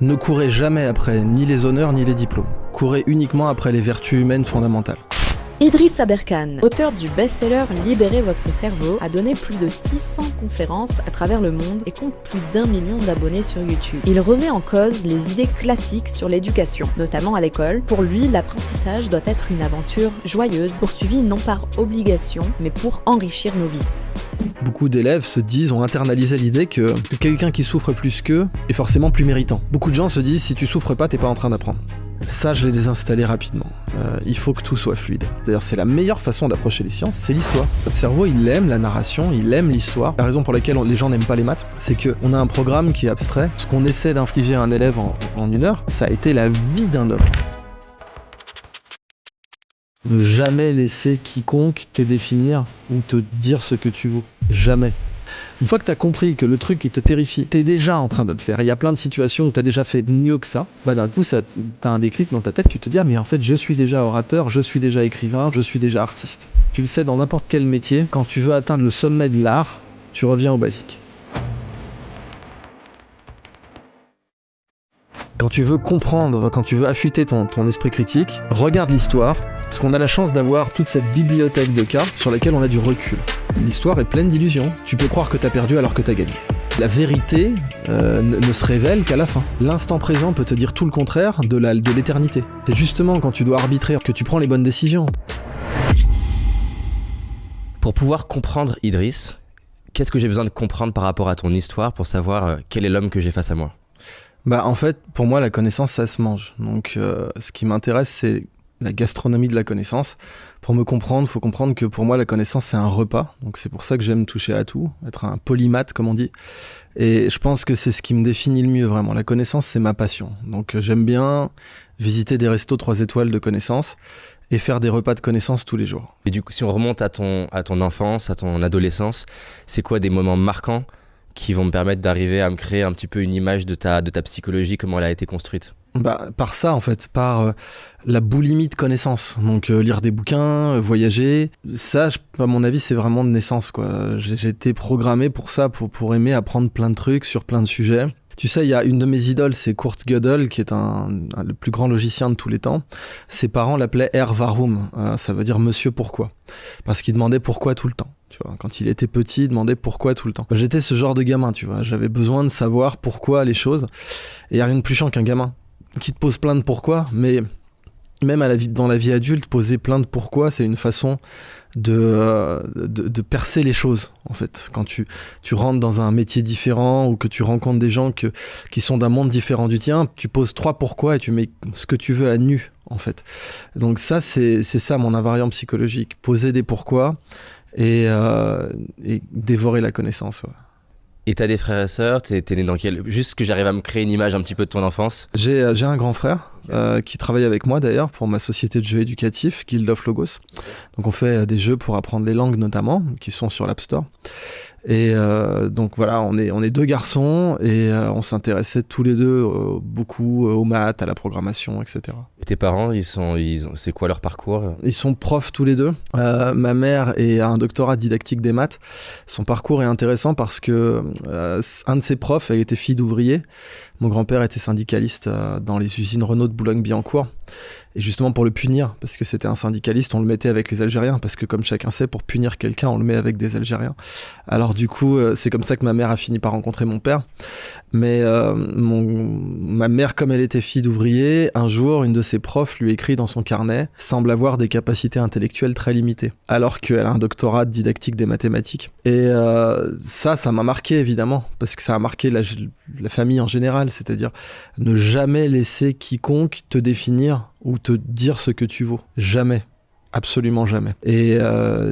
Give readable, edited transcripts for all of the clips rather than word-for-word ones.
Ne courez jamais après ni les honneurs ni les diplômes. Courez uniquement après les vertus humaines fondamentales. Idriss Aberkane, auteur du best-seller Libérez votre cerveau, a donné plus de 600 conférences à travers le monde et compte plus d'1 million d'abonnés sur YouTube. Il remet en cause les idées classiques sur l'éducation, notamment à l'école. Pour lui, l'apprentissage doit être une aventure joyeuse, poursuivie non par obligation, mais pour enrichir nos vies. Beaucoup d'élèves ont internalisé l'idée que quelqu'un qui souffre plus qu'eux est forcément plus méritant. Beaucoup de gens se disent, si tu souffres pas, t'es pas en train d'apprendre. Ça, je l'ai désinstallé rapidement. Il faut que tout soit fluide. D'ailleurs, c'est la meilleure façon d'approcher les sciences, c'est l'histoire. Notre cerveau, il aime la narration, il aime l'histoire. La raison pour laquelle les gens n'aiment pas les maths, c'est qu'on a un programme qui est abstrait. Ce qu'on essaie d'infliger à un élève en 1 heure, ça a été la vie d'un homme. Ne jamais laisser quiconque te définir ou te dire ce que tu vaux. Jamais. Une fois que tu as compris que le truc qui te terrifie, tu es déjà en train de le faire. Il y a plein de situations où tu as déjà fait mieux que ça. D'un coup, tu as un déclic dans ta tête, tu te dis mais en fait, je suis déjà orateur, je suis déjà écrivain, je suis déjà artiste. Tu le sais dans n'importe quel métier, quand tu veux atteindre le sommet de l'art, tu reviens au basique. Quand tu veux comprendre, quand tu veux affûter ton esprit critique, regarde l'histoire, parce qu'on a la chance d'avoir toute cette bibliothèque de cas sur laquelle on a du recul. L'histoire est pleine d'illusions. Tu peux croire que t'as perdu alors que t'as gagné. La vérité ne se révèle qu'à la fin. L'instant présent peut te dire tout le contraire de l'éternité. C'est justement quand tu dois arbitrer que tu prends les bonnes décisions. Pour pouvoir comprendre Idriss, qu'est-ce que j'ai besoin de comprendre par rapport à ton histoire pour savoir quel est l'homme que j'ai face à moi ? En fait, pour moi, la connaissance, ça se mange. Donc, ce qui m'intéresse, c'est la gastronomie de la connaissance. Pour me comprendre, il faut comprendre que pour moi, la connaissance, c'est un repas. Donc, c'est pour ça que j'aime toucher à tout, être un polymathe, comme on dit. Et je pense que c'est ce qui me définit le mieux, vraiment. La connaissance, c'est ma passion. Donc, j'aime bien visiter des restos 3 étoiles de connaissances et faire des repas de connaissances tous les jours. Et du coup, si on remonte à ton enfance, à ton adolescence, c'est quoi des moments marquants qui vont me permettre d'arriver à me créer un petit peu une image de ta psychologie, comment elle a été construite ? Par ça, en fait, par la boulimie de connaissances. Donc, lire des bouquins, voyager. Ça, à mon avis, c'est vraiment de naissance, quoi. J'ai été programmé pour ça, pour aimer apprendre plein de trucs sur plein de sujets. Tu sais, il y a une de mes idoles, c'est Kurt Gödel, qui est le plus grand logicien de tous les temps. Ses parents l'appelaient Herr Warum, ça veut dire Monsieur Pourquoi. Parce qu'il demandait pourquoi tout le temps. Tu vois, quand il était petit, il demandait pourquoi tout le temps. J'étais ce genre de gamin, tu vois. J'avais besoin de savoir pourquoi les choses. Et il n'y a rien de plus chiant qu'un gamin qui te pose plein de pourquoi, mais même dans la vie adulte, poser plein de pourquoi, c'est une façon de percer les choses, en fait. Quand tu rentres dans un métier différent ou que tu rencontres des gens qui sont d'un monde différent du tien, tu poses 3 pourquoi et tu mets ce que tu veux à nu, en fait. Donc ça, c'est ça mon invariant psychologique. Poser des pourquoi et dévorer la connaissance, ouais. Et t'as des frères et sœurs, t'es né dans quel... Juste que j'arrive à me créer une image un petit peu de ton enfance. J'ai un grand frère qui travaille avec moi d'ailleurs pour ma société de jeux éducatifs, Guild of Logos. Donc on fait des jeux pour apprendre les langues notamment, qui sont sur l'App Store. Et donc voilà, on est 2 garçons et on s'intéressait tous les 2 beaucoup aux maths, à la programmation, etc. Et tes parents, c'est quoi leur parcours ? Ils sont profs tous les 2. Ma mère a un doctorat didactique des maths. Son parcours est intéressant parce que un de ses profs, elle était fille d'ouvrier. Mon grand-père était syndicaliste dans les usines Renault de Boulogne-Billancourt. Et justement pour le punir, parce que c'était un syndicaliste, on le mettait avec les Algériens, parce que comme chacun sait, pour punir quelqu'un, on le met avec des Algériens. Alors du coup, c'est comme ça que ma mère a fini par rencontrer mon père. Mais ma mère, comme elle était fille d'ouvrier, un jour, une de ses profs lui écrit dans son carnet « semble avoir des capacités intellectuelles très limitées », alors qu'elle a un doctorat de didactique des mathématiques. Et ça m'a marqué évidemment, parce que ça a marqué la famille en général, c'est-à-dire ne jamais laisser quiconque te définir ou te dire ce que tu vaux. Jamais. Absolument jamais. Et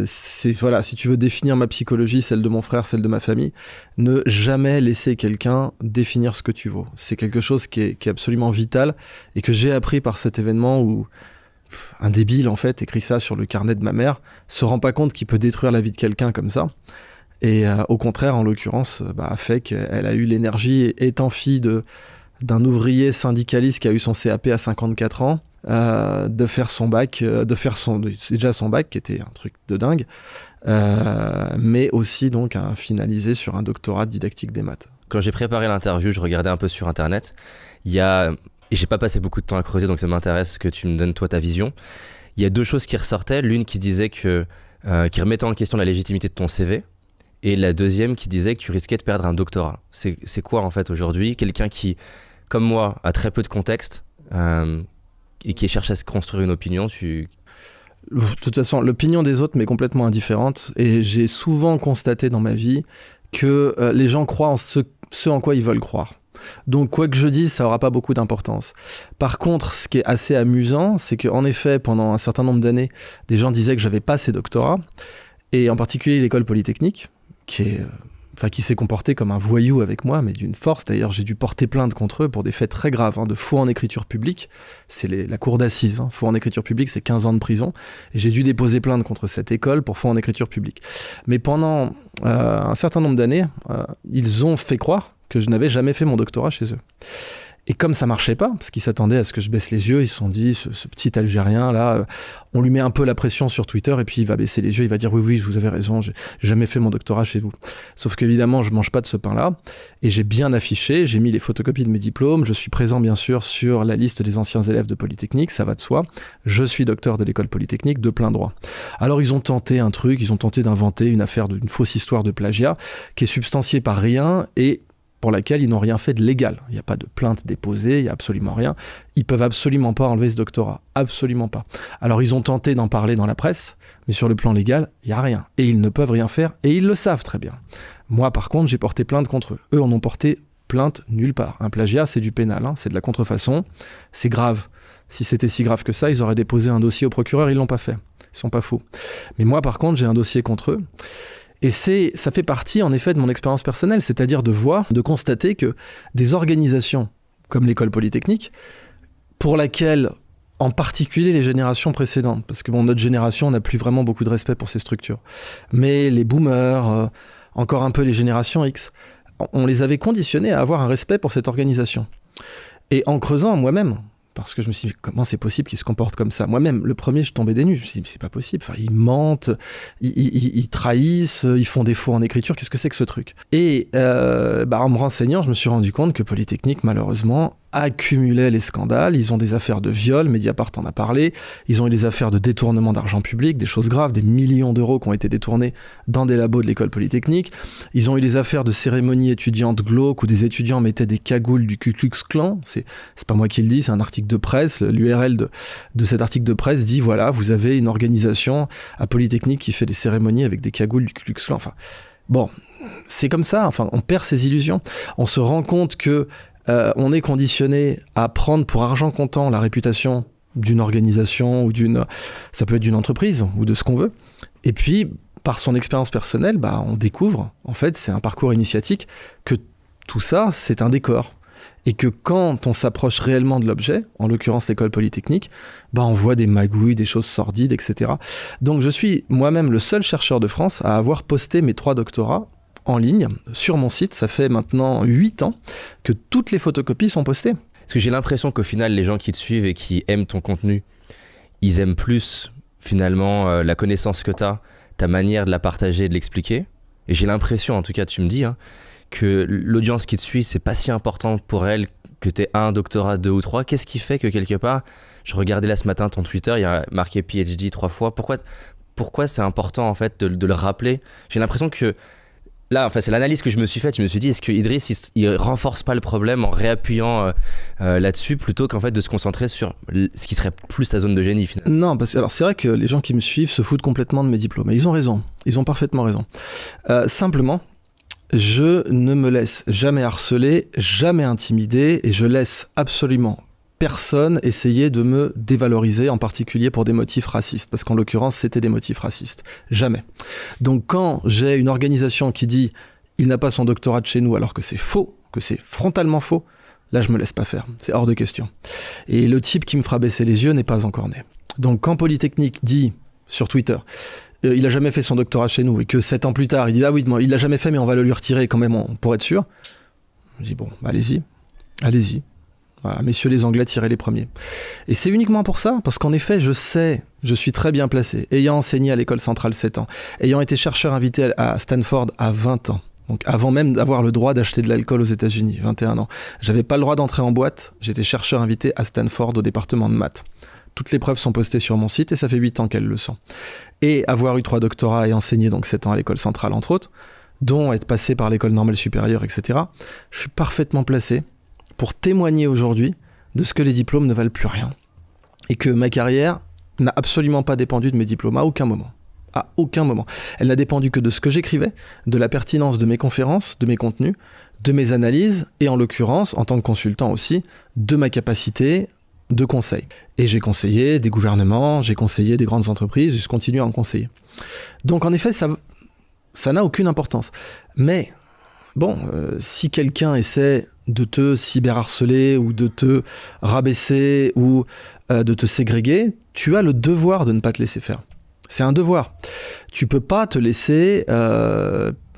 si tu veux définir ma psychologie, celle de mon frère, celle de ma famille, ne jamais laisser quelqu'un définir ce que tu vaux. C'est quelque chose qui est absolument vital et que j'ai appris par cet événement où un débile, en fait, écrit ça sur le carnet de ma mère, se rend pas compte qu'il peut détruire la vie de quelqu'un comme ça. Et au contraire, en l'occurrence, a fait qu'elle a eu l'énergie, étant fille d'un ouvrier syndicaliste qui a eu son CAP à 54 ans, de faire son bac, déjà son bac qui était un truc de dingue, mais aussi donc à finaliser sur un doctorat de didactique des maths. quand j'ai préparé l'interview, je regardais un peu sur Internet. Et j'ai pas passé beaucoup de temps à creuser, donc ça m'intéresse que tu me donnes toi ta vision. Il y a deux choses qui ressortaient. L'une qui disait qui remettait en question la légitimité de ton CV. Et la deuxième qui disait que tu risquais de perdre un doctorat. C'est quoi en fait aujourd'hui? Quelqu'un qui, comme moi, a très peu de contexte et qui cherche à se construire une opinion, De toute façon, l'opinion des autres m'est complètement indifférente. Et j'ai souvent constaté dans ma vie que les gens croient en ce en quoi ils veulent croire. Donc quoi que je dise, ça n'aura pas beaucoup d'importance. Par contre, ce qui est assez amusant, c'est qu'en effet, pendant un certain nombre d'années, des gens disaient que j'avais pas ces doctorats, et en particulier l'école polytechnique, qui s'est comporté comme un voyou avec moi, mais d'une force. D'ailleurs, j'ai dû porter plainte contre eux pour des faits très graves, de faux en écriture publique. C'est la cour d'assises. Faux en écriture publique, c'est 15 ans de prison. Et j'ai dû déposer plainte contre cette école pour faux en écriture publique. Mais pendant un certain nombre d'années, ils ont fait croire que je n'avais jamais fait mon doctorat chez eux. Et comme ça marchait pas, parce qu'ils s'attendaient à ce que je baisse les yeux, ils se sont dit, ce petit Algérien là, on lui met un peu la pression sur Twitter et puis il va baisser les yeux, il va dire oui, vous avez raison, j'ai jamais fait mon doctorat chez vous. Sauf qu'évidemment, je mange pas de ce pain-là, et j'ai bien affiché, j'ai mis les photocopies de mes diplômes, je suis présent bien sûr sur la liste des anciens élèves de Polytechnique, ça va de soi, je suis docteur de l'école Polytechnique de plein droit. Alors ils ont tenté un truc, ils ont tenté d'inventer une fausse histoire de plagiat, qui est substantiée par rien, et pour laquelle ils n'ont rien fait de légal. Il n'y a pas de plainte déposée, il n'y a absolument rien. Ils peuvent absolument pas enlever ce doctorat. Absolument pas. Alors ils ont tenté d'en parler dans la presse, mais sur le plan légal, il n'y a rien. Et ils ne peuvent rien faire, et ils le savent très bien. Moi, par contre, j'ai porté plainte contre eux. Eux en ont porté plainte nulle part. Un plagiat, c'est du pénal, c'est de la contrefaçon, c'est grave. Si c'était si grave que ça, ils auraient déposé un dossier au procureur, ils l'ont pas fait. Ils sont pas fous. Mais moi, par contre, j'ai un dossier contre eux. Et ça fait partie, en effet, de mon expérience personnelle, c'est-à-dire de constater que des organisations comme l'école Polytechnique, pour laquelle, en particulier les générations précédentes, parce que notre génération n'a plus vraiment beaucoup de respect pour ces structures, mais les boomers, encore un peu les générations X, on les avait conditionnés à avoir un respect pour cette organisation. Et en creusant moi-même, parce que je me suis dit, comment c'est possible qu'ils se comportent comme ça? Moi-même, le premier, je tombais des nues. Je me suis dit, c'est pas possible. Ils mentent, ils trahissent, ils font des faux en écriture. Qu'est-ce que c'est que ce truc? Et en me renseignant, je me suis rendu compte que Polytechnique, malheureusement, accumulait les scandales. Ils ont des affaires de viol, Mediapart en a parlé. Ils ont eu des affaires de détournement d'argent public, des choses graves, des millions d'euros qui ont été détournés dans des labos de l'école Polytechnique. Ils ont eu des affaires de cérémonies étudiantes glauques où des étudiants mettaient des cagoules du Ku Klux Klan. C'est pas moi qui le dis, c'est un article de presse. L'URL de cet article de presse dit, voilà, vous avez une organisation à Polytechnique qui fait des cérémonies avec des cagoules du Ku Klux Klan. Bon, c'est comme ça. On perd ses illusions. On se rend compte que on est conditionné à prendre pour argent comptant la réputation d'une organisation ou ça peut être d'une entreprise ou de ce qu'on veut. Et puis, par son expérience personnelle, on découvre, en fait, c'est un parcours initiatique, que tout ça, c'est un décor. Et que quand on s'approche réellement de l'objet, en l'occurrence l'école Polytechnique, on voit des magouilles, des choses sordides, etc. Donc je suis moi-même le seul chercheur de France à avoir posté mes 3 doctorats en ligne sur mon site. Ça fait maintenant 8 ans que toutes les photocopies sont postées. Parce que j'ai l'impression qu'au final, les gens qui te suivent et qui aiment ton contenu, ils aiment plus finalement la connaissance que tu as, ta manière de la partager et de l'expliquer. Et j'ai l'impression, en tout cas tu me dis, que l'audience qui te suit, c'est pas si important pour elle que tu aies un doctorat, 2 ou 3. Qu'est-ce qui fait que quelque part, je regardais là ce matin ton Twitter, il y a marqué PhD 3 fois. Pourquoi c'est important en fait de le rappeler? J'ai l'impression que là, c'est l'analyse que je me suis faite. Je me suis dit, est-ce que Idriss, il renforce pas le problème en réappuyant là-dessus plutôt qu'en fait de se concentrer sur ce qui serait plus ta zone de génie finalement? Non, parce que c'est vrai que les gens qui me suivent se foutent complètement de mes diplômes. Et ils ont raison. Ils ont parfaitement raison. Simplement, je ne me laisse jamais harceler, jamais intimider, et je laisse absolument personne essayer de me dévaloriser, en particulier pour des motifs racistes, parce qu'en l'occurrence, c'était des motifs racistes. Jamais. Donc quand j'ai une organisation qui dit « il n'a pas son doctorat de chez nous » alors que c'est faux, que c'est frontalement faux, là je me laisse pas faire, c'est hors de question. Et le type qui me fera baisser les yeux n'est pas encore né. Donc quand Polytechnique dit sur Twitter il a jamais fait son doctorat chez nous, et que 7 ans plus tard il dit « ah oui, il l'a jamais fait mais on va le lui retirer quand même pour être sûr », je dis « bon, allez-y. Voilà, messieurs les Anglais, tirez les premiers. » Et c'est uniquement pour ça, parce qu'en effet, je suis très bien placé, ayant enseigné à l'école centrale 7 ans, ayant été chercheur invité à Stanford à 20 ans. Donc avant même d'avoir le droit d'acheter de l'alcool aux États-Unis, 21 ans. J'avais pas le droit d'entrer en boîte, j'étais chercheur invité à Stanford au département de maths. Toutes les preuves sont postées sur mon site et ça fait 8 ans qu'elles le sont. Et avoir eu 3 doctorats et enseigné donc 7 ans à l'école centrale entre autres, dont être passé par l'école normale supérieure, etc. Je suis parfaitement placé pour témoigner aujourd'hui de ce que les diplômes ne valent plus rien. Et que ma carrière n'a absolument pas dépendu de mes diplômes à aucun moment. À aucun moment. Elle n'a dépendu que de ce que j'écrivais, de la pertinence de mes conférences, de mes contenus, de mes analyses, et en l'occurrence, en tant que consultant aussi, de ma capacité de conseil. Et j'ai conseillé des gouvernements, j'ai conseillé des grandes entreprises, et je continue à en conseiller. Donc en effet, ça n'a aucune importance. Mais bon, si quelqu'un essaie de te cyberharceler ou de te rabaisser ou de te ségréguer, tu as le devoir de ne pas te laisser faire. C'est un devoir. Tu peux pas te laisser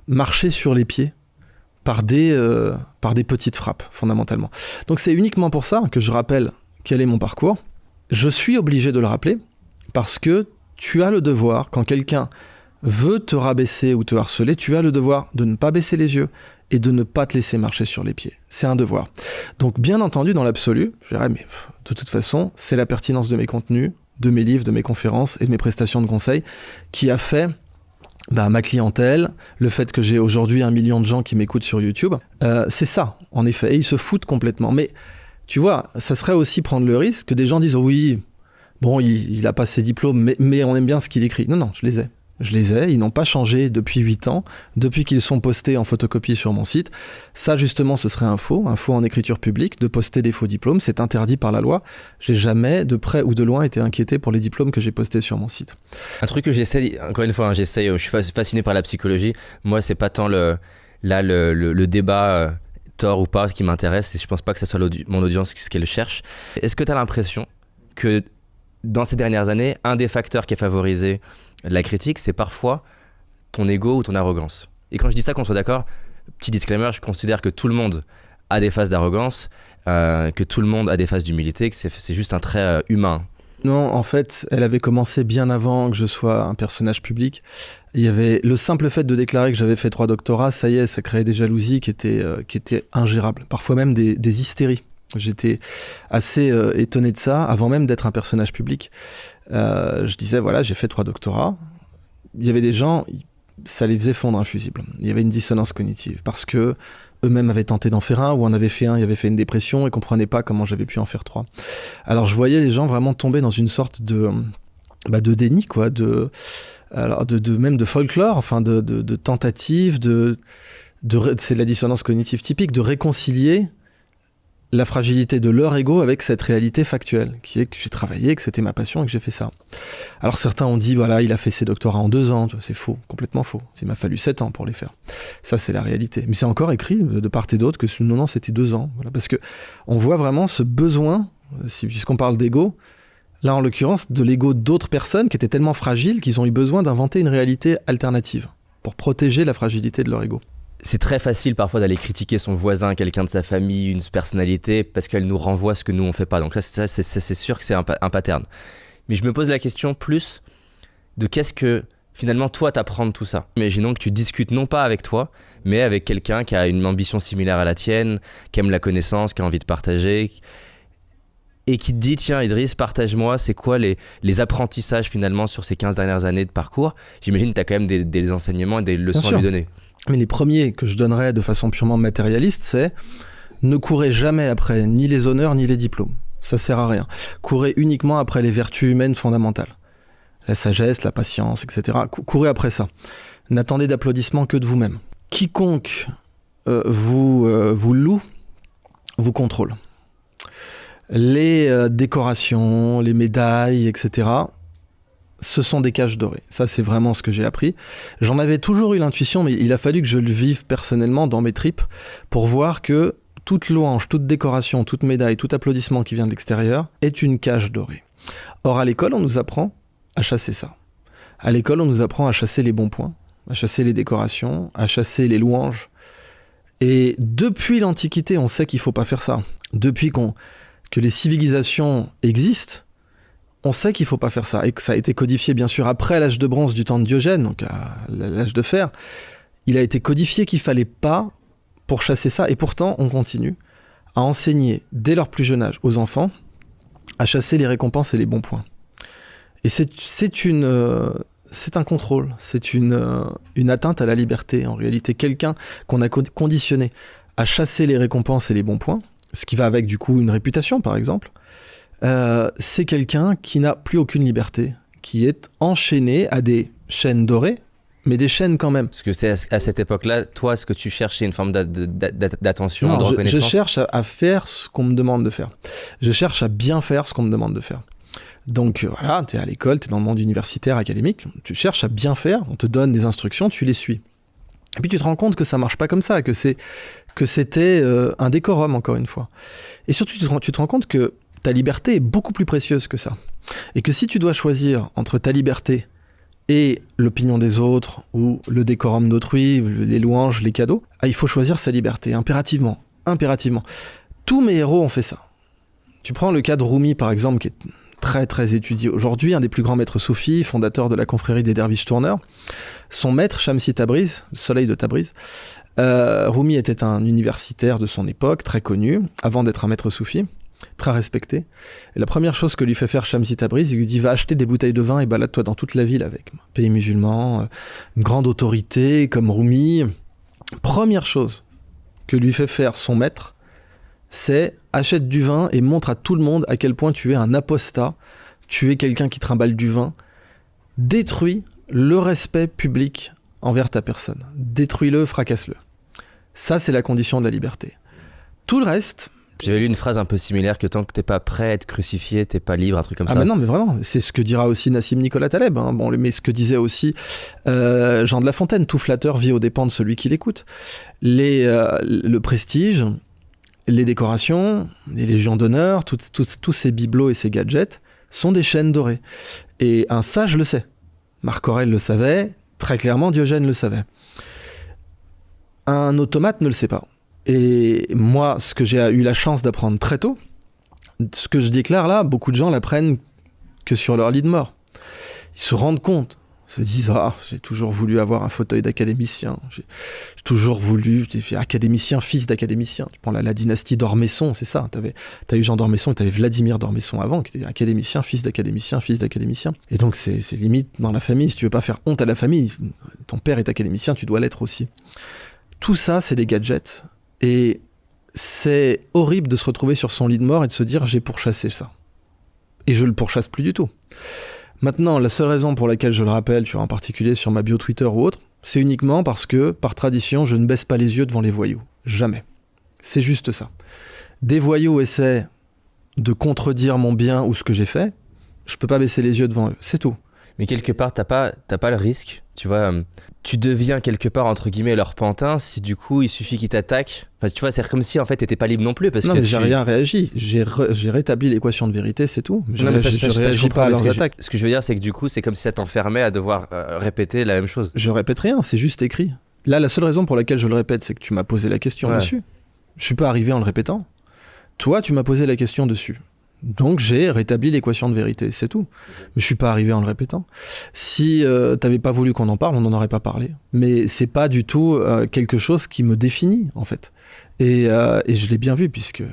marcher sur les pieds par des petites frappes, fondamentalement. Donc c'est uniquement pour ça que je rappelle quel est mon parcours. Je suis obligé de le rappeler parce que tu as le devoir, quand quelqu'un veut te rabaisser ou te harceler, tu as le devoir de ne pas baisser les yeux et de ne pas te laisser marcher sur les pieds. C'est un devoir. Donc bien entendu, dans l'absolu, je dirais, mais de toute façon, c'est la pertinence de mes contenus, de mes livres, de mes conférences et de mes prestations de conseil qui a fait ma clientèle, le fait que j'ai aujourd'hui 1 million de gens qui m'écoutent sur YouTube. C'est ça, en effet. Et ils se foutent complètement. Mais tu vois, ça serait aussi prendre le risque que des gens disent « Oui, bon, il a pas ses diplômes, mais on aime bien ce qu'il écrit. » Non, je les ai. Je les ai, ils n'ont pas changé depuis 8 ans, depuis qu'ils sont postés en photocopie sur mon site. Ça, justement, ce serait un faux en écriture publique, de poster des faux diplômes. C'est interdit par la loi. J'ai jamais, de près ou de loin, été inquiété pour les diplômes que j'ai postés sur mon site. Un truc que j'essaie, encore une fois, je suis fasciné par la psychologie. Moi, c'est pas tant le débat tort ou pas qui m'intéresse, et je pense pas que ce soit mon audience ce qu'elle cherche. Est-ce que tu as l'impression que dans ces dernières années, un des facteurs qui a favorisé la critique, c'est parfois ton ego ou ton arrogance? Et quand je dis ça, qu'on soit d'accord, petit disclaimer, je considère que tout le monde a des phases d'arrogance, que tout le monde a des phases d'humilité, que c'est juste un trait humain. Non, en fait, elle avait commencé bien avant que je sois un personnage public. Il y avait le simple fait de déclarer que j'avais fait 3 doctorats, ça y est, ça créait des jalousies qui étaient ingérables, parfois même des hystéries. J'étais assez étonné de ça avant même d'être un personnage public. Je disais, voilà, j'ai fait 3 doctorats. Il y avait des gens, ça les faisait fondre un fusible. Il y avait une dissonance cognitive parce que eux-mêmes avaient tenté d'en faire un, ou en avaient fait un, ils avaient fait une dépression et comprenaient pas comment j'avais pu en faire 3. Alors je voyais les gens vraiment tomber dans une sorte de déni, quoi, même de folklore, enfin de tentative, c'est de la dissonance cognitive typique, de réconcilier la fragilité de leur ego avec cette réalité factuelle, qui est que j'ai travaillé, que c'était ma passion et que j'ai fait ça. Alors certains ont dit, voilà, il a fait ses doctorats en 2 ans, c'est faux, complètement faux. Il m'a fallu 7 ans pour les faire. Ça, c'est la réalité. Mais c'est encore écrit de part et d'autre que non, c'était 2 ans. Voilà, parce que on voit vraiment ce besoin, puisqu'on parle d'ego, là en l'occurrence, de l'ego d'autres personnes qui étaient tellement fragiles qu'ils ont eu besoin d'inventer une réalité alternative pour protéger la fragilité de leur ego. C'est très facile parfois d'aller critiquer son voisin, quelqu'un de sa famille, une personnalité, parce qu'elle nous renvoie ce que nous on fait pas. Donc ça c'est sûr que c'est un pattern. Mais je me pose la question plus de qu'est-ce que finalement toi t'apprends de tout ça. Imaginons que tu discutes non pas avec toi, mais avec quelqu'un qui a une ambition similaire à la tienne, qui aime la connaissance, qui a envie de partager, et qui te dit, tiens Idriss, partage-moi, c'est quoi les apprentissages finalement sur ces 15 dernières années de parcours. J'imagine que tu as quand même des enseignements et des leçons à lui donner. Mais les premiers que je donnerais de façon purement matérialiste, c'est ne courez jamais après ni les honneurs ni les diplômes. Ça sert à rien. Courez uniquement après les vertus humaines fondamentales. La sagesse, la patience, etc. Courez après ça. N'attendez d'applaudissements que de vous-même. Quiconque vous loue, vous contrôle. Les décorations, les médailles, etc., ce sont des cages dorées. Ça, c'est vraiment ce que j'ai appris. J'en avais toujours eu l'intuition, mais il a fallu que je le vive personnellement dans mes tripes pour voir que toute louange, toute décoration, toute médaille, tout applaudissement qui vient de l'extérieur est une cage dorée. Or, à l'école, on nous apprend à chasser ça. À l'école, on nous apprend à chasser les bons points, à chasser les décorations, à chasser les louanges. Et depuis l'Antiquité, on sait qu'il ne faut pas faire ça. Depuis que les civilisations existent, on sait qu'il ne faut pas faire ça, et que ça a été codifié bien sûr après l'âge de bronze du temps de Diogène, donc à l'âge de fer. il a été codifié qu'il fallait pas pour chasser ça, et pourtant on continue à enseigner dès leur plus jeune âge aux enfants à chasser les récompenses et les bons points. Et c'est un contrôle, c'est une atteinte à la liberté en réalité. Quelqu'un qu'on a conditionné à chasser les récompenses et les bons points, ce qui va avec du coup une réputation par exemple, c'est quelqu'un qui n'a plus aucune liberté, qui est enchaîné à des chaînes dorées, mais des chaînes quand même. Parce que c'est à cette époque-là, toi, ce que tu cherches, c'est une forme d'attention, Non, de reconnaissance. Je cherche à faire ce qu'on me demande de faire. Je cherche à bien faire ce qu'on me demande de faire. Donc voilà, tu es à l'école, tu es dans le monde universitaire, académique, tu cherches à bien faire, on te donne des instructions, tu les suis. Et puis tu te rends compte que ça marche pas comme ça, que c'était un décorum, encore une fois. Et surtout, tu te rends compte que ta liberté est beaucoup plus précieuse que ça. Et que si tu dois choisir entre ta liberté et l'opinion des autres, ou le décorum d'autrui, les louanges, les cadeaux, il faut choisir sa liberté, impérativement. Tous mes héros ont fait ça. Tu prends le cas de Rumi, par exemple, qui est très très étudié aujourd'hui, un des plus grands maîtres soufis, fondateur de la confrérie des derviches tourneurs. Son maître, Shamsi Tabriz, le soleil de Tabriz, Rumi était un universitaire de son époque, très connu, avant d'être un maître soufi, très respecté. Et la première chose que lui fait faire Shamsi Tabriz, il lui dit « Va acheter des bouteilles de vin et balade-toi dans toute la ville avec. » Pays musulman, une grande autorité comme Rumi. Première chose que lui fait faire son maître, c'est achète du vin et montre à tout le monde à quel point tu es un apostat, tu es quelqu'un qui trimballe du vin. Détruis le respect public envers ta personne. Détruis-le, fracasse-le. Ça, c'est la condition de la liberté. Tout le reste... J'avais lu une phrase un peu similaire, que tant que t'es pas prêt à être crucifié, t'es pas libre, un truc comme ça. Ah non, mais vraiment, c'est ce que dira aussi Nassim Nicolas Taleb, hein. Bon, mais ce que disait aussi Jean de La Fontaine, tout flatteur vit aux dépens de celui qui l'écoute. Le prestige, les décorations, les légions d'honneur, tous ces bibelots et ces gadgets sont des chaînes dorées. Et un sage le sait. Marc Aurèle le savait, très clairement Diogène le savait. Un automate ne le sait pas. Et moi, ce que j'ai eu la chance d'apprendre très tôt, ce que je déclare là, beaucoup de gens l'apprennent que sur leur lit de mort. Ils se rendent compte, se disent « Ah, j'ai toujours voulu avoir un fauteuil d'académicien. J'ai toujours voulu... J'ai académicien, fils d'académicien. » Tu prends la dynastie d'Ormesson, c'est ça. T'as eu Jean d'Ormesson et t'avais Vladimir d'Ormesson avant, qui était académicien, fils d'académicien, fils d'académicien. Et donc, c'est limite dans la famille. Si tu veux pas faire honte à la famille, ton père est académicien, tu dois l'être aussi. Tout ça, c'est des gadgets. Et c'est horrible de se retrouver sur son lit de mort et de se dire « J'ai pourchassé ça. » Et je le pourchasse plus du tout. Maintenant, la seule raison pour laquelle je le rappelle, tu vois, en particulier sur ma bio Twitter ou autre, c'est uniquement parce que, par tradition, je ne baisse pas les yeux devant les voyous. Jamais. C'est juste ça. Des voyous essaient de contredire mon bien ou ce que j'ai fait, je peux pas baisser les yeux devant eux. C'est tout. Mais quelque part, t'as pas le risque, tu vois, tu deviens quelque part, entre guillemets, leur pantin, si du coup, il suffit qu'ils t'attaquent. Enfin, tu vois, c'est comme si, en fait, t'étais pas libre non plus, parce non, que mais j'ai rien réagi. J'ai rétabli l'équation de vérité, c'est tout. Je réagis pas à leurs attaques. Ce que je veux dire, c'est que du coup, c'est comme si ça t'enfermait à devoir répéter la même chose. Je répète rien, c'est juste écrit. Là, la seule raison pour laquelle je le répète, c'est que tu m'as posé la question dessus. Je suis pas arrivé en le répétant. Toi, tu m'as posé la question dessus. Donc j'ai rétabli l'équation de vérité, c'est tout. Mais je suis pas arrivé en le répétant. Si t'avais pas voulu qu'on en parle, on n'en aurait pas parlé. Mais c'est pas du tout quelque chose qui me définit, en fait. Et je l'ai bien vu, puisque,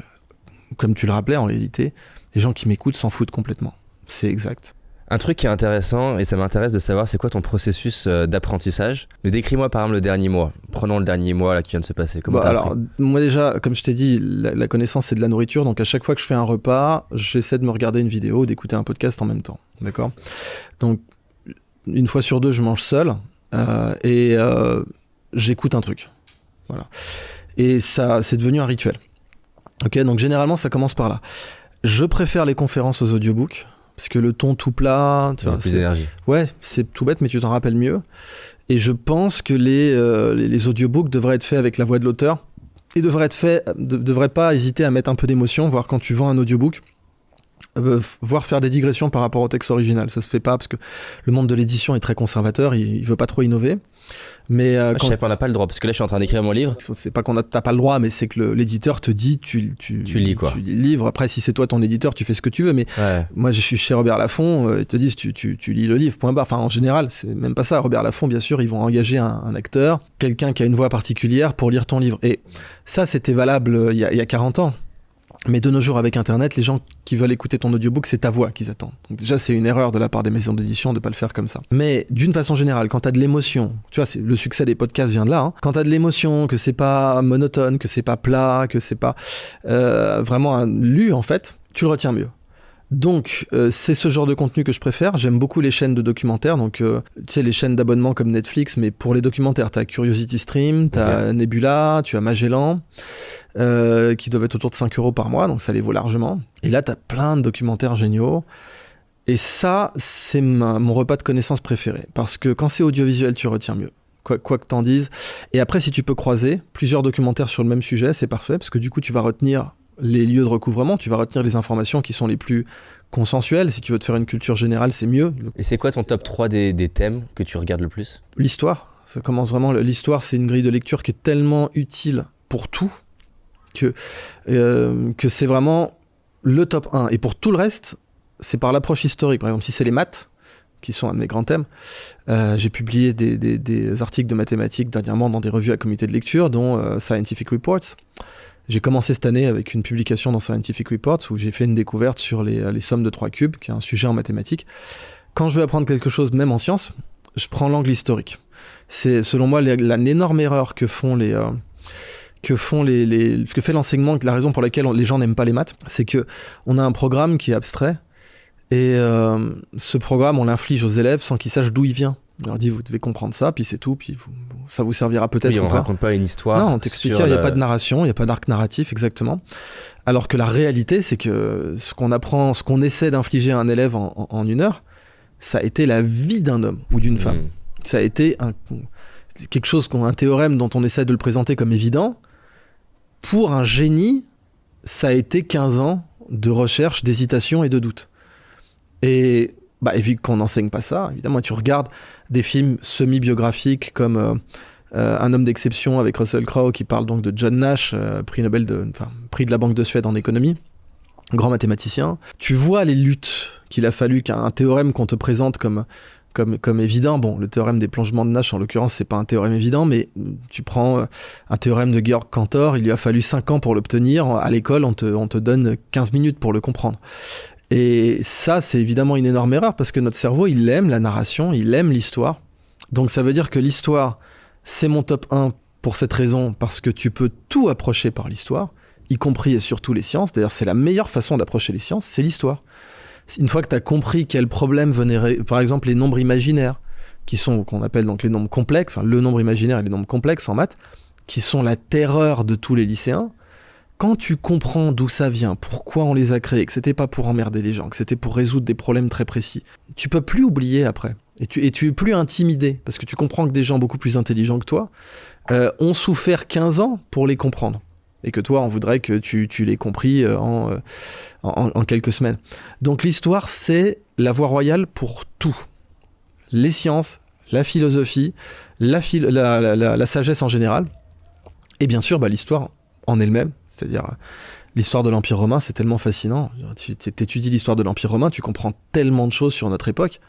comme tu le rappelais, en réalité, les gens qui m'écoutent s'en foutent complètement. C'est exact. Un truc qui est intéressant, et ça m'intéresse de savoir, c'est quoi ton processus d'apprentissage. Mais décris-moi par exemple le dernier mois. Prenons le dernier mois là, qui vient de se passer. Comment t'as appris ? Moi déjà, comme je t'ai dit, la connaissance c'est de la nourriture. Donc à chaque fois que je fais un repas, j'essaie de me regarder une vidéo, d'écouter un podcast en même temps. D'accord ? Donc une fois sur deux, je mange seul et j'écoute un truc. Voilà. Et ça, c'est devenu un rituel. Ok ? Donc généralement, ça commence par là. Je préfère les conférences aux audiobooks. Parce que le ton tout plat... Tu vois, plus d'énergie. Ouais, c'est tout bête, mais tu t'en rappelles mieux. Et je pense que les audiobooks devraient être faits avec la voix de l'auteur. Et devraient pas hésiter à mettre un peu d'émotion, voire quand tu vends un audiobook, voire faire des digressions par rapport au texte original. Ça se fait pas parce que le monde de l'édition est très conservateur, il veut pas trop innover. Mais je sais pas, on n'a pas le droit parce que là je suis en train d'écrire mon livre. C'est pas t'as pas le droit, mais c'est que l'éditeur te dit tu lis quoi. Tu lis le livre. Après, si c'est toi ton éditeur, tu fais ce que tu veux. Mais moi, je suis chez Robert Laffont, ils te disent tu lis le livre. Point barre. Enfin, en général, c'est même pas ça. Robert Laffont, bien sûr, ils vont engager un acteur, quelqu'un qui a une voix particulière pour lire ton livre. Et ça, c'était valable il y a 40 ans. Mais de nos jours, avec Internet, les gens qui veulent écouter ton audiobook, c'est ta voix qu'ils attendent. Donc déjà, c'est une erreur de la part des maisons d'édition de ne pas le faire comme ça. Mais d'une façon générale, quand tu as de l'émotion, tu vois, le succès des podcasts vient de là, hein. Quand tu as de l'émotion, que c'est pas monotone, que c'est pas plat, que c'est pas vraiment lu, en fait, tu le retiens mieux. Donc, c'est ce genre de contenu que je préfère. J'aime beaucoup les chaînes de documentaires. Donc, tu sais, les chaînes d'abonnement comme Netflix, mais pour les documentaires, tu as Curiosity Stream, tu as Nebula, tu as Magellan, qui doivent être autour de 5 € par mois. Donc, ça les vaut largement. Et là, tu as plein de documentaires géniaux. Et ça, c'est mon repas de connaissances préféré. Parce que quand c'est audiovisuel, tu retiens mieux. Quoi que t'en dises. Et après, si tu peux croiser plusieurs documentaires sur le même sujet, c'est parfait. Parce que du coup, tu vas retenir les lieux de recouvrement, tu vas retenir les informations qui sont les plus consensuelles. Si tu veux te faire une culture générale, c'est mieux. Et c'est quoi ton top 3 des thèmes que tu regardes le plus ? L'histoire. Ça commence vraiment. L'histoire, c'est une grille de lecture qui est tellement utile pour tout que c'est vraiment le top 1. Et pour tout le reste, c'est par l'approche historique. Par exemple, si c'est les maths, qui sont un de mes grands thèmes, j'ai publié des articles de mathématiques dernièrement dans des revues à comité de lecture, dont Scientific Reports. J'ai commencé cette année avec une publication dans Scientific Reports où j'ai fait une découverte sur les sommes de 3 cubes, qui est un sujet en mathématiques. Quand je veux apprendre quelque chose, même en sciences, je prends l'angle historique. C'est selon moi l'énorme erreur que fait l'enseignement, la raison pour laquelle les gens n'aiment pas les maths, c'est que on a un programme qui est abstrait et ce programme on l'inflige aux élèves sans qu'ils sachent d'où il vient. On leur dit vous devez comprendre ça, puis c'est tout, puis ça vous servira peut-être. Oui, on raconte pas une histoire. Non, on t'explique, il n'y a pas de narration, il n'y a pas d'arc narratif exactement. Alors que la réalité, c'est que ce qu'on apprend, ce qu'on essaie d'infliger à un élève en 1 heure, ça a été la vie d'un homme ou d'une femme. Ça a été quelque chose, un théorème dont on essaie de le présenter comme évident. Pour un génie, ça a été 15 ans de recherche, d'hésitation et de doute. Et vu qu'on n'enseigne pas ça, évidemment, tu regardes des films semi-biographiques comme Un homme d'exception avec Russell Crowe qui parle donc de John Nash, prix de la Banque de Suède en économie, grand mathématicien. Tu vois les luttes qu'il a fallu, qu'un théorème qu'on te présente comme évident. Bon, le théorème des plongements de Nash, en l'occurrence, c'est pas un théorème évident, mais tu prends un théorème de Georg Cantor, il lui a fallu 5 ans pour l'obtenir. À l'école, on te donne 15 minutes pour le comprendre. Et ça, c'est évidemment une énorme erreur parce que notre cerveau, il aime la narration, il aime l'histoire. Donc ça veut dire que l'histoire, c'est mon top 1 pour cette raison, parce que tu peux tout approcher par l'histoire, y compris et surtout les sciences. D'ailleurs, c'est la meilleure façon d'approcher les sciences, c'est l'histoire. Une fois que tu as compris quel problème venait, par exemple les nombres imaginaires, qu'on appelle donc les nombres complexes, le nombre imaginaire et les nombres complexes en maths, qui sont la terreur de tous les lycéens. Quand tu comprends d'où ça vient, pourquoi on les a créés, que c'était pas pour emmerder les gens, que c'était pour résoudre des problèmes très précis, tu peux plus oublier après. Et tu es plus intimidé, parce que tu comprends que des gens beaucoup plus intelligents que toi ont souffert 15 ans pour les comprendre. Et que toi, on voudrait que tu l'aies compris en quelques semaines. Donc l'histoire, c'est la voie royale pour tout. Les sciences, la philosophie, la sagesse en général, et bien sûr l'histoire en elle-même, c'est-à-dire l'histoire de l'Empire romain, c'est tellement fascinant. Tu étudies l'histoire de l'Empire romain, tu comprends tellement de choses sur notre époque.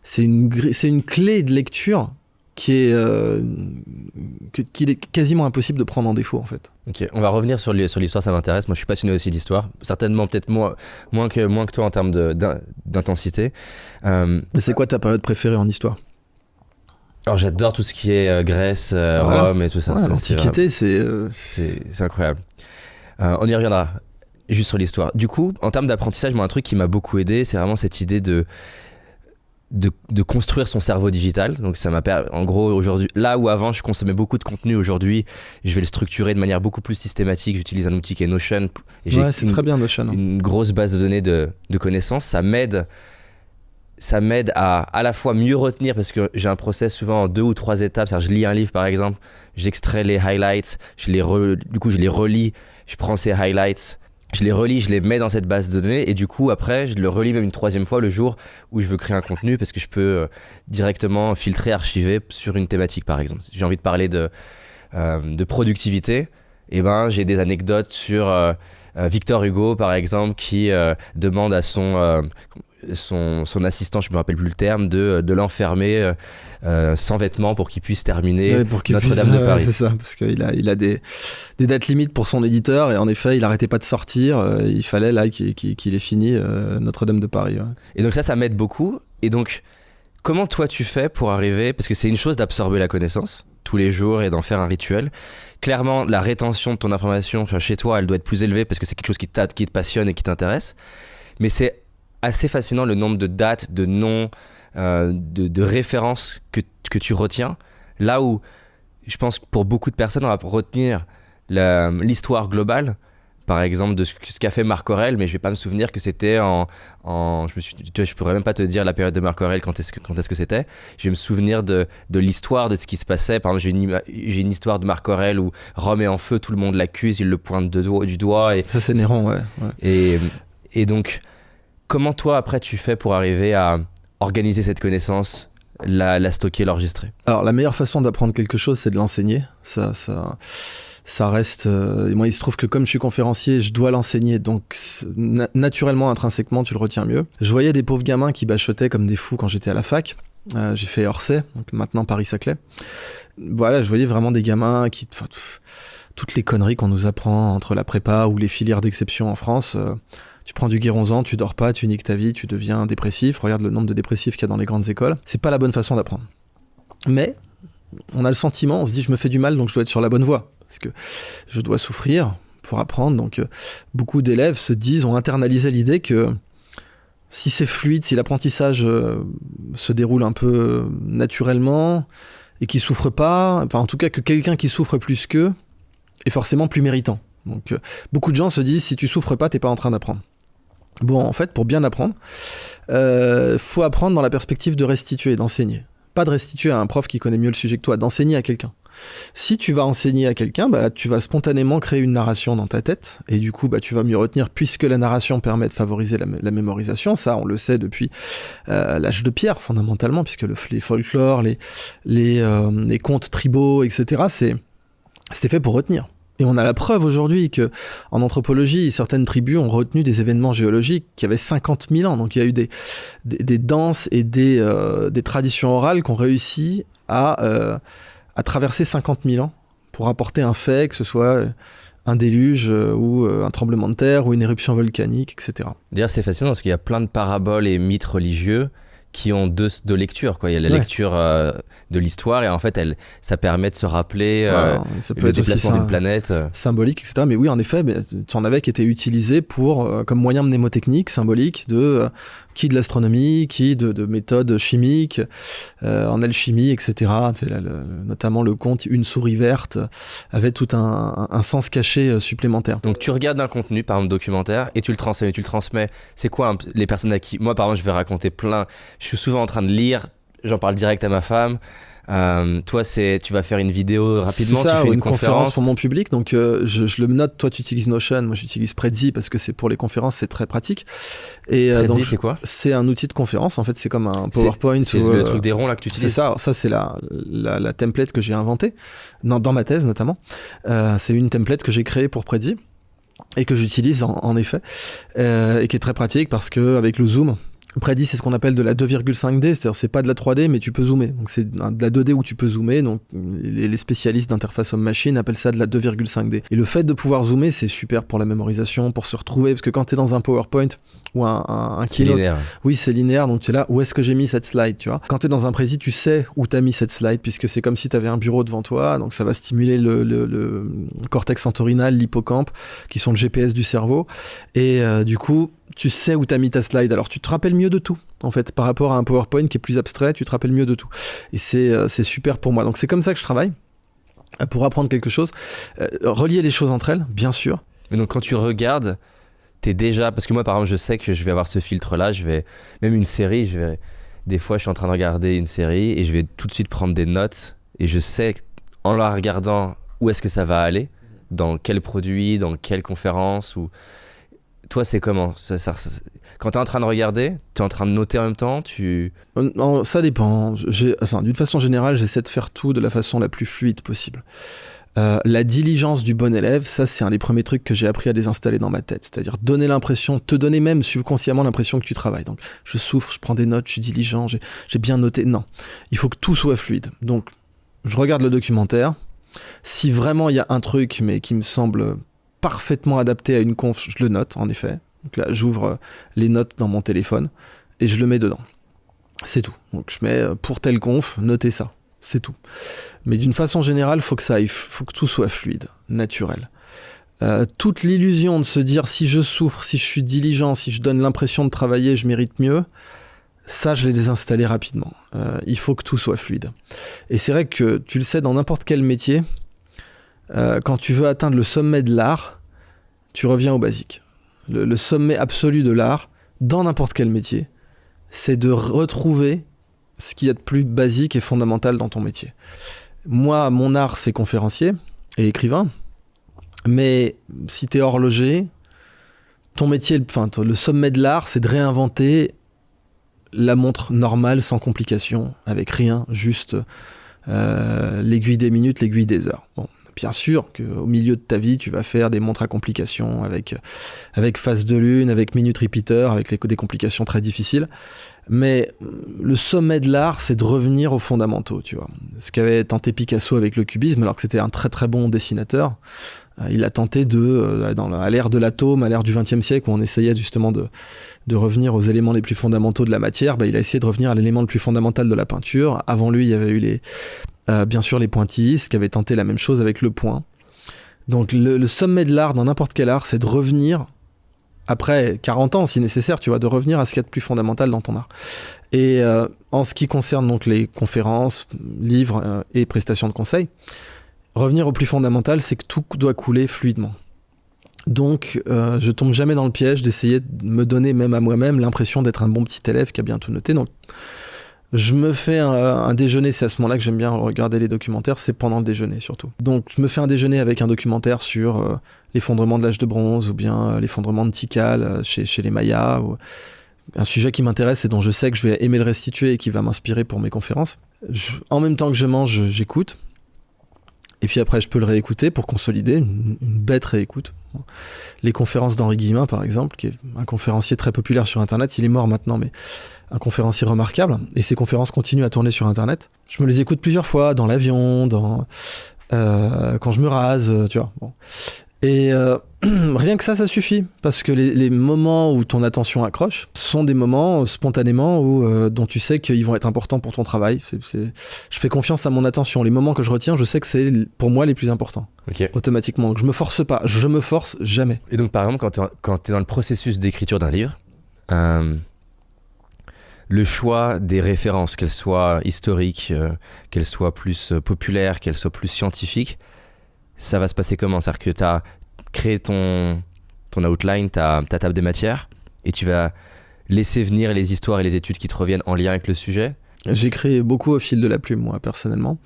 C'est une clé de lecture qu'il est quasiment impossible de prendre en défaut, en fait. Ok, on va revenir sur l'histoire, ça m'intéresse. Moi, je suis passionné aussi d'histoire. Certainement, peut-être moins que toi en termes d'intensité. Mais c'est quoi ta période préférée en histoire ? Alors, j'adore tout ce qui est Grèce, Rome et tout ça. Ouais, l'Antiquité, c'est incroyable. On y reviendra, juste sur l'histoire. Du coup, en termes d'apprentissage, moi, un truc qui m'a beaucoup aidé, c'est vraiment cette idée de construire son cerveau digital. Donc ça m'a permis, en gros, aujourd'hui, là où avant je consommais beaucoup de contenu, aujourd'hui je vais le structurer de manière beaucoup plus systématique. J'utilise un outil qui est Notion et j'ai très bien Notion, une grosse base de données de connaissances. Ça m'aide à la fois mieux retenir, parce que j'ai un process souvent en 2 ou 3 étapes. C'est-à-dire, je lis un livre par exemple, j'extrais les highlights, du coup je les relis, je prends ces highlights, je les relis, je les mets dans cette base de données et du coup après je le relis même une troisième fois le jour où je veux créer un contenu parce que je peux directement filtrer, archiver sur une thématique par exemple. Si j'ai envie de parler de productivité, et ben j'ai des anecdotes sur Victor Hugo par exemple qui demande à son assistant, je me rappelle plus le terme, de l'enfermer sans vêtements pour qu'il puisse terminer Notre-Dame de Paris. C'est ça, parce qu'il a des dates limites pour son éditeur et en effet il arrêtait pas de sortir, il fallait là qu'il ait fini Notre-Dame de Paris. Ouais. Et donc ça m'aide beaucoup. Et donc comment toi tu fais pour arriver, parce que c'est une chose d'absorber la connaissance tous les jours et d'en faire un rituel. Clairement, la rétention de ton information chez toi, elle doit être plus élevée parce que c'est quelque chose qui te passionne et qui t'intéresse. Mais c'est assez fascinant le nombre de dates, de noms, de références que tu retiens. Là où je pense que pour beaucoup de personnes, on va retenir l'histoire globale, par exemple de ce qu'a fait Marc Aurèle, mais je vais pas me souvenir que c'était je pourrais même pas te dire la période de Marc Aurèle quand est-ce que c'était. Je vais me souvenir de l'histoire de ce qui se passait. Par exemple, j'ai une histoire de Marc Aurèle où Rome est en feu, tout le monde l'accuse, il le pointe du doigt. Et ça c'est Néron, ouais. Et donc, comment toi après tu fais pour arriver à organiser cette connaissance, la stocker, l'enregistrer? Alors la meilleure façon d'apprendre quelque chose, c'est de l'enseigner. Ça reste... moi, il se trouve que comme je suis conférencier, je dois l'enseigner. Donc, naturellement, intrinsèquement, tu le retiens mieux. Je voyais des pauvres gamins qui bachotaient comme des fous quand j'étais à la fac. J'ai fait Orsay, donc maintenant Paris-Saclay. Voilà, je voyais vraiment des gamins qui... toutes les conneries qu'on nous apprend entre la prépa ou les filières d'exception en France... tu prends du guéronzan, tu dors pas, tu niques ta vie, tu deviens dépressif. Regarde le nombre de dépressifs qu'il y a dans les grandes écoles. C'est pas la bonne façon d'apprendre. Mais on a le sentiment, on se dit je me fais du mal donc je dois être sur la bonne voie. Parce que je dois souffrir pour apprendre. Donc beaucoup d'élèves ont internalisé l'idée que si c'est fluide, si l'apprentissage se déroule un peu naturellement et qu'il souffre pas, enfin en tout cas que quelqu'un qui souffre plus qu'eux est forcément plus méritant. Donc beaucoup de gens se disent si tu souffres pas, t'es pas en train d'apprendre. Bon, en fait, pour bien apprendre, faut apprendre dans la perspective de restituer, d'enseigner. Pas de restituer à un prof qui connaît mieux le sujet que toi, d'enseigner à quelqu'un. Si tu vas enseigner à quelqu'un, tu vas spontanément créer une narration dans ta tête, et du coup, tu vas mieux retenir, puisque la narration permet de favoriser la mémorisation. Ça, on le sait depuis l'âge de pierre, fondamentalement, puisque les folklores, les contes tribaux, etc., c'était fait pour retenir. Et on a la preuve aujourd'hui qu'en anthropologie, certaines tribus ont retenu des événements géologiques qui avaient 50 000 ans. Donc il y a eu des danses et des traditions orales qui ont réussi à traverser 50 000 ans pour apporter un fait, que ce soit un déluge ou un tremblement de terre ou une éruption volcanique, etc. D'ailleurs, c'est fascinant parce qu'il y a plein de paraboles et mythes religieux qui ont deux lectures, quoi. Il y a la lecture de l'histoire et en fait ça permet de se rappeler ça peut le être déplacement aussi d'une planète symbolique, etc. Mais oui, en effet, tu en avais qui étaient utilisés comme moyen mnémotechnique symbolique qui de l'astronomie, qui de méthodes chimiques, en alchimie, etc. Notamment le conte Une souris verte avait tout un sens caché supplémentaire. Donc tu regardes un contenu, par exemple documentaire, et tu le transmets. C'est quoi les personnes à qui... Moi, par exemple, je vais raconter plein... Je suis souvent en train de lire, j'en parle direct à ma femme. Toi, tu vas faire une vidéo rapidement, tu fais une conférence pour mon public, donc je le note. Toi, tu utilises Notion, moi j'utilise Prezi parce que c'est pour les conférences, c'est très pratique. Et Prezi, c'est quoi ? C'est un outil de conférence. En fait, c'est comme un PowerPoint. C'est le truc des ronds là que tu utilises. C'est ça. Alors, ça, c'est la template que j'ai inventée dans ma thèse notamment. C'est une template que j'ai créée pour Prezi et que j'utilise en effet et qui est très pratique parce que avec le zoom. Prezi, c'est ce qu'on appelle de la 2,5D, c'est-à-dire c'est pas de la 3D mais tu peux zoomer. Donc c'est de la 2D où tu peux zoomer, donc les spécialistes d'interface homme-machine appellent ça de la 2,5D. Et le fait de pouvoir zoomer, c'est super pour la mémorisation, pour se retrouver, parce que quand t'es dans un PowerPoint ou un keynote, linéaire. Oui, c'est linéaire, donc tu es là, où est-ce que j'ai mis cette slide, tu vois. Quand t'es dans un Prezi, tu sais où t'as mis cette slide, puisque c'est comme si t'avais un bureau devant toi, donc ça va stimuler le cortex entorhinal, l'hippocampe, qui sont le GPS du cerveau, et du coup, tu sais où t'as mis ta slide, alors tu te rappelles mieux de tout, en fait, par rapport à un PowerPoint qui est plus abstrait, tu te rappelles mieux de tout. Et c'est super pour moi. Donc c'est comme ça que je travaille, pour apprendre quelque chose. Relier les choses entre elles, bien sûr. Et donc quand tu regardes, t'es déjà... Parce que moi, par exemple, je sais que je vais avoir ce filtre-là, même une série, des fois, je suis en train de regarder une série et je vais tout de suite prendre des notes et je sais, en la regardant, où est-ce que ça va aller, dans quel produit, dans quelle conférence, toi, c'est comment quand t'es en train de regarder, t'es en train de noter en même temps, Ça dépend. D'une façon générale, j'essaie de faire tout de la façon la plus fluide possible. La diligence du bon élève, ça c'est un des premiers trucs que j'ai appris à désinstaller dans ma tête. C'est-à-dire te donner même subconsciemment l'impression que tu travailles. Donc je souffre, je prends des notes, je suis diligent, j'ai bien noté. Non, il faut que tout soit fluide. Donc je regarde le documentaire. Si vraiment il y a un truc mais qui me semble parfaitement adapté à une conf, je le note en effet. Donc là j'ouvre les notes dans mon téléphone et je le mets dedans. C'est tout. Donc je mets pour telle conf, notez ça. C'est tout. Mais d'une façon générale, faut que tout soit fluide, naturel. Toute l'illusion de se dire si je souffre, si je suis diligent, si je donne l'impression de travailler, je mérite mieux, ça, je l'ai désinstallé rapidement. Il faut que tout soit fluide. Et c'est vrai que tu le sais, dans n'importe quel métier, quand tu veux atteindre le sommet de l'art, tu reviens au basique. Le sommet absolu de l'art, dans n'importe quel métier, c'est de retrouver ce qu'il y a de plus basique et fondamental dans ton métier. Moi, mon art, c'est conférencier et écrivain. Mais si t'es horloger, ton métier, le sommet de l'art, c'est de réinventer la montre normale, sans complications, avec rien, juste l'aiguille des minutes, l'aiguille des heures. Bon, bien sûr qu'au milieu de ta vie, tu vas faire des montres à complications avec phase de lune, avec minute repeater, avec des complications très difficiles. Mais le sommet de l'art, c'est de revenir aux fondamentaux, tu vois. Ce qu'avait tenté Picasso avec le cubisme, alors que c'était un très très bon dessinateur, il a tenté à l'ère de l'atome, à l'ère du XXe siècle, où on essayait justement de revenir aux éléments les plus fondamentaux de la matière, il a essayé de revenir à l'élément le plus fondamental de la peinture. Avant lui, il y avait eu bien sûr les pointillistes qui avaient tenté la même chose avec le point. Donc le sommet de l'art, dans n'importe quel art, c'est de revenir, après 40 ans si nécessaire, tu vois, de revenir à ce qu'il y a de plus fondamental dans ton art. Et en ce qui concerne donc les conférences, livres et prestations de conseils, revenir au plus fondamental, c'est que tout doit couler fluidement. Donc je tombe jamais dans le piège d'essayer de me donner même à moi-même l'impression d'être un bon petit élève qui a bien tout noté. Donc je me fais un déjeuner, c'est à ce moment-là que j'aime bien regarder les documentaires, c'est pendant le déjeuner surtout. Donc je me fais un déjeuner avec un documentaire sur l'effondrement de l'âge de bronze ou bien l'effondrement de Tikal chez les Mayas, ou un sujet qui m'intéresse et dont je sais que je vais aimer le restituer et qui va m'inspirer pour mes conférences. En même temps que je mange, j'écoute. Et puis après, je peux le réécouter pour consolider, une bête réécoute. Les conférences d'Henri Guillemin, par exemple, qui est un conférencier très populaire sur Internet, il est mort maintenant, mais un conférencier remarquable, et ses conférences continuent à tourner sur Internet. Je me les écoute plusieurs fois, dans l'avion, quand je me rase, tu vois. Bon. Et rien que ça suffit, parce que les moments où ton attention accroche sont des moments spontanément dont tu sais qu'ils vont être importants pour ton travail. Je fais confiance à mon attention. Les moments que je retiens, je sais que c'est pour moi les plus importants. Okay. Automatiquement. Donc je me force pas, je me force jamais. Et donc par exemple, quand tu es dans le processus d'écriture d'un livre, le choix des références, qu'elles soient historiques, qu'elles soient plus populaires, qu'elles soient plus scientifiques, ça va se passer comment? C'est-à-dire que tu as créé ton outline, ta table des matières, et tu vas laisser venir les histoires et les études qui te reviennent en lien avec le sujet. J'écris beaucoup au fil de la plume, moi, personnellement.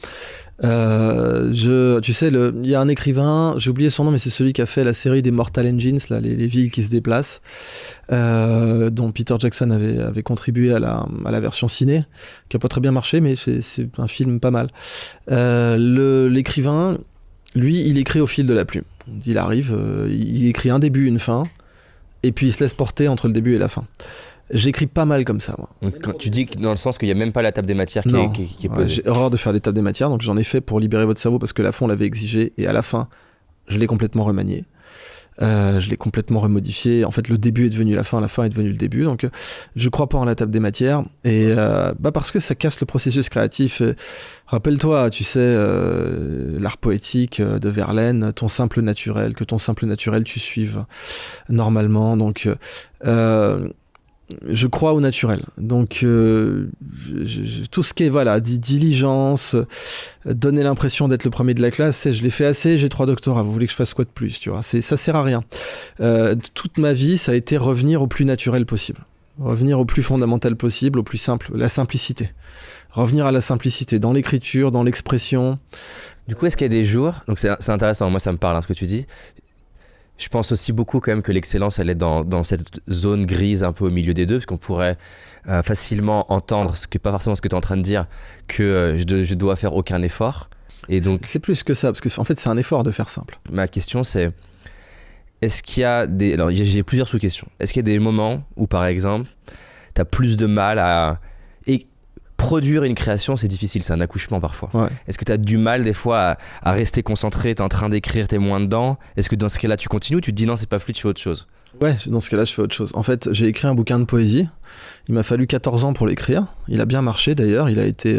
Tu sais, il y a un écrivain, j'ai oublié son nom, mais c'est celui qui a fait la série des Mortal Engines, là, les villes qui se déplacent, dont Peter Jackson avait contribué à la version ciné, qui n'a pas très bien marché, mais c'est un film pas mal. L'écrivain, lui, il écrit au fil de la plume. Il arrive, il écrit un début, une fin, et puis il se laisse porter entre le début et la fin. J'écris pas mal comme ça, moi. Donc, quand tu dis que dans le sens qu'il n'y a même pas la table des matières qui est posée. J'ai horreur de faire des tables des matières, donc j'en ai fait pour libérer votre cerveau parce que la fin on l'avait exigé, et à la fin, je l'ai complètement remanié. Je l'ai complètement remodifié. En fait, le début est devenu la fin est devenue le début. Donc, je crois pas en la table des matières. Et parce que ça casse le processus créatif. Rappelle-toi, tu sais, l'art poétique de Verlaine, que ton simple naturel tu suives normalement. Donc, je crois au naturel. Donc, tout ce qui est diligence, donner l'impression d'être le premier de la classe, je l'ai fait assez, j'ai 3 doctorats, vous voulez que je fasse quoi de plus, tu vois, ça sert à rien. Toute ma vie, ça a été revenir au plus naturel possible. Revenir au plus fondamental possible, au plus simple, la simplicité. Revenir à la simplicité, dans l'écriture, dans l'expression. Du coup, est-ce qu'il y a des jours, donc c'est intéressant, moi ça me parle ce que tu dis, Je pense aussi beaucoup quand même que l'excellence, elle est dans cette zone grise un peu au milieu des deux, parce qu'on pourrait facilement entendre, pas forcément ce que tu es en train de dire, que je dois faire aucun effort. Et donc, c'est plus que ça, parce que en fait, c'est un effort de faire simple. ma question c'est, est-ce qu'il y a des... Alors j'ai plusieurs sous-questions. Est-ce qu'il y a des moments où par exemple, tu as plus de mal à... Et produire une création, c'est difficile, c'est un accouchement parfois. Ouais. Est-ce que tu as du mal des fois à rester concentré, tu es en train d'écrire, tu es moins dedans? Est-ce que dans ce cas-là, tu continues ou tu te dis non, c'est pas fluide, je fais autre chose? Ouais, dans ce cas-là, je fais autre chose. En fait, j'ai écrit un bouquin de poésie. Il m'a fallu 14 ans pour l'écrire. Il a bien marché d'ailleurs. Il a été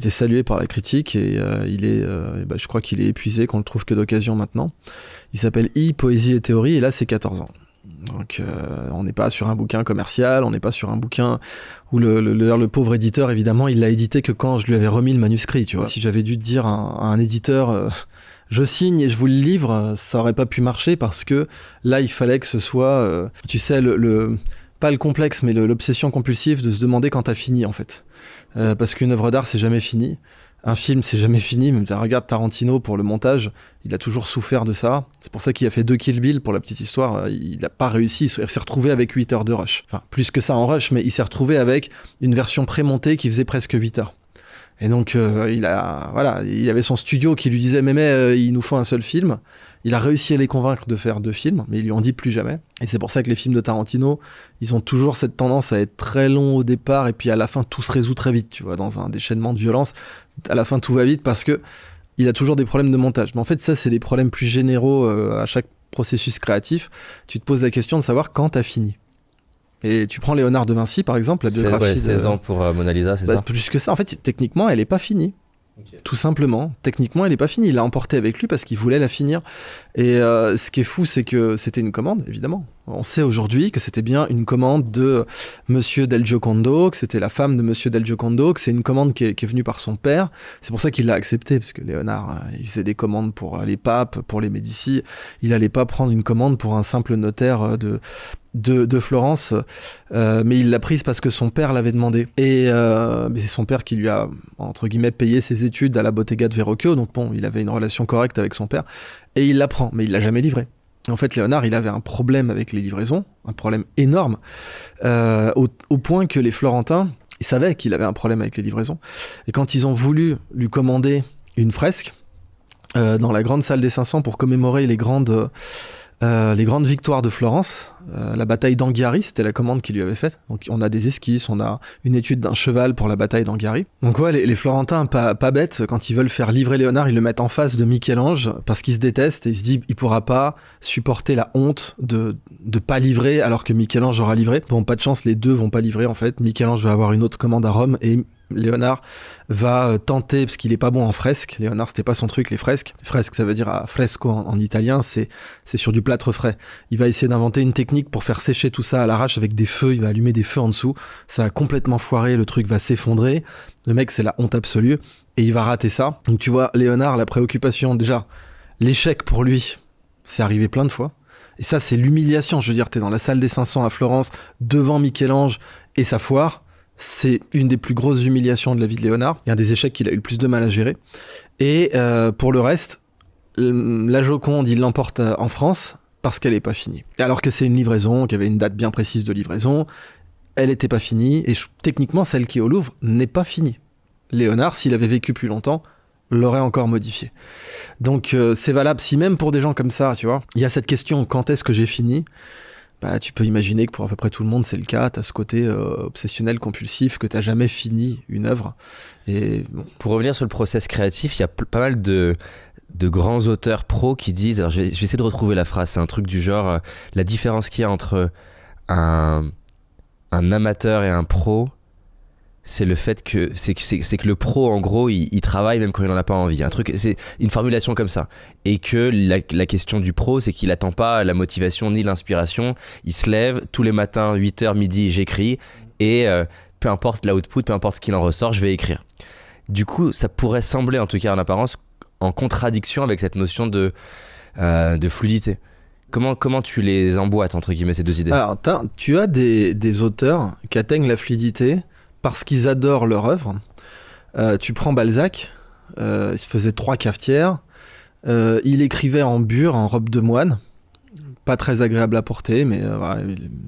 salué par la critique et je crois qu'il est épuisé, qu'on le trouve que d'occasion maintenant. Il s'appelle Poésie et théorie et là, c'est 14 ans. Donc on n'est pas sur un bouquin commercial, on n'est pas sur un bouquin où le pauvre éditeur, évidemment, il l'a édité que quand je lui avais remis le manuscrit, tu vois. Si j'avais dû dire à un éditeur je signe et je vous le livre, ça aurait pas pu marcher parce que là, il fallait que ce soit, tu sais, pas le complexe, mais l'obsession compulsive de se demander quand t'as fini, en fait. Parce qu'une œuvre d'art, c'est jamais fini. Un film, c'est jamais fini. Même regarde Tarantino pour le montage, il a toujours souffert de ça. C'est pour ça qu'il a fait 2 Kill Bill pour la petite histoire. Il n'a pas réussi. Il s'est retrouvé avec 8 heures de rush. Enfin, plus que ça en rush, mais il s'est retrouvé avec une version pré-montée qui faisait presque 8 heures. Et donc, il avait son studio qui lui disait mais il nous faut un seul film. Il a réussi à les convaincre de faire 2 films, mais ils lui ont dit plus jamais. Et c'est pour ça que les films de Tarantino, ils ont toujours cette tendance à être très longs au départ, et puis à la fin, tout se résout très vite, tu vois, dans un déchaînement de violence. À la fin, tout va vite parce que il a toujours des problèmes de montage. Mais en fait, ça, c'est les problèmes plus généraux à chaque processus créatif. Tu te poses la question de savoir quand t'as fini. Et tu prends Léonard de Vinci, par exemple, la biographie 16 ans pour Mona Lisa, c'est ça? Plus que ça. En fait, techniquement, elle n'est pas finie. Okay. Tout simplement. Techniquement, elle n'est pas finie. Il l'a emportée avec lui parce qu'il voulait la finir. Et ce qui est fou, c'est que c'était une commande, évidemment. On sait aujourd'hui que c'était bien une commande de Monsieur Del Giocondo, que c'était la femme de Monsieur Del Giocondo, que c'est une commande qui est venue par son père. C'est pour ça qu'il l'a acceptée, parce que Léonard, il faisait des commandes pour les papes, pour les Médicis. Il n'allait pas prendre une commande pour un simple notaire de Florence, mais il l'a prise parce que son père l'avait demandé. Et c'est son père qui lui a, entre guillemets, payé ses études à la Bottega de Verrocchio, donc bon, il avait une relation correcte avec son père, et il la prend, mais il l'a jamais livrée. En fait, Léonard, il avait un problème avec les livraisons, un problème énorme, au point que les Florentins, ils savaient qu'il avait un problème avec les livraisons, et quand ils ont voulu lui commander une fresque dans la grande salle des 500 pour commémorer les grandes victoires de Florence, la bataille d'Anghiari, c'était la commande qu'il lui avait faite. Donc on a des esquisses, on a une étude d'un cheval pour la bataille d'Anghiari. Donc ouais, les Florentins, pas bêtes, quand ils veulent faire livrer Léonard, ils le mettent en face de Michel-Ange parce qu'ils se détestent et ils se disent il pourra pas supporter la honte de pas livrer alors que Michel-Ange aura livré. Bon, pas de chance, les deux vont pas livrer en fait. Michel-Ange va avoir une autre commande à Rome et Léonard va tenter, parce qu'il est pas bon en fresque. Léonard, c'était pas son truc, les fresques. Fresque, ça veut dire à fresco en italien, c'est sur du plâtre frais. Il va essayer d'inventer une technique pour faire sécher tout ça à l'arrache avec des feux. Il va allumer des feux en dessous. Ça va complètement foirer, le truc va s'effondrer. Le mec, c'est la honte absolue. Et il va rater ça. Donc tu vois, Léonard, la préoccupation, déjà, l'échec pour lui, c'est arrivé plein de fois. Et ça, c'est l'humiliation. Je veux dire, t'es dans la salle des 500 à Florence, devant Michel-Ange et sa foire. C'est une des plus grosses humiliations de la vie de Léonard. Il y a un des échecs qu'il a eu le plus de mal à gérer. Et pour le reste, la Joconde, il l'emporte en France parce qu'elle n'est pas finie. Alors que c'est une livraison, qu'il y avait une date bien précise de livraison, elle n'était pas finie. Et techniquement, celle qui est au Louvre n'est pas finie. Léonard, s'il avait vécu plus longtemps, l'aurait encore modifié. Donc c'est valable si même pour des gens comme ça, tu vois, il y a cette question, quand est-ce que j'ai fini ? Bah, tu peux imaginer que pour à peu près tout le monde, c'est le cas. Tu as ce côté obsessionnel, compulsif, que tu n'as jamais fini une œuvre. Et, bon. Pour revenir sur le process créatif, il y a pas mal de grands auteurs pros qui disent, alors je vais essayer de retrouver la phrase, c'est un truc du genre, la différence qu'il y a entre un amateur et un pro, c'est le fait que c'est que le pro, en gros, il travaille même quand il n'en a pas envie. Un truc, c'est une formulation comme ça. Et que la question du pro, c'est qu'il n'attend pas la motivation ni l'inspiration. Il se lève tous les matins, 8h, midi, j'écris. Et peu importe l'output, peu importe ce qu'il en ressort, je vais écrire. Du coup, ça pourrait sembler, en tout cas en apparence, en contradiction avec cette notion de fluidité. Comment tu les emboîtes, entre guillemets, ces deux idées ? Alors, tu as des auteurs qui atteignent la fluidité parce qu'ils adorent leur œuvre. Tu prends Balzac, il se faisait 3 cafetières, il écrivait en bure, en robe de moine, pas très agréable à porter, mais voilà,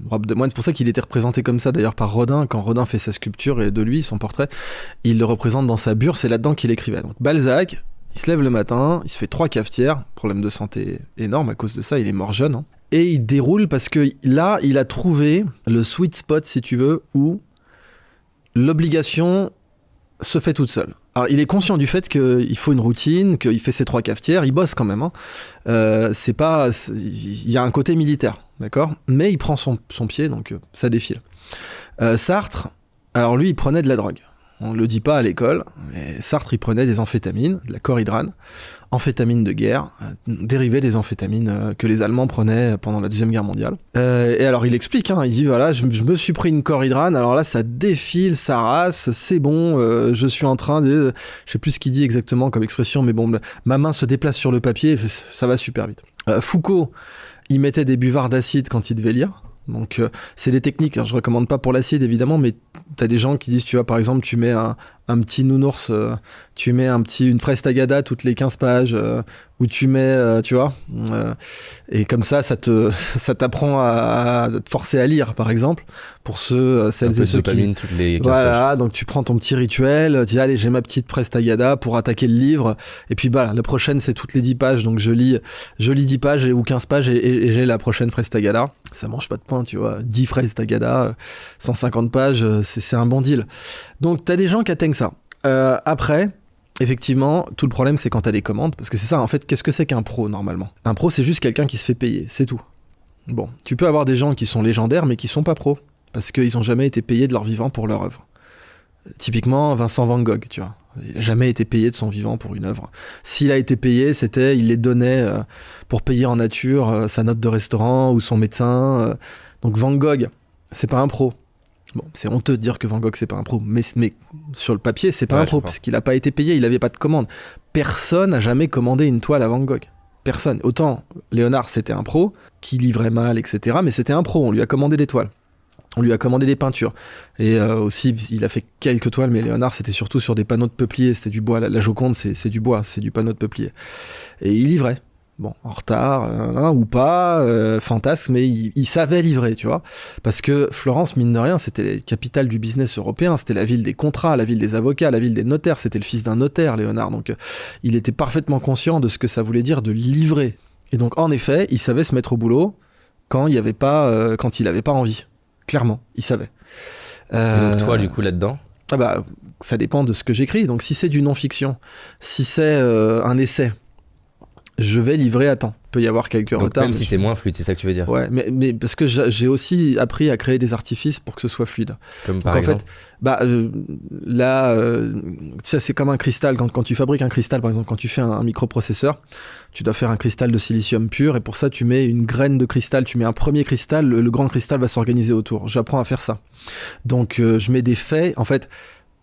robe de moine. C'est pour ça qu'il était représenté comme ça d'ailleurs par Rodin. Quand Rodin fait sa sculpture et de lui, son portrait, il le représente dans sa bure, c'est là-dedans qu'il écrivait. Donc Balzac, il se lève le matin, il se fait 3 cafetières, problème de santé énorme à cause de ça, il est mort jeune, hein. Et il déroule parce que là, il a trouvé le sweet spot, si tu veux, où l'obligation se fait toute seule. Alors, il est conscient du fait qu'il faut une routine, qu'il fait ses 3 cafetières, il bosse quand même. Hein. Il y a un côté militaire, d'accord ? Mais il prend son pied, donc ça défile. Sartre, alors lui, il prenait de la drogue. On ne le dit pas à l'école, mais Sartre, il prenait des amphétamines, de la coridrane, amphétamines de guerre, dérivées des amphétamines que les Allemands prenaient pendant la Deuxième Guerre mondiale. Et alors, il explique, hein, il dit, voilà, je me suis pris une coridrane, alors là, ça défile, ça rase, c'est bon, je suis en train de... Je sais plus ce qu'il dit exactement comme expression, mais bon, ma main se déplace sur le papier, ça va super vite. Foucault, il mettait des buvards d'acide quand il devait lire. Donc c'est des techniques, hein, je recommande pas pour l'acide évidemment, mais t'as des gens qui disent, tu vois, par exemple, tu mets un petit nounours, tu mets une fraise tagada toutes les 15 pages, ou tu mets, tu vois, et comme ça t'apprend à te forcer à lire, par exemple, pour celles et ceux qui... toutes les 15 voilà, pages. donc tu prends ton petit rituel, tu dis, allez, j'ai ma petite fraise tagada pour attaquer le livre, et puis bah, la prochaine, c'est toutes les 10 pages, donc je lis 10 pages ou 15 pages, et j'ai la prochaine fraise tagada. Ça mange pas de pain, tu vois, 10 fraises tagada, 150 pages, c'est un bon deal. Donc t'as des gens qui atteignent ça. Après, effectivement, tout le problème c'est quand t'as des commandes, parce que c'est ça, en fait, qu'est-ce que c'est qu'un pro normalement ? Un pro, c'est juste quelqu'un qui se fait payer, c'est tout. Bon, tu peux avoir des gens qui sont légendaires mais qui sont pas pros, parce qu'ils ont jamais été payés de leur vivant pour leur œuvre. Typiquement, Vincent Van Gogh, tu vois. Il n'a jamais été payé de son vivant pour une œuvre. S'il a été payé, il les donnait pour payer en nature sa note de restaurant ou son médecin. Donc Van Gogh, c'est pas un pro. Bon, c'est honteux de dire que Van Gogh c'est pas un pro, mais sur le papier c'est pas un pro parce qu'il n'a pas été payé, il n'avait pas de commande. Personne n'a jamais commandé une toile à Van Gogh. Personne. Autant Léonard c'était un pro qui livrait mal, etc. Mais c'était un pro. On lui a commandé des toiles. On lui a commandé des peintures. Et aussi, il a fait quelques toiles, mais Léonard, c'était surtout sur des panneaux de peuplier. C'était du bois. La Joconde, c'est du bois, c'est du panneau de peuplier. Et il livrait. Bon, en retard, ou pas, fantasme, mais il savait livrer, tu vois. Parce que Florence, mine de rien, c'était la capitale du business européen. C'était la ville des contrats, la ville des avocats, la ville des notaires. C'était le fils d'un notaire, Léonard. Donc, il était parfaitement conscient de ce que ça voulait dire de livrer. Et donc, en effet, il savait se mettre au boulot quand il n'avait pas envie. Clairement, il savait. Et donc toi, du coup, là-dedans ? Ah bah, ça dépend de ce que j'écris. Donc si c'est du non-fiction, si c'est un essai, je vais livrer à temps. Il peut y avoir quelques retards. Même si c'est moins fluide, c'est ça que tu veux dire ? Ouais, mais parce que j'ai aussi appris à créer des artifices pour que ce soit fluide. Comme par exemple ? Ça c'est comme un cristal. Quand tu fabriques un cristal, par exemple, quand tu fais un microprocesseur, tu dois faire un cristal de silicium pur et pour ça tu mets une graine de cristal, tu mets un premier cristal, le grand cristal va s'organiser autour. J'apprends à faire ça. Donc je mets des faits. En fait,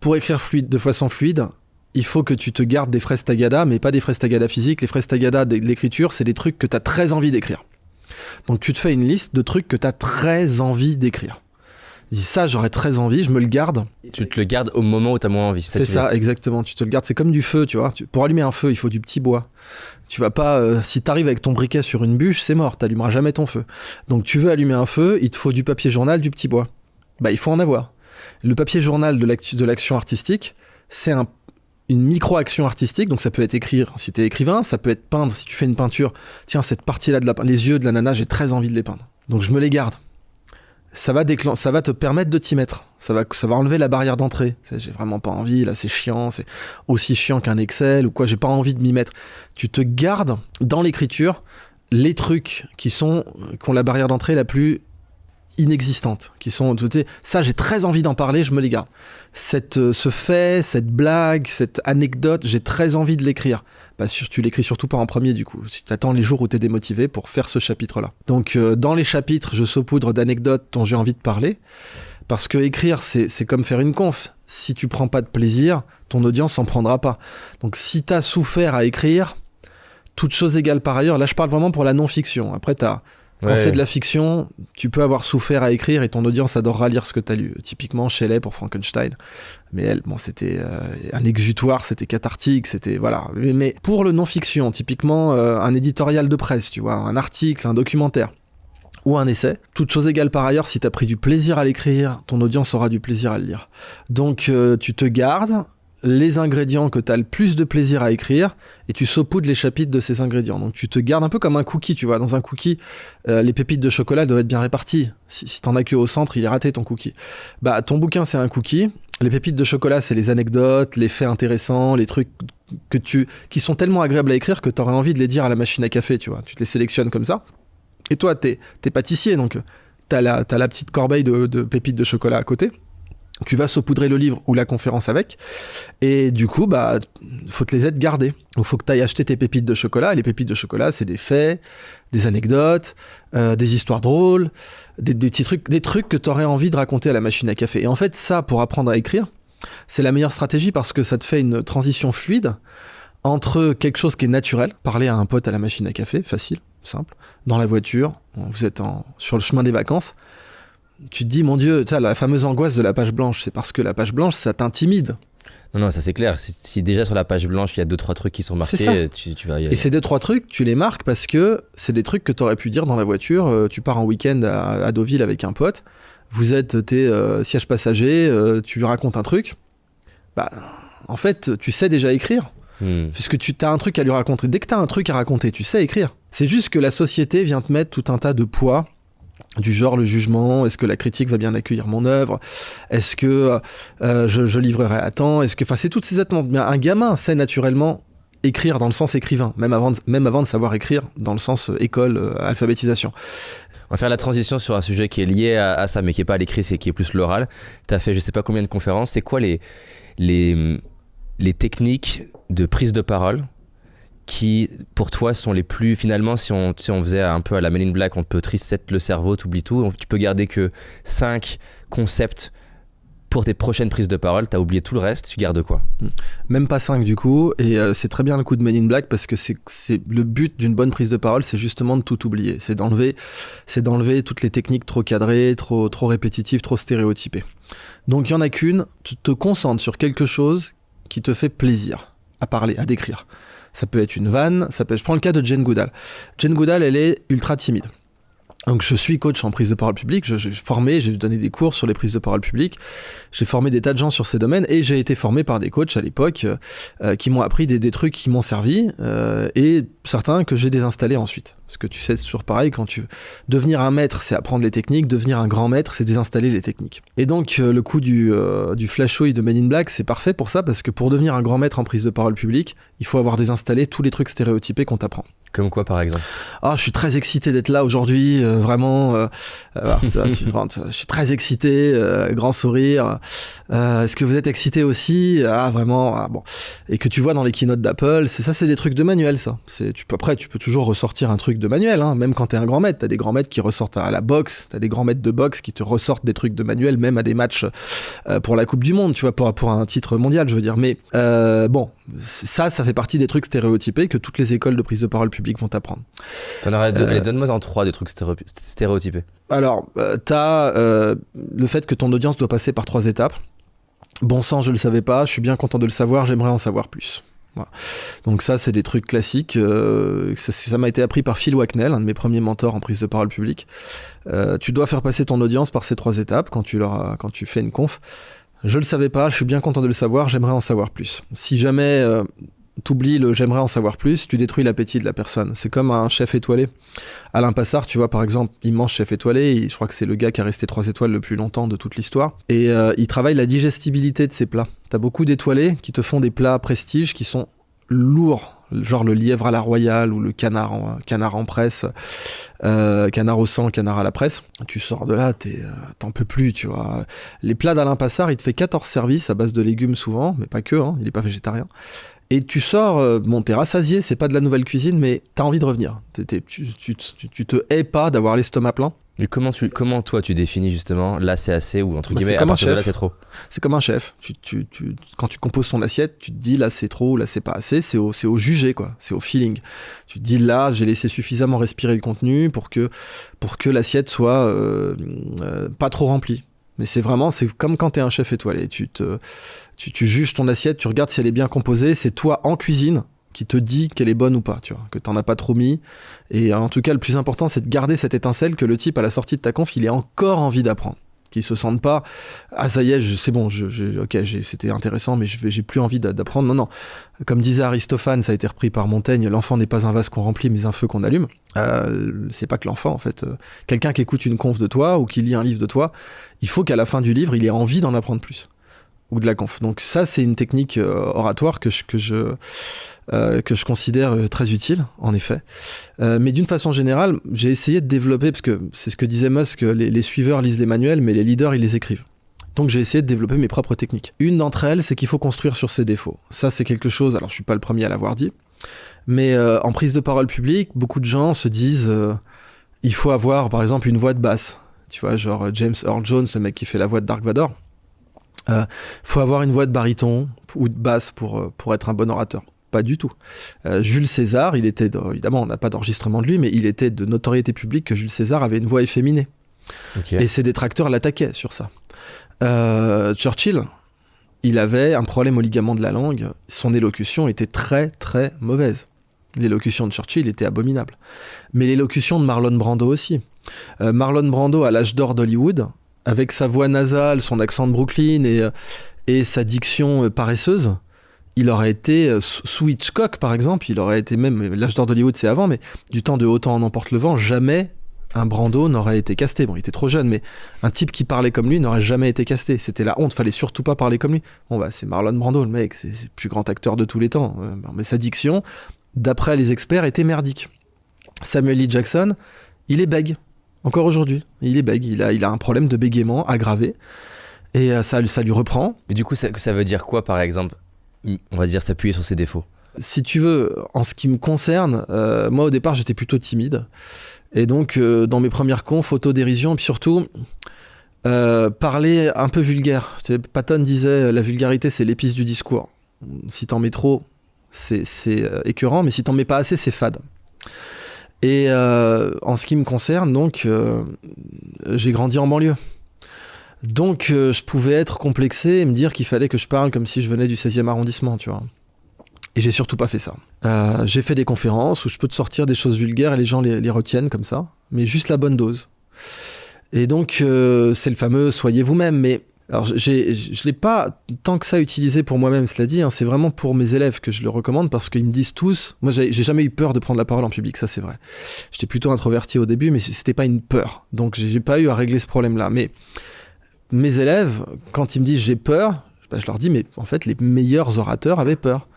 pour écrire de façon fluide, il faut que tu te gardes des fraises tagada, mais pas des fraises tagada physiques. Les fraises tagada de l'écriture, c'est des trucs que tu as très envie d'écrire. Donc tu te fais une liste de trucs que tu as très envie d'écrire. Dis ça, j'aurais très envie, je me le garde. Tu te le gardes au moment où tu as moins envie. C'est ça, exactement. Tu te le gardes. C'est comme du feu, tu vois. Pour allumer un feu, il faut du petit bois. Tu vas pas. Si t'arrives avec ton briquet sur une bûche, c'est mort. T'allumeras jamais ton feu. Donc tu veux allumer un feu, il te faut du papier journal, du petit bois. Bah, il faut en avoir. Le papier journal de l'action artistique, c'est une micro-action artistique, donc ça peut être écrire si t'es écrivain, ça peut être peindre si tu fais une peinture. Tiens, cette partie-là les yeux de la nana, j'ai très envie de les peindre. Donc je me les garde. Ça va te permettre de t'y mettre. Ça va enlever la barrière d'entrée. J'ai vraiment pas envie, là c'est chiant, c'est aussi chiant qu'un Excel ou quoi, j'ai pas envie de m'y mettre. Tu te gardes dans l'écriture les trucs qui ont la barrière d'entrée la plus inexistante, ça j'ai très envie d'en parler, je me les garde. Ce fait, cette blague, cette anecdote, j'ai très envie de l'écrire. Bah, tu l'écris surtout pas en premier du coup, tu t'attends les jours où t'es démotivé pour faire ce chapitre-là. Donc dans les chapitres, je saupoudre d'anecdotes dont j'ai envie de parler, parce que écrire c'est comme faire une conf. Si tu prends pas de plaisir, ton audience s'en prendra pas. Donc si t'as souffert à écrire, toute chose égale par ailleurs, là je parle vraiment pour la non-fiction. Après quand c'est de la fiction, tu peux avoir souffert à écrire et ton audience adorera lire ce que tu as lu. Typiquement, Shelley pour Frankenstein. Mais elle, c'était un exutoire, c'était cathartique, c'était... Voilà. Mais pour le non-fiction, typiquement un éditorial de presse, tu vois, un article, un documentaire. ou un essai. Toute chose égale par ailleurs, si tu as pris du plaisir à l'écrire, ton audience aura du plaisir à le lire. Donc tu te gardes les ingrédients que tu as le plus de plaisir à écrire et tu saupoudres les chapitres de ces ingrédients. Donc tu te gardes un peu comme un cookie, tu vois. Dans un cookie, les pépites de chocolat doivent être bien réparties. Si t'en as que au centre, il est raté ton cookie. Bah ton bouquin c'est un cookie. Les pépites de chocolat c'est les anecdotes, les faits intéressants, les trucs qui sont tellement agréables à écrire que t'aurais envie de les dire à la machine à café, tu vois. Tu te les sélectionnes comme ça. Et toi, t'es pâtissier, donc t'as la petite corbeille de pépites de chocolat à côté. Tu vas saupoudrer le livre ou la conférence avec. Et du coup, bah, faut te les être gardés. Il faut que tu ailles acheter tes pépites de chocolat. Et les pépites de chocolat, c'est des faits, des anecdotes, des histoires drôles, des petits trucs, des trucs que tu aurais envie de raconter à la machine à café. Et en fait, ça, pour apprendre à écrire, c'est la meilleure stratégie parce que ça te fait une transition fluide entre quelque chose qui est naturel, parler à un pote à la machine à café, facile, simple, dans la voiture, vous êtes sur le chemin des vacances, tu te dis, mon Dieu, tu sais, la fameuse angoisse de la page blanche, c'est parce que la page blanche, ça t'intimide. Non, ça c'est clair. Si déjà sur la page blanche, il y a 2-3 trucs qui sont marqués, tu vas y aller. Et ces 2-3 trucs, tu les marques parce que c'est des trucs que tu aurais pu dire dans la voiture. Tu pars en week-end à Deauville avec un pote, vous êtes tes sièges passagers, tu lui racontes un truc. Bah, en fait, tu sais déjà écrire. Puisque tu as un truc à lui raconter. Dès que tu as un truc à raconter, tu sais écrire. C'est juste que la société vient te mettre tout un tas de poids, du genre le jugement, est-ce que la critique va bien accueillir mon œuvre, est-ce que je livrerai à temps, est-ce que, enfin, c'est toutes ces attentes. Un gamin sait naturellement écrire dans le sens écrivain, même avant de savoir écrire dans le sens école, alphabétisation. On va faire la transition sur un sujet qui est lié à ça, mais qui n'est pas à l'écrit, qui est plus l'oral. Tu as fait je sais pas combien de conférences. C'est quoi les techniques de prise de parole qui, pour toi, sont les plus... Finalement, si on faisait un peu à la Men in Black, on peut reset le cerveau, t'oublies tout, tu peux garder que 5 concepts pour tes prochaines prises de parole, t'as oublié tout le reste, tu gardes quoi? Même pas 5 du coup, et c'est très bien le coup de Men in Black parce que c'est le but d'une bonne prise de parole, c'est justement de tout oublier, c'est d'enlever toutes les techniques trop cadrées, trop répétitives, trop stéréotypées. Donc il y en a qu'une, tu te concentres sur quelque chose qui te fait plaisir à parler, à décrire. Ça peut être une vanne, je prends le cas de Jane Goodall. Jane Goodall, elle est ultra timide. Donc je suis coach en prise de parole publique, j'ai donné des cours sur les prises de parole publique, j'ai formé des tas de gens sur ces domaines et j'ai été formé par des coachs à l'époque qui m'ont appris des trucs qui m'ont servi et certains que j'ai désinstallés ensuite. Parce que tu sais, c'est toujours pareil, devenir un maître, c'est apprendre les techniques, devenir un grand maître, c'est désinstaller les techniques. Et donc le coup du flashouille de Men in Black, c'est parfait pour ça, parce que pour devenir un grand maître en prise de parole publique, il faut avoir désinstallé tous les trucs stéréotypés qu'on t'apprend. Comme quoi, par exemple? Je suis très excité d'être là aujourd'hui, vraiment. Je suis très excité, grand sourire. Est-ce que vous êtes excité aussi? Vraiment. Bon. Et que tu vois dans les keynotes d'Apple, c'est des trucs de manuel, ça. Tu peux toujours ressortir un truc de manuel, hein, même quand t'es un grand maître. T'as des grands maîtres qui ressortent à la boxe, t'as des grands maîtres de boxe qui te ressortent des trucs de manuel, même à des matchs pour la Coupe du Monde, tu vois, pour un titre mondial, je veux dire. Mais bon, ça fait partie des trucs stéréotypés que toutes les écoles de prise de parole publique vont t'apprendre. Allez, donne-moi en 3 des trucs stéréotypés. Alors, t'as le fait que ton audience doit passer par 3 étapes. Bon sang, je le savais pas, je suis bien content de le savoir, j'aimerais en savoir plus. Voilà. Donc ça, c'est des trucs classiques. Ça m'a été appris par Phil Wacknell, un de mes premiers mentors en prise de parole publique. Tu dois faire passer ton audience par ces 3 étapes quand tu fais une conf. Je le savais pas, je suis bien content de le savoir, j'aimerais en savoir plus. Si jamais t'oublies le j'aimerais en savoir plus, tu détruis l'appétit de la personne. C'est comme un chef étoilé. Alain Passard, tu vois, par exemple, immense chef étoilé, je crois que c'est le gars qui a resté 3 étoiles le plus longtemps de toute l'histoire. Et il travaille la digestibilité de ses plats. T'as beaucoup d'étoilés qui te font des plats prestige qui sont lourds, genre le lièvre à la royale ou le canard en presse, canard au sang, canard à la presse. Tu sors de là, t'en peux plus, tu vois. Les plats d'Alain Passard, il te fait 14 services à base de légumes souvent, mais pas que, hein, il est pas végétarien. Et tu sors, t'es rassasié, c'est pas de la nouvelle cuisine, mais t'as envie de revenir. Tu te hais pas d'avoir l'estomac plein. Mais comment toi tu définis justement là c'est assez ou entre guillemets à partir de là c'est trop? C'est comme un chef. Quand tu composes ton assiette, tu te dis là c'est trop ou là c'est pas assez. C'est au jugé quoi. C'est au feeling. Tu te dis là j'ai laissé suffisamment respirer le contenu pour que l'assiette soit pas trop remplie. Mais c'est comme quand t'es un chef étoilé. Tu juges ton assiette, tu regardes si elle est bien composée. C'est toi en cuisine qui te dit qu'elle est bonne ou pas, tu vois, que t'en as pas trop mis. Et en tout cas, le plus important, c'est de garder cette étincelle que le type, à la sortie de ta conf, il ait encore envie d'apprendre. Qu'il se sente pas, ah ça y est, c'est bon, c'était intéressant, mais j'ai plus envie d'apprendre. Non. Comme disait Aristophane, ça a été repris par Montaigne, l'enfant n'est pas un vase qu'on remplit, mais un feu qu'on allume. C'est pas que l'enfant, en fait. Quelqu'un qui écoute une conf de toi ou qui lit un livre de toi, il faut qu'à la fin du livre, il ait envie d'en apprendre plus. Ou de la conf. Donc ça, c'est une technique oratoire que je considère très utile, en effet. Mais d'une façon générale, j'ai essayé de développer, parce que c'est ce que disait Musk, les suiveurs lisent les manuels, mais les leaders, ils les écrivent. Donc j'ai essayé de développer mes propres techniques. Une d'entre elles, c'est qu'il faut construire sur ses défauts. Ça, c'est quelque chose, alors je suis pas le premier à l'avoir dit, mais en prise de parole publique, beaucoup de gens se disent il faut avoir, par exemple, une voix de basse. Tu vois, genre James Earl Jones, le mec qui fait la voix de Dark Vador. Faut avoir une voix de baryton ou de basse pour être un bon orateur. Pas du tout. Jules César, évidemment, on n'a pas d'enregistrement de lui, mais il était de notoriété publique que Jules César avait une voix efféminée. Okay. Et ses détracteurs l'attaquaient sur ça. Churchill, il avait un problème au ligament de la langue. Son élocution était très, très mauvaise. L'élocution de Churchill était abominable. Mais l'élocution de Marlon Brando aussi. Marlon Brando, à l'âge d'or d'Hollywood, avec sa voix nasale, son accent de Brooklyn et sa diction paresseuse, il aurait été, sous Hitchcock par exemple, il aurait été même, l'âge d'or d'Hollywood c'est avant, mais du temps de Autant en emporte le vent, jamais un Brando n'aurait été casté. Bon, il était trop jeune, mais un type qui parlait comme lui n'aurait jamais été casté. C'était la honte, fallait surtout pas parler comme lui. Bon bah c'est Marlon Brando, le mec, c'est le plus grand acteur de tous les temps. Mais sa diction, d'après les experts, était merdique. Samuel L. Jackson, il est bègue. Encore aujourd'hui, il est bègue, il a un problème de bégaiement aggravé, et ça lui reprend. Mais du coup, ça veut dire quoi, par exemple ? On va dire s'appuyer sur ses défauts. Si tu veux, en ce qui me concerne, moi au départ j'étais plutôt timide, et donc dans mes premières confs, autodérision, et puis surtout parler un peu vulgaire. Patton disait la vulgarité c'est l'épice du discours. Si t'en mets trop, c'est écœurant, mais si t'en mets pas assez, c'est fade. Et en ce qui me concerne, donc, j'ai grandi en banlieue. Donc, je pouvais être complexé et me dire qu'il fallait que je parle comme si je venais du 16e arrondissement, tu vois. Et j'ai surtout pas fait ça. J'ai fait des conférences où je peux te sortir des choses vulgaires et les gens les retiennent comme ça, mais juste la bonne dose. Et donc, c'est le fameux « soyez vous-même », mais... Alors, je ne l'ai pas tant que ça utilisé pour moi-même, cela dit, hein, c'est vraiment pour mes élèves que je le recommande parce qu'ils me disent tous... Moi, j'ai jamais eu peur de prendre la parole en public, ça c'est vrai. J'étais plutôt introverti au début, mais c'était pas une peur. Donc, j'ai pas eu à régler ce problème-là. Mais mes élèves, quand ils me disent j'ai peur, je leur dis, mais en fait, les meilleurs orateurs avaient peur.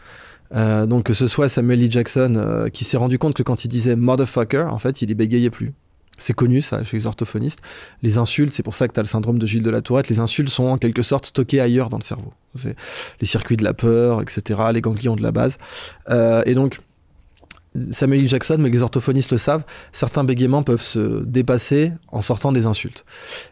Donc, que ce soit Samuel L. Jackson qui s'est rendu compte que quand il disait « motherfucker », en fait, il y bégayait plus. C'est connu ça chez les orthophonistes. Les insultes, c'est pour ça que tu as le syndrome de Gilles de la Tourette, les insultes sont en quelque sorte stockées ailleurs dans le cerveau. C'est les circuits de la peur, etc., les ganglions de la base. Et donc, Samuel L. Jackson, mais les orthophonistes le savent, certains bégaiements peuvent se dépasser en sortant des insultes.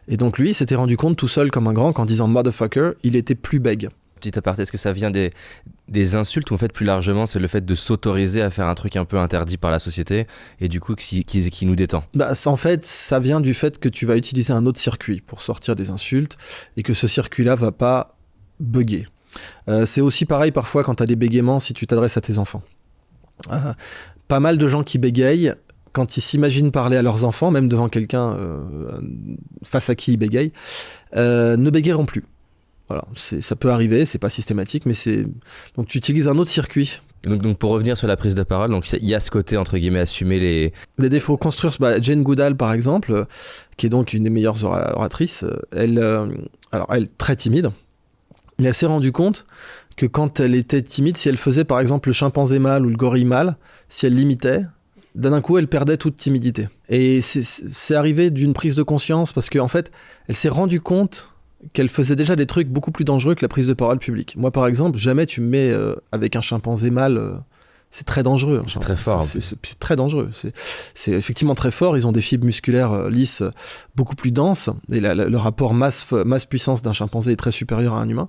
Et donc lui, il s'était rendu compte tout seul comme un grand qu'en disant « motherfucker », il était plus bègue. Petit aparté, est-ce que ça vient des insultes ou en fait plus largement c'est le fait de s'autoriser à faire un truc un peu interdit par la société et du coup qui nous détend? En fait, ça vient du fait que tu vas utiliser un autre circuit pour sortir des insultes et que ce circuit-là va pas bugger. C'est aussi pareil parfois quand tu as des bégaiements si tu t'adresses à tes enfants. Pas mal de gens qui bégayent, quand ils s'imaginent parler à leurs enfants, même devant quelqu'un face à qui ils bégayent, ne bégayeront plus. Voilà, ça peut arriver, c'est pas systématique, mais c'est... Donc tu utilises un autre circuit. Donc pour revenir sur la prise de parole, donc il y a ce côté entre guillemets assumer les défauts, construire. Jane Goodall par exemple, qui est donc une des meilleures oratrices, elle très timide, mais elle s'est rendue compte que quand elle était timide, si elle faisait par exemple le chimpanzé mâle ou le gorille mâle, si elle l'imitait, d'un coup elle perdait toute timidité. Et c'est arrivé d'une prise de conscience parce qu'en fait, elle s'est rendue compte qu'elle faisait déjà des trucs beaucoup plus dangereux que la prise de parole publique. Moi, par exemple, jamais tu me mets avec un chimpanzé mâle, c'est très dangereux. C'est très fort. C'est très dangereux. C'est effectivement très fort. Ils ont des fibres musculaires lisses beaucoup plus denses. Et le rapport masse-puissance d'un chimpanzé est très supérieur à un humain.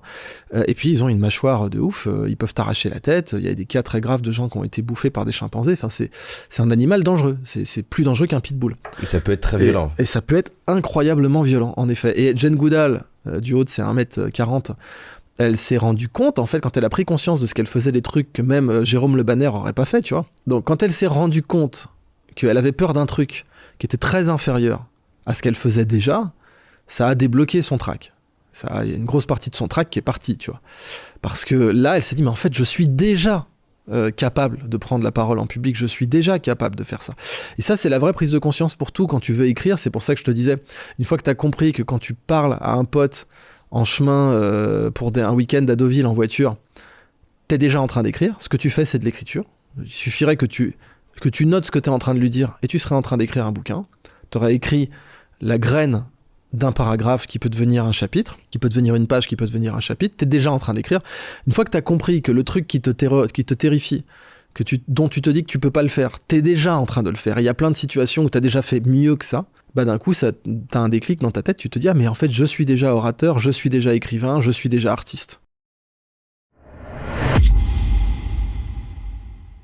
Et puis, ils ont une mâchoire de ouf. Ils peuvent t'arracher la tête. Il y a des cas très graves de gens qui ont été bouffés par des chimpanzés. Enfin, c'est un animal dangereux. C'est plus dangereux qu'un pitbull. Et ça peut être très violent. Et ça peut être incroyablement violent, en effet. Et Jane Goodall, du haut de ses 1m40, elle s'est rendue compte, en fait, quand elle a pris conscience de ce qu'elle faisait, des trucs que même Jérôme Le Banner aurait pas fait, tu vois. Donc, quand elle s'est rendue compte qu'elle avait peur d'un truc qui était très inférieur à ce qu'elle faisait déjà, ça a débloqué son trac. Il y a une grosse partie de son trac qui est partie, tu vois. Parce que là, elle s'est dit, mais en fait, je suis déjà capable de prendre la parole en public, je suis déjà capable de faire ça. Et ça, c'est la vraie prise de conscience pour tout quand tu veux écrire. C'est pour ça que je te disais, une fois que tu as compris que quand tu parles à un pote en chemin pour un week-end à Deauville en voiture, tu es déjà en train d'écrire. Ce que tu fais, c'est de l'écriture. Il suffirait que tu notes ce que tu es en train de lui dire et tu serais en train d'écrire un bouquin. Tu aurais écrit la graine d'un paragraphe qui peut devenir un chapitre, qui peut devenir une page, qui peut devenir un chapitre, t'es déjà en train d'écrire. Une fois que t'as compris que le truc qui te terrifie, dont tu te dis que tu peux pas le faire, t'es déjà en train de le faire. Il y a plein de situations où t'as déjà fait mieux que ça. Bah d'un coup, t'as un déclic dans ta tête, tu te dis « Ah mais en fait, je suis déjà orateur, je suis déjà écrivain, je suis déjà artiste. »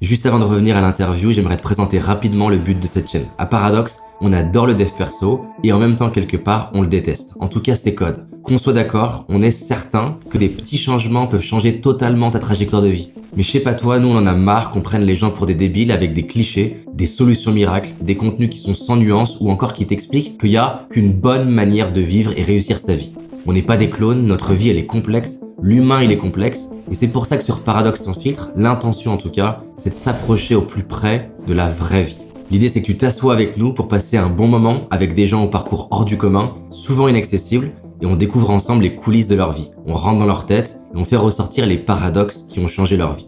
Juste avant de revenir à l'interview, j'aimerais te présenter rapidement le but de cette chaîne. À Paradoxe, on adore le dev perso et en même temps quelque part on le déteste. En tout cas c'est code. Qu'on soit d'accord, on est certain que des petits changements peuvent changer totalement ta trajectoire de vie. Mais je sais pas toi, nous on en a marre qu'on prenne les gens pour des débiles avec des clichés, des solutions miracles, des contenus qui sont sans nuance ou encore qui t'expliquent qu'il y a qu'une bonne manière de vivre et réussir sa vie. On n'est pas des clones, notre vie elle est complexe, l'humain il est complexe et c'est pour ça que sur Paradoxe sans filtre, l'intention en tout cas, c'est de s'approcher au plus près de la vraie vie. L'idée c'est que tu t'assois avec nous pour passer un bon moment avec des gens au parcours hors du commun, souvent inaccessibles, et on découvre ensemble les coulisses de leur vie. On rentre dans leur tête et on fait ressortir les paradoxes qui ont changé leur vie.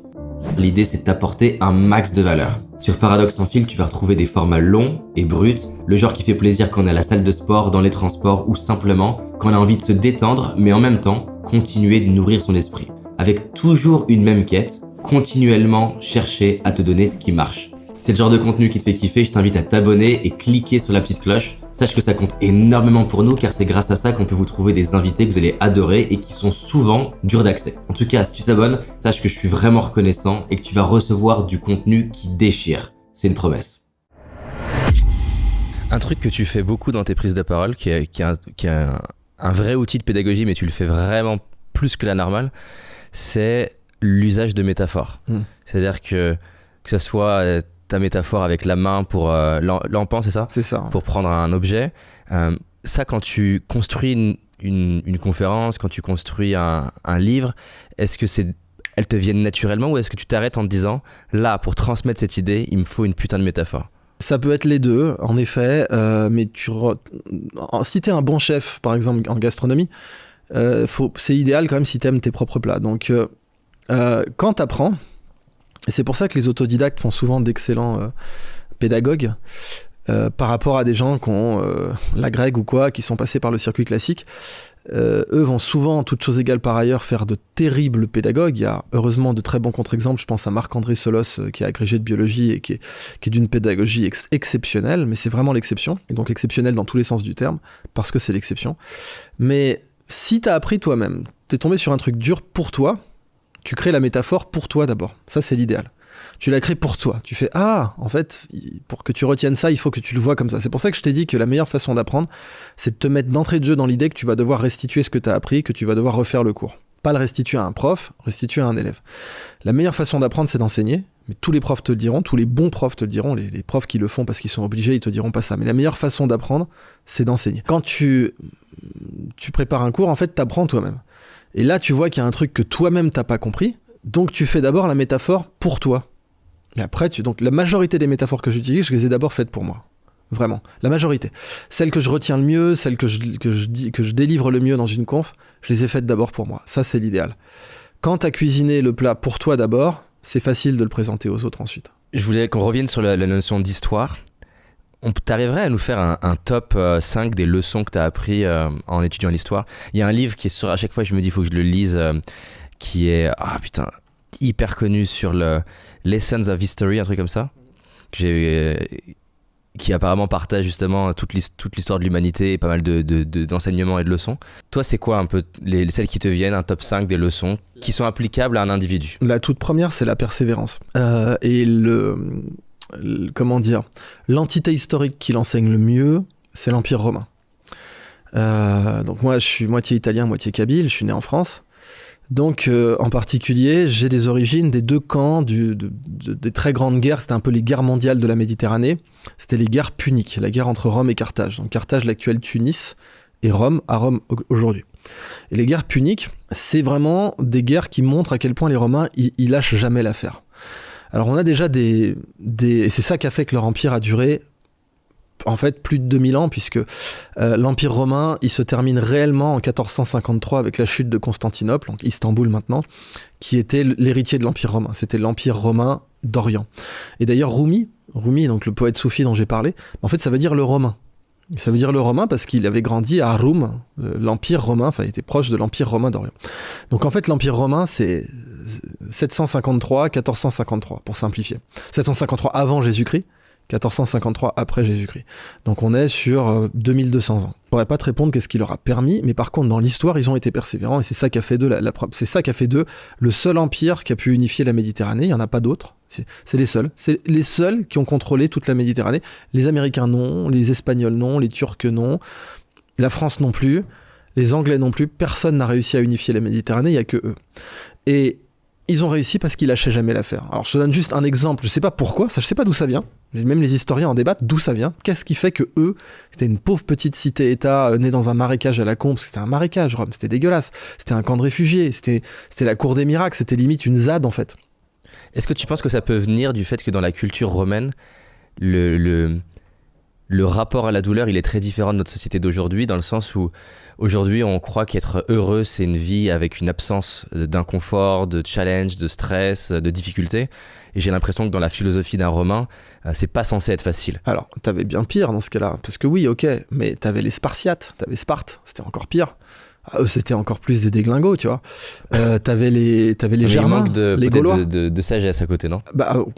L'idée c'est de t'apporter un max de valeur. Sur Paradoxe sans fil, tu vas retrouver des formats longs et bruts, le genre qui fait plaisir quand on est à la salle de sport, dans les transports ou simplement quand on a envie de se détendre mais en même temps continuer de nourrir son esprit. Avec toujours une même quête, continuellement chercher à te donner ce qui marche. Si c'est le genre de contenu qui te fait kiffer, je t'invite à t'abonner et cliquer sur la petite cloche. Sache que ça compte énormément pour nous car c'est grâce à ça qu'on peut vous trouver des invités que vous allez adorer et qui sont souvent durs d'accès. En tout cas, si tu t'abonnes, sache que je suis vraiment reconnaissant et que tu vas recevoir du contenu qui déchire. C'est une promesse. Un truc que tu fais beaucoup dans tes prises de parole, qui est un vrai outil de pédagogie, mais tu le fais vraiment plus que la normale, c'est l'usage de métaphores. C'est-à-dire que ça soit ta métaphore avec la main pour l'empan, c'est ça ? C'est ça. Pour prendre un objet. Ça, quand tu construis une conférence, quand tu construis un livre, est-ce que elles te viennent naturellement ou est-ce que tu t'arrêtes en te disant là, pour transmettre cette idée, il me faut une putain de métaphore ? Ça peut être les deux, en effet, mais si t'es un bon chef, par exemple en gastronomie, c'est idéal quand même si t'aimes tes propres plats. Donc, quand t'apprends, et c'est pour ça que les autodidactes font souvent d'excellents pédagogues par rapport à des gens qui ont la grecque ou quoi, qui sont passés par le circuit classique. Eux vont souvent, toutes choses égales par ailleurs, faire de terribles pédagogues. Il y a heureusement de très bons contre-exemples. Je pense à Marc-André Solos qui est agrégé de biologie et qui est d'une pédagogie exceptionnelle, mais c'est vraiment l'exception, et donc exceptionnelle dans tous les sens du terme, parce que c'est l'exception. Mais si t'as appris toi-même, t'es tombé sur un truc dur pour toi, tu crées la métaphore pour toi d'abord. Ça, c'est l'idéal. Tu la crées pour toi. Tu fais « Ah, en fait, pour que tu retiennes ça, il faut que tu le vois comme ça. » C'est pour ça que je t'ai dit que la meilleure façon d'apprendre, c'est de te mettre d'entrée de jeu dans l'idée que tu vas devoir restituer ce que tu as appris, que tu vas devoir refaire le cours. Pas le restituer à un prof, restituer à un élève. La meilleure façon d'apprendre, c'est d'enseigner. Mais tous les profs te le diront, tous les bons profs te le diront. Les profs qui le font parce qu'ils sont obligés, ils te diront pas ça. Mais la meilleure façon d'apprendre, c'est d'enseigner. Quand tu prépares un cours, en fait, t'apprends toi-même. Et là, tu vois qu'il y a un truc que toi-même t'as pas compris. Donc, tu fais d'abord la métaphore pour toi. Et après, donc la majorité des métaphores que j'utilise, je les ai d'abord faites pour moi. Vraiment. La majorité. Celles que je retiens le mieux, celles que je délivre le mieux dans une conf, je les ai faites d'abord pour moi. Ça, c'est l'idéal. Quand tu as cuisiné le plat pour toi d'abord, c'est facile de le présenter aux autres ensuite. Je voulais qu'on revienne sur la notion d'histoire. T'arriverais à nous faire un top 5 des leçons que tu as appris en étudiant l'histoire ? Il y a un livre qui est sur, à chaque fois je me dis il faut que je le lise, qui est hyper connu sur le Lessons of History, un truc comme ça, qui apparemment partage justement toute l'histoire de l'humanité et pas mal d'enseignements et de leçons. Toi, c'est quoi un peu celles qui te viennent, un top 5 des leçons qui sont applicables à un individu ? La toute première, c'est la persévérance. Et comment dire, l'entité historique qui l'enseigne le mieux, c'est l'Empire romain. Donc moi, je suis moitié italien, moitié kabyle, je suis né en France. Donc, en particulier, j'ai des origines des deux camps des très grandes guerres. C'était un peu les guerres mondiales de la Méditerranée. C'était les guerres puniques, la guerre entre Rome et Carthage. Donc, Carthage, l'actuelle Tunis, et Rome, à Rome aujourd'hui. Et les guerres puniques, c'est vraiment des guerres qui montrent à quel point les Romains, ils lâchent jamais l'affaire. Alors, on a déjà et c'est ça qui a fait que leur empire a duré en fait plus de 2000 ans, puisque l'Empire romain, il se termine réellement en 1453 avec la chute de Constantinople, donc Istanbul maintenant, qui était l'héritier de l'Empire romain. C'était l'Empire romain d'Orient. Et d'ailleurs, Rumi, donc le poète soufi dont j'ai parlé, en fait, ça veut dire le romain. Ça veut dire le romain parce qu'il avait grandi à Roum, l'Empire romain, enfin, il était proche de l'Empire romain d'Orient. Donc en fait, l'Empire romain, c'est 753, 1453, pour simplifier. 753 avant Jésus-Christ, 1453 après Jésus-Christ. Donc on est sur 2200 ans. Je pourrais pas te répondre qu'est-ce qui leur a permis, mais par contre dans l'histoire ils ont été persévérants et c'est ça qui a fait d'eux c'est ça qui a fait d'eux le seul empire qui a pu unifier la Méditerranée. Il y en a pas d'autres. C'est les seuls. C'est les seuls qui ont contrôlé toute la Méditerranée. Les Américains non, les Espagnols non, les Turcs non, la France non plus, les Anglais non plus. Personne n'a réussi à unifier la Méditerranée. Il y a que eux. Et ils ont réussi parce qu'ils lâchaient jamais l'affaire. Alors je te donne juste un exemple, je sais pas pourquoi, je sais pas d'où ça vient, même les historiens en débattent d'où ça vient, qu'est-ce qui fait que eux, c'était une pauvre petite cité-état née dans un marécage à la con, parce que c'était un marécage Rome, c'était dégueulasse, c'était un camp de réfugiés, c'était la cour des miracles, c'était limite une ZAD en fait. Est-ce que tu penses que ça peut venir du fait que dans la culture romaine, le rapport à la douleur, il est très différent de notre société d'aujourd'hui, dans le sens où aujourd'hui, on croit qu'être heureux, c'est une vie avec une absence d'inconfort, de challenge, de stress, de difficultés. Et j'ai l'impression que dans la philosophie d'un Romain, c'est pas censé être facile. Alors, t'avais bien pire dans ce cas-là. Parce que oui, ok, mais t'avais les Spartiates, t'avais Sparte, c'était encore pire. Eux, c'était encore plus des déglingos, tu vois. T'avais les Germains, les Gaulois. De sagesse à côté, non ?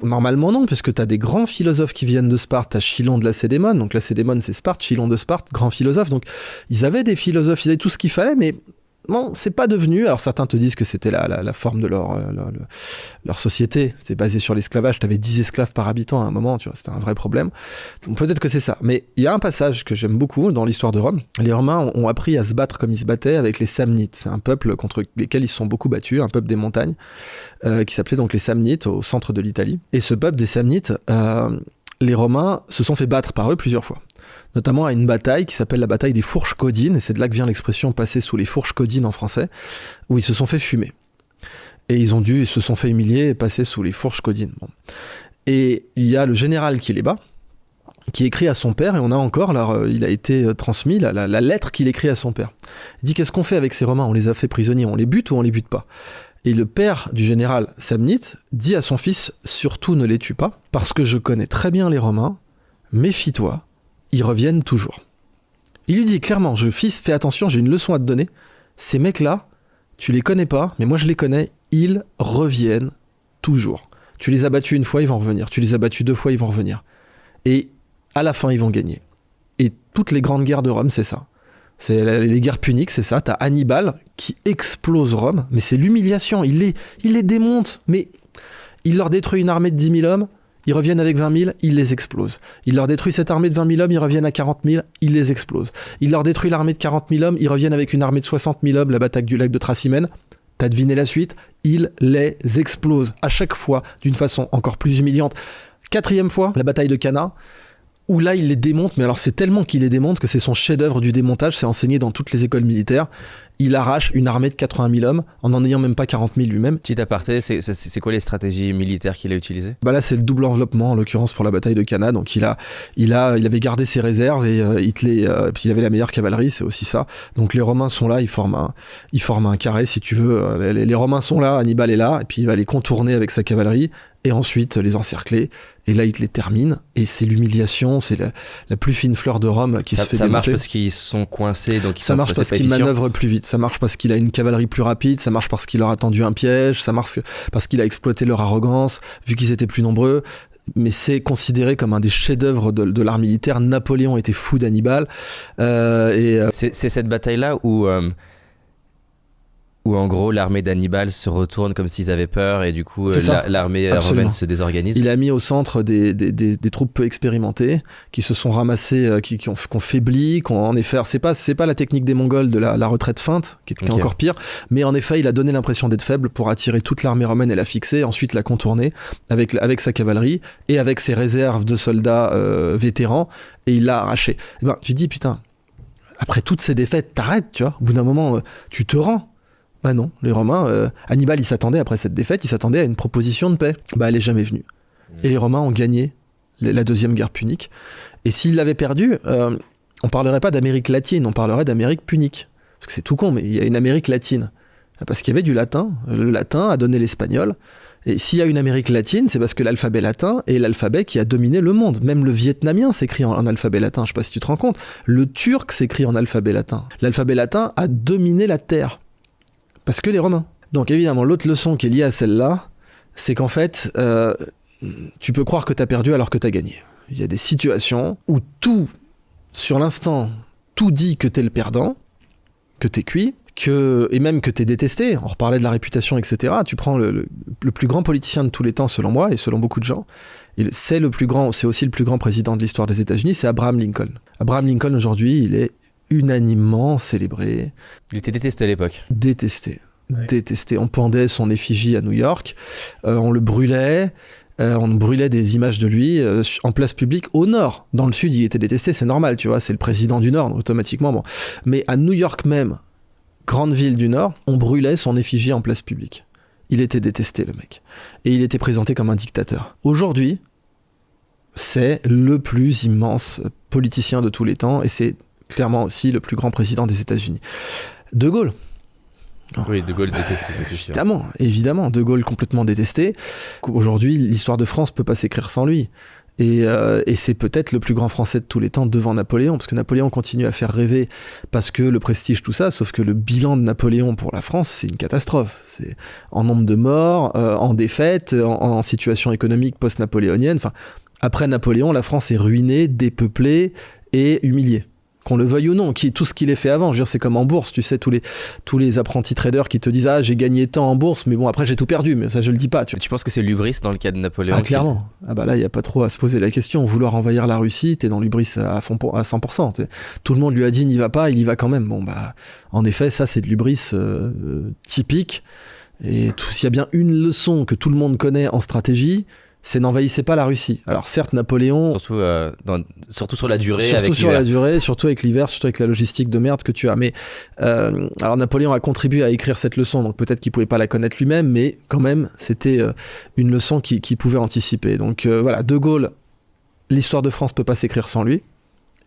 Normalement non, parce que t'as des grands philosophes qui viennent de Sparte. T'as Chilon de Lacédémone, donc Lacédémone c'est Sparte, Chilon de Sparte, grand philosophe. Donc ils avaient des philosophes, ils avaient tout ce qu'il fallait, mais bon, c'est pas devenu. Alors certains te disent que c'était la forme de leur société. C'est basé sur l'esclavage. T'avais 10 esclaves par habitant à un moment, tu vois. C'était un vrai problème. Donc peut-être que c'est ça. Mais il y a un passage que j'aime beaucoup dans l'histoire de Rome. Les Romains ont appris à se battre comme ils se battaient avec les Samnites. C'est un peuple contre lesquels ils se sont beaucoup battus, un peuple des montagnes, qui s'appelait donc les Samnites au centre de l'Italie. Et ce peuple des Samnites, les Romains se sont fait battre par eux plusieurs fois. Notamment à une bataille qui s'appelle la bataille des Fourches Caudines, et c'est de là que vient l'expression passer sous les fourches caudines en français, où ils se sont fait fumer. Et ils se sont fait humilier et passer sous les fourches caudines. Bon. Et il y a le général qui les bat, qui écrit à son père, et on a encore, alors, il a été transmis, la lettre qu'il écrit à son père. Il dit, qu'est-ce qu'on fait avec ces Romains ? On les a fait prisonniers, on les bute ou on les bute pas ? Et le père du général Samnite dit à son fils, surtout ne les tue pas, parce que je connais très bien les Romains, méfie-toi, ils reviennent toujours. Il lui dit clairement, fils, fais attention, j'ai une leçon à te donner. Ces mecs-là, tu les connais pas, mais moi je les connais, ils reviennent toujours. Tu les as battus une fois, ils vont revenir. Tu les as battus 2 fois, ils vont revenir. Et à la fin, ils vont gagner. Et toutes les grandes guerres de Rome, c'est ça. C'est les guerres puniques, c'est ça. T'as Hannibal qui explose Rome, mais c'est l'humiliation. Il les démonte, mais il leur détruit une armée de 10 000 hommes. Ils reviennent avec 20 000, il les explose. Il leur détruit cette armée de 20 000 hommes, ils reviennent à 40 000, il les explose. Il leur détruit l'armée de 40 000 hommes, ils reviennent avec une armée de 60 000 hommes, la bataille du lac de Tracymène. T'as deviné la suite, il les explose. À chaque fois, d'une façon encore plus humiliante. 4e fois, la bataille de Cana, où là, il les démonte, mais alors c'est tellement qu'il les démonte que c'est son chef-d'œuvre du démontage, c'est enseigné dans toutes les écoles militaires. Il arrache une armée de 80 000 hommes en n'en ayant même pas 40 000 lui-même. Petit aparté, c'est quoi les stratégies militaires qu'il a utilisées ? Là, c'est le double enveloppement, en l'occurrence pour la bataille de Cana. Donc il avait gardé ses réserves et puis il avait la meilleure cavalerie, c'est aussi ça. Donc les Romains sont là, ils forment un carré, si tu veux. Les Romains sont là, Hannibal est là, et puis il va les contourner avec sa cavalerie et ensuite les encercler. Et là, il les termine. Et c'est l'humiliation, c'est la plus fine fleur de Rome qui se fait démonter. Ça marche parce qu'ils sont coincés, donc ça marche parce qu'ils manœuvrent plus vite. Ça marche parce qu'il a une cavalerie plus rapide. Ça marche parce qu'il leur a tendu un piège. Ça marche parce qu'il a exploité leur arrogance, vu qu'ils étaient plus nombreux. Mais c'est considéré comme un des chefs-d'œuvre de l'art militaire. Napoléon était fou d'Hannibal. C'est cette bataille-là où Où en gros l'armée d'Hannibal se retourne comme s'ils avaient peur et du coup l'armée romaine se désorganise. Il a mis au centre des troupes peu expérimentées qui se sont ramassées, qui ont faibli, en effet, c'est pas la technique des Mongols de la retraite feinte, qui est encore pire, mais en effet il a donné l'impression d'être faible pour attirer toute l'armée romaine et la fixer, ensuite la contourner avec sa cavalerie et avec ses réserves de soldats vétérans, et il l'a arraché. Et ben, tu te dis putain, après toutes ces défaites, t'arrêtes, tu vois, au bout d'un moment tu te rends. Bah non, les Romains, Hannibal, il s'attendait, après cette défaite, il s'attendait à une proposition de paix. Bah elle est jamais venue. Et les Romains ont gagné la deuxième guerre punique. Et s'ils l'avaient perdue, on parlerait pas d'Amérique latine, on parlerait d'Amérique punique. Parce que c'est tout con, mais il y a une Amérique latine. Parce qu'il y avait du latin, le latin a donné l'espagnol. Et s'il y a une Amérique latine, c'est parce que l'alphabet latin est l'alphabet qui a dominé le monde. Même le vietnamien s'écrit en alphabet latin, je sais pas si tu te rends compte. Le turc s'écrit en alphabet latin. L'alphabet latin a dominé la terre. Parce que les Romains. Donc évidemment, l'autre leçon qui est liée à celle-là, c'est qu'en fait, tu peux croire que t'as perdu alors que t'as gagné. Il y a des situations où tout, sur l'instant, tout dit que t'es le perdant, que t'es cuit, et même que t'es détesté. On reparlait de la réputation, etc. Tu prends le plus grand politicien de tous les temps, selon moi, et selon beaucoup de gens. C'est aussi le plus grand président de l'histoire des États-Unis, c'est Abraham Lincoln. Abraham Lincoln, aujourd'hui, il est unanimement célébré. Il était détesté à l'époque. Détesté. On pendait son effigie à New York, on le brûlait, on brûlait des images de lui en place publique au nord. Dans le sud, il était détesté, c'est normal, tu vois, c'est le président du nord, donc automatiquement, bon. Mais à New York même, grande ville du nord, on brûlait son effigie en place publique. Il était détesté, le mec. Et il était présenté comme un dictateur. Aujourd'hui, c'est le plus immense politicien de tous les temps, et c'est clairement aussi le plus grand président des États-Unis. De Gaulle. Oui, De Gaulle détesté, ça c'est sûr. Évidemment, De Gaulle complètement détesté. Aujourd'hui, l'histoire de France peut pas s'écrire sans lui. Et c'est peut-être le plus grand Français de tous les temps devant Napoléon, parce que Napoléon continue à faire rêver parce que le prestige, tout ça, sauf que le bilan de Napoléon pour la France, c'est une catastrophe. C'est en nombre de morts, en défaites, en situation économique post-napoléonienne. Enfin, après Napoléon, la France est ruinée, dépeuplée et humiliée. Qu'on le veuille ou non, tout ce qu'il ait fait avant, je veux dire, c'est comme en bourse, tu sais, tous les apprentis traders qui te disent « Ah, j'ai gagné tant en bourse, mais bon, après j'ai tout perdu », mais ça je le dis pas. Tu penses que c'est l'hubris dans le cas de Napoléon? Ah, clairement. Ah bah là, il n'y a pas trop à se poser la question. Vouloir envahir la Russie, t'es dans l'hubris à 100%. T'sais. Tout le monde lui a dit « N'y va pas », il y va quand même. Bon, bah, en effet, ça c'est de l'hubris typique. Et s'il y a bien une leçon que tout le monde connaît en stratégie, c'est n'envahissez pas la Russie. Alors certes, Napoléon... Surtout sur la durée, surtout avec l'hiver, surtout avec la logistique de merde que tu as. Mais alors Napoléon a contribué à écrire cette leçon, donc peut-être qu'il pouvait pas la connaître lui-même, mais quand même, c'était une leçon qu'il pouvait anticiper. Donc voilà, De Gaulle, l'histoire de France peut pas s'écrire sans lui,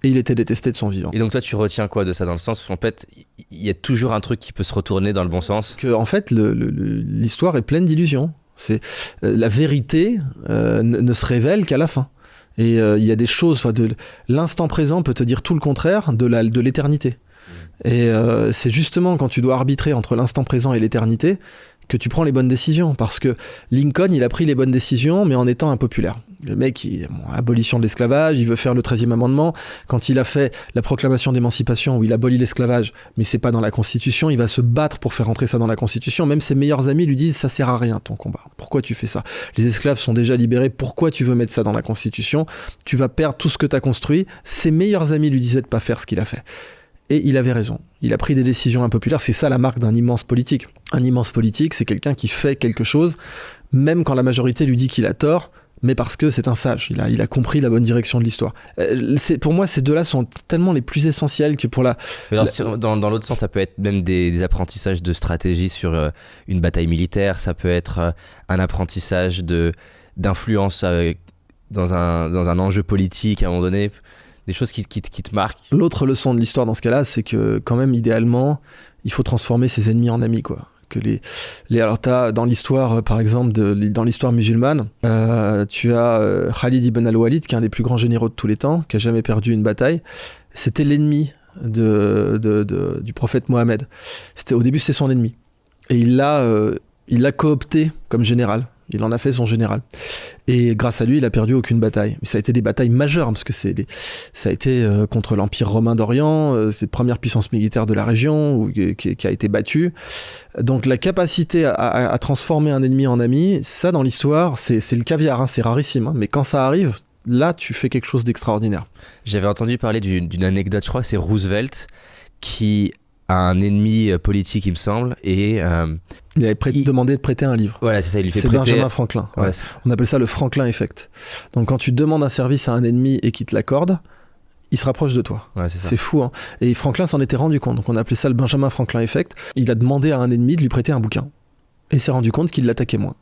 et il était détesté de son vivant. Et donc toi, tu retiens quoi de ça, dans le sens où en fait, il y a toujours un truc qui peut se retourner dans le bon sens? Que en fait, l'histoire est pleine d'illusions. C'est la vérité ne se révèle qu'à la fin. Et il y a des choses, l'instant présent peut te dire tout le contraire de l'éternité. Et c'est justement quand tu dois arbitrer entre l'instant présent et l'éternité que tu prends les bonnes décisions. Parce que Lincoln, il a pris les bonnes décisions, mais en étant impopulaire. Le mec, abolition de l'esclavage, il veut faire le 13e amendement. Quand il a fait la proclamation d'émancipation où il abolit l'esclavage, mais c'est pas dans la Constitution, il va se battre pour faire rentrer ça dans la Constitution. Même ses meilleurs amis lui disent ça sert à rien ton combat. Pourquoi tu fais ça? Les esclaves sont déjà libérés. Pourquoi tu veux mettre ça dans la Constitution? Tu vas perdre tout ce que tu as construit. Ses meilleurs amis lui disaient de pas faire ce qu'il a fait. Et il avait raison. Il a pris des décisions impopulaires. C'est ça la marque d'un immense politique. Un immense politique, c'est quelqu'un qui fait quelque chose, même quand la majorité lui dit qu'il a tort, mais parce que c'est un sage. Il a compris la bonne direction de l'histoire. Pour moi, ces deux-là sont tellement les plus essentiels que pour dans l'autre sens, ça peut être même des apprentissages de stratégie sur une bataille militaire. Ça peut être un apprentissage d'influence dans un enjeu politique à un moment donné. Des choses qui te marquent. L'autre leçon de l'histoire dans ce cas-là, c'est que quand même, idéalement, il faut transformer ses ennemis en amis, quoi. Que alors t'as dans l'histoire, par exemple, dans l'histoire musulmane, tu as Khalid ibn al-Walid, qui est un des plus grands généraux de tous les temps, qui a jamais perdu une bataille. C'était l'ennemi du prophète Mohammed. Au début, c'était son ennemi. Et il l'a coopté comme général. Il en a fait son général. Et grâce à lui, il a perdu aucune bataille. Mais ça a été des batailles majeures, parce que ça a été contre l'Empire romain d'Orient, c'est la première puissance militaire de la région qui a été battue. Donc la capacité à transformer un ennemi en ami, ça dans l'histoire, c'est le caviar, hein, c'est rarissime. Hein, mais quand ça arrive, là, tu fais quelque chose d'extraordinaire. J'avais entendu parler d'une anecdote, je crois que c'est Roosevelt, qui a un ennemi politique, il me semble, et... il avait demandé de prêter un livre. Voilà, c'est ça, il lui fait c'est prêter... Benjamin Franklin. Ouais. On appelle ça le Franklin Effect. Donc quand tu demandes un service à un ennemi et qu'il te l'accorde, il se rapproche de toi. Ouais, c'est fun, hein. Et Franklin s'en était rendu compte. Donc on appelait ça le Benjamin Franklin Effect. Il a demandé à un ennemi de lui prêter un bouquin. Et il s'est rendu compte qu'il l'attaquait moins.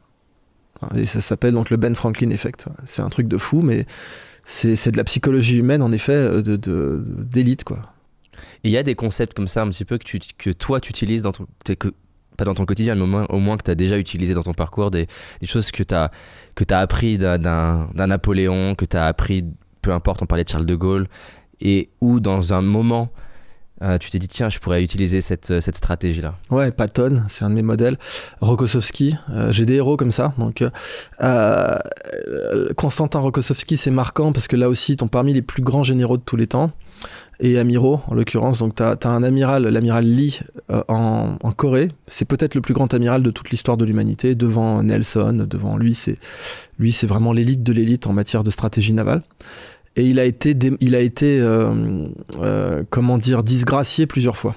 Et ça s'appelle donc le Ben Franklin Effect. C'est un truc de fou, mais c'est de la psychologie humaine, en effet, d'élite, quoi. Il y a des concepts comme ça un petit peu que toi tu utilises pas dans ton quotidien, mais au moins que tu as déjà utilisé dans ton parcours, des choses que tu as appris d'un Napoléon, que tu as appris, peu importe, on parlait de Charles de Gaulle, et où dans un moment tu t'es dit tiens, je pourrais utiliser cette stratégie-là. Ouais, Patton, c'est un de mes modèles. Rokossovski, j'ai des héros comme ça. Donc, Constantin Rokossovski, c'est marquant parce que là aussi, ils sont parmi les plus grands généraux de tous les temps. Et amiraux, en l'occurrence. Donc, tu as un amiral, l'amiral Lee en Corée. C'est peut-être le plus grand amiral de toute l'histoire de l'humanité, devant Nelson, devant lui. C'est vraiment l'élite de l'élite en matière de stratégie navale. Et il a été disgracié plusieurs fois.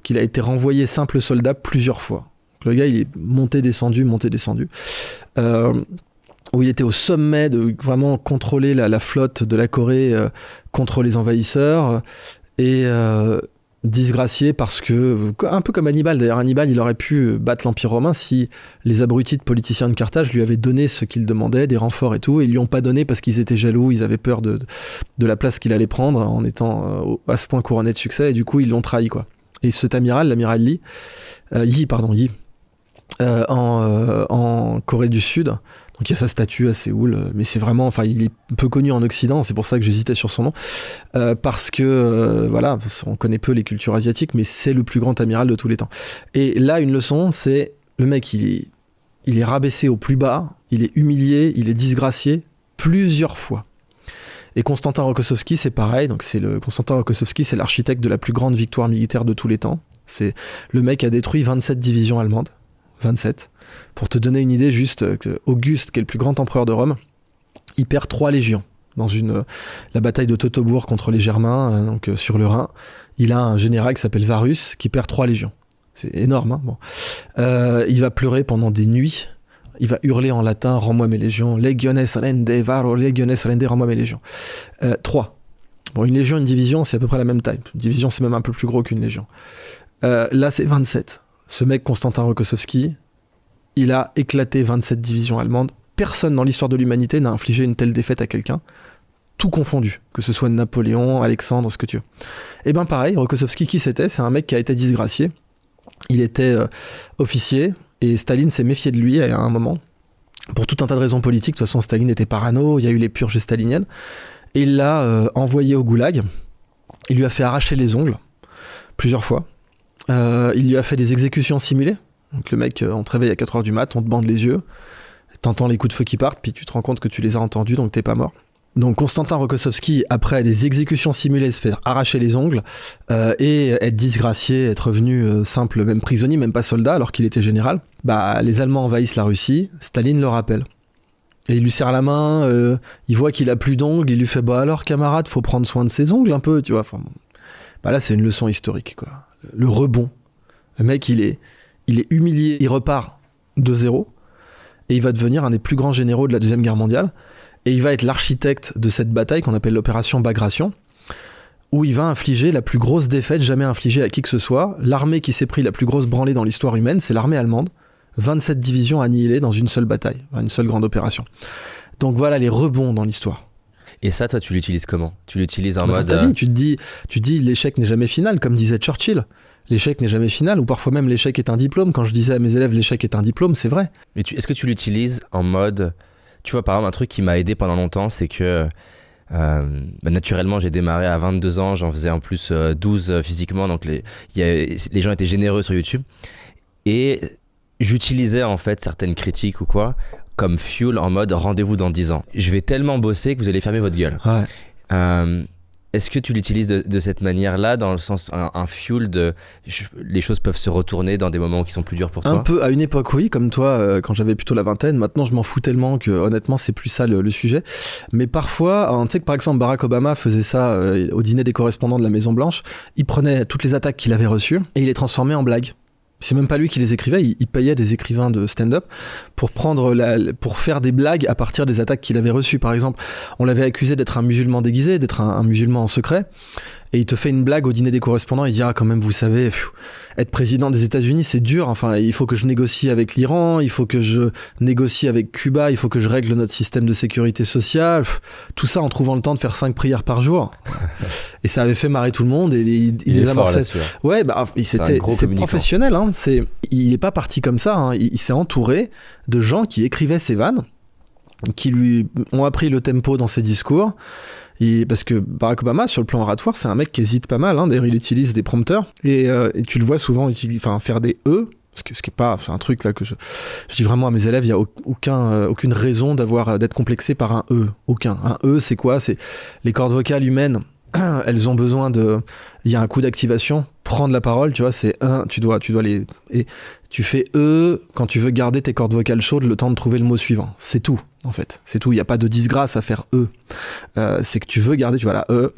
Qu'il a été renvoyé simple soldat plusieurs fois. Le gars, il est monté, descendu. Où il était au sommet de vraiment contrôler la flotte de la Corée contre les envahisseurs. Et disgracié parce que, un peu comme Hannibal, d'ailleurs Hannibal il aurait pu battre l'Empire romain si les abrutis de politiciens de Carthage lui avaient donné ce qu'il demandait, des renforts et tout, et ils lui ont pas donné parce qu'ils étaient jaloux, ils avaient peur de la place qu'il allait prendre en étant à ce point couronné de succès, et du coup ils l'ont trahi, quoi. Et cet amiral, l'amiral Yi, en Corée du Sud. Donc il y a sa statue à Séoul, mais c'est vraiment, enfin il est peu connu en Occident, c'est pour ça que j'hésitais sur son nom, parce que voilà, on connaît peu les cultures asiatiques, mais c'est le plus grand amiral de tous les temps. Et là, une leçon, c'est le mec, il est rabaissé au plus bas, il est humilié, il est disgracié plusieurs fois. Et Constantin Rokossovski, c'est pareil. Donc Constantin Rokossovski, c'est l'architecte de la plus grande victoire militaire de tous les temps. C'est le mec qui a détruit 27 divisions allemandes. 27. Pour te donner une idée, juste, Auguste, qui est le plus grand empereur de Rome, il perd 3 légions dans la bataille de Teutobourg contre les Germains, donc sur le Rhin. Il a un général qui s'appelle Varus, qui perd 3 légions. C'est énorme, hein, bon. Il va pleurer pendant des nuits. Il va hurler en latin « Rends-moi mes légions »,« Legiones rende, varo, legiones rende, rends-moi mes légions ». 3. Bon, une légion, une division, c'est à peu près la même taille. Une division, c'est même un peu plus gros qu'une légion. Là, c'est 27. Ce mec, Constantin Rokossovski, il a éclaté 27 divisions allemandes. Personne dans l'histoire de l'humanité n'a infligé une telle défaite à quelqu'un, tout confondu, que ce soit Napoléon, Alexandre, ce que tu veux. Et bien pareil, Rokossovski, qui c'était ? C'est un mec qui a été disgracié. Il était officier, et Staline s'est méfié de lui à un moment, pour tout un tas de raisons politiques. De toute façon, Staline était parano, il y a eu les purges staliniennes, et il l'a envoyé au goulag. Il lui a fait arracher les ongles, plusieurs fois. Il lui a fait des exécutions simulées. Donc le mec, on te réveille à 4h du mat, on te bande les yeux, t'entends les coups de feu qui partent, puis tu te rends compte que tu les as entendus, donc t'es pas mort. Donc Constantin Rokossovski, après des exécutions simulées, se fait arracher les ongles et être disgracié, être revenu simple, même prisonnier, même pas soldat, alors qu'il était général. Bah, les Allemands envahissent la Russie, Staline le rappelle. Et il lui serre la main, il voit qu'il a plus d'ongles, il lui fait « Bah alors camarade, faut prendre soin de ses ongles un peu, tu vois. » Enfin, bah là, c'est une leçon historique, quoi. Le rebond. Le mec, il est humilié, il repart de zéro, et il va devenir un des plus grands généraux de la Deuxième Guerre mondiale, et il va être l'architecte de cette bataille qu'on appelle l'opération Bagration, où il va infliger la plus grosse défaite jamais infligée à qui que ce soit. L'armée qui s'est pris la plus grosse branlée dans l'histoire humaine, c'est l'armée allemande. 27 divisions annihilées dans une seule bataille, une seule grande opération. Donc voilà les rebonds dans l'histoire. Et ça, toi, tu l'utilises comment ? Tu l'utilises en mode... Dans ta vie, tu te dis l'échec n'est jamais final, comme disait Churchill. L'échec n'est jamais final, ou parfois même l'échec est un diplôme. Quand je disais à mes élèves l'échec est un diplôme, c'est vrai. Mais est-ce que tu l'utilises en mode... Tu vois, par exemple, un truc qui m'a aidé pendant longtemps, c'est que naturellement, j'ai démarré à 22 ans, j'en faisais en plus 12 physiquement, donc les gens étaient généreux sur YouTube. Et j'utilisais en fait certaines critiques ou quoi comme fuel en mode rendez-vous dans 10 ans. Je vais tellement bosser que vous allez fermer votre gueule. Ouais. Est-ce que tu l'utilises de cette manière-là, dans le sens un fuel de les choses peuvent se retourner dans des moments qui sont plus durs pour toi? Un peu, à une époque oui, comme toi, quand j'avais plutôt la vingtaine. Maintenant je m'en fous tellement que honnêtement c'est plus ça le sujet. Mais parfois, tu sais que par exemple Barack Obama faisait ça au dîner des correspondants de la Maison Blanche. Il prenait toutes les attaques qu'il avait reçues et il les transformait en blagues. C'est même pas lui qui les écrivait, il payait des écrivains de stand-up pour faire des blagues à partir des attaques qu'il avait reçues. Par exemple, on l'avait accusé d'être un musulman déguisé, d'être un musulman en secret, et il te fait une blague au dîner des correspondants, il dit quand même vous savez, être président des États-Unis c'est dur, enfin il faut que je négocie avec l'Iran, il faut que je négocie avec Cuba, il faut que je règle notre système de sécurité sociale, tout ça en trouvant le temps de faire 5 prières par jour. Et ça avait fait marrer tout le monde et il désamorçait. Ouais, c'est professionnel, hein. Il est pas parti comme ça, hein. Il s'est entouré de gens qui écrivaient ses vannes, qui lui ont appris le tempo dans ses discours. Parce que Barack Obama, sur le plan oratoire, c'est un mec qui hésite pas mal, hein. D'ailleurs il utilise des prompteurs et tu le vois souvent faire des E, ce qui est pas un truc là que je dis vraiment à mes élèves, il n'y a aucune raison d'être complexé par un E, aucun. Un E c'est quoi? C'est les cordes vocales humaines, elles ont besoin il y a un coup d'activation, prendre la parole, tu vois, c'est tu dois les... Et tu fais E quand tu veux garder tes cordes vocales chaudes le temps de trouver le mot suivant. C'est tout, en fait. C'est tout. Il n'y a pas de disgrâce à faire E. C'est que tu veux garder, tu vois là, E,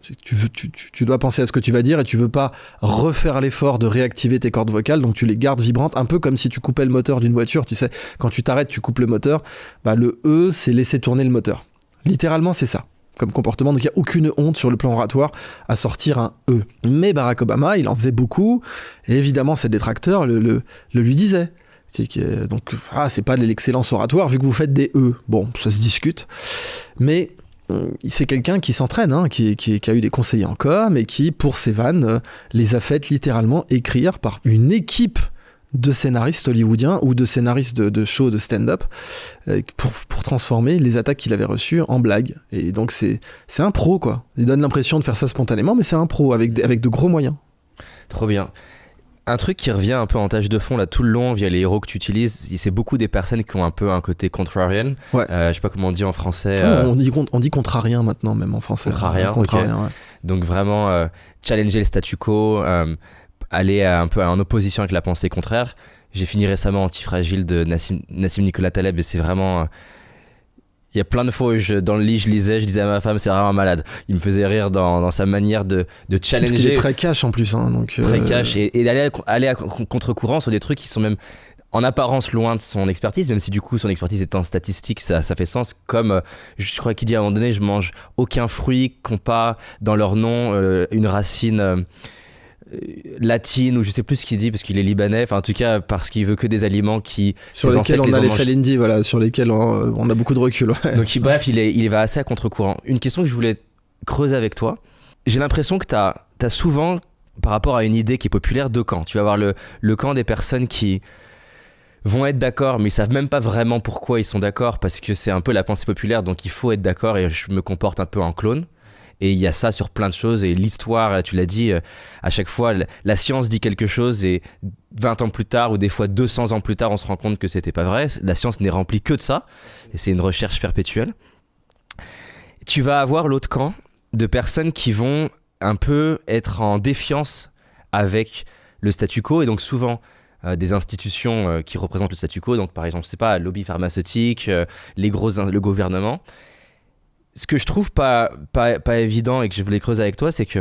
tu dois penser à ce que tu vas dire et tu veux pas refaire l'effort de réactiver tes cordes vocales, donc tu les gardes vibrantes, un peu comme si tu coupais le moteur d'une voiture, tu sais, quand tu t'arrêtes, tu coupes le moteur, le E, c'est laisser tourner le moteur. Littéralement, c'est ça comme comportement, donc il n'y a aucune honte sur le plan oratoire à sortir un E. Mais Barack Obama, il en faisait beaucoup, et évidemment ses détracteurs le lui disaient. Donc, c'est pas de l'excellence oratoire vu que vous faites des E. Bon, ça se discute, mais c'est quelqu'un qui s'entraîne, hein, qui a eu des conseillers en com, et qui, pour ses vannes, les a faites littéralement écrire par une équipe de scénaristes hollywoodiens ou de scénaristes de shows de stand-up pour transformer les attaques qu'il avait reçues en blagues. Et donc c'est un pro, quoi. Il donne l'impression de faire ça spontanément, mais c'est un pro avec de gros moyens. Trop bien. Un truc qui revient un peu en tâche de fond là tout le long via les héros que tu utilises, c'est beaucoup des personnes qui ont un peu un côté contrarian. Ouais. Je sais pas comment on dit en français. On dit contrarien maintenant, même en français. Contrarian, okay. Ouais. Donc vraiment challenger le statu quo, aller un peu en opposition avec la pensée contraire. J'ai fini récemment Antifragile de Nassim Nicolas Taleb et c'est vraiment... Il y a plein de fois où dans le lit je disais à ma femme c'est vraiment malade. Il me faisait rire dans sa manière de challenger. Parce qu'il est très cash en plus. Hein, donc, très cash et d'aller à contre-courant sur des trucs qui sont même en apparence loin de son expertise, même si du coup son expertise est en statistique, ça fait sens. Comme je crois qu'il dit à un moment donné, je mange aucun fruit qui n'ont pas dans leur nom une racine... latine, ou je sais plus ce qu'il dit parce qu'il est libanais, enfin en tout cas parce qu'il veut que des aliments qui sur lesquels on a les Felindy, voilà, sur lesquels on a beaucoup de recul, ouais. Donc bref, il va assez à contre-courant. Une question que je voulais creuser avec toi, j'ai l'impression que t'as souvent, par rapport à une idée qui est populaire, deux camps. Tu vas avoir le camp des personnes qui vont être d'accord mais ils savent même pas vraiment pourquoi ils sont d'accord, parce que c'est un peu la pensée populaire, donc il faut être d'accord et je me comporte un peu en clone. Et il y a ça sur plein de choses, et l'histoire, tu l'as dit, à chaque fois, la science dit quelque chose, et 20 ans plus tard, ou des fois 200 ans plus tard, on se rend compte que c'était pas vrai. La science n'est remplie que de ça, et c'est une recherche perpétuelle. Tu vas avoir l'autre camp de personnes qui vont un peu être en défiance avec le statu quo, et donc souvent des institutions qui représentent le statu quo, donc par exemple, c'est pas, lobby pharmaceutique, le gouvernement. Ce que je trouve pas évident et que je voulais creuser avec toi, c'est que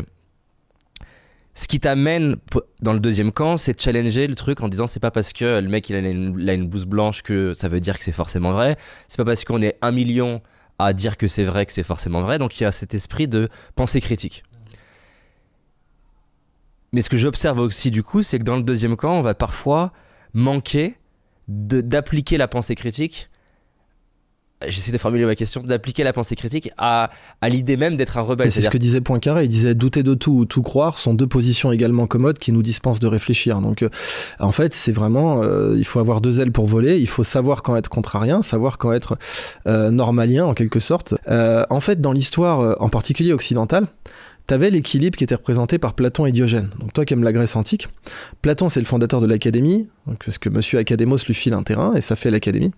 ce qui t'amène dans le deuxième camp, c'est de challenger le truc en disant c'est pas parce que le mec il a une blouse blanche que ça veut dire que c'est forcément vrai, c'est pas parce qu'on est 1 million à dire que c'est vrai que c'est forcément vrai, donc il y a cet esprit de pensée critique. Mais ce que j'observe aussi du coup, c'est que dans le deuxième camp, on va parfois manquer d'appliquer la pensée critique. J'essaie de formuler ma question, d'appliquer la pensée critique à l'idée même d'être un rebelle. C'est ce que disait Poincaré, il disait douter de tout ou tout croire sont deux positions également commodes qui nous dispensent de réfléchir. Donc en fait c'est vraiment, il faut avoir deux ailes pour voler, il faut savoir quand être contrarien, savoir quand être normalien en quelque sorte. En fait dans l'histoire en particulier occidentale, t'avais l'équilibre qui était représenté par Platon et Diogène. Donc toi qui aimes la Grèce antique, Platon c'est le fondateur de l'Académie, donc parce que Monsieur Académos lui file un terrain et ça fait l'Académie.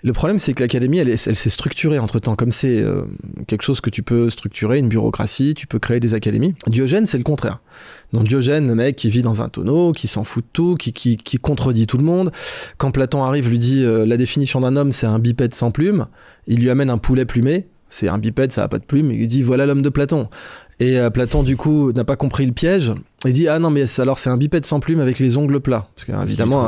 Le problème, c'est que l'académie, elle s'est structurée entre-temps. Comme c'est quelque chose que tu peux structurer, une bureaucratie, tu peux créer des académies. Diogène, c'est le contraire. Donc Diogène, le mec qui vit dans un tonneau, qui s'en fout de tout, qui contredit tout le monde. Quand Platon arrive, lui dit la définition d'un homme, c'est un bipède sans plume. Il lui amène un poulet plumé. C'est un bipède, ça n'a pas de plume. Il dit voilà l'homme de Platon. Et Platon, du coup, n'a pas compris le piège. Il dit ah non, mais alors c'est un bipède sans plume avec les ongles plats. Parce que évidemment.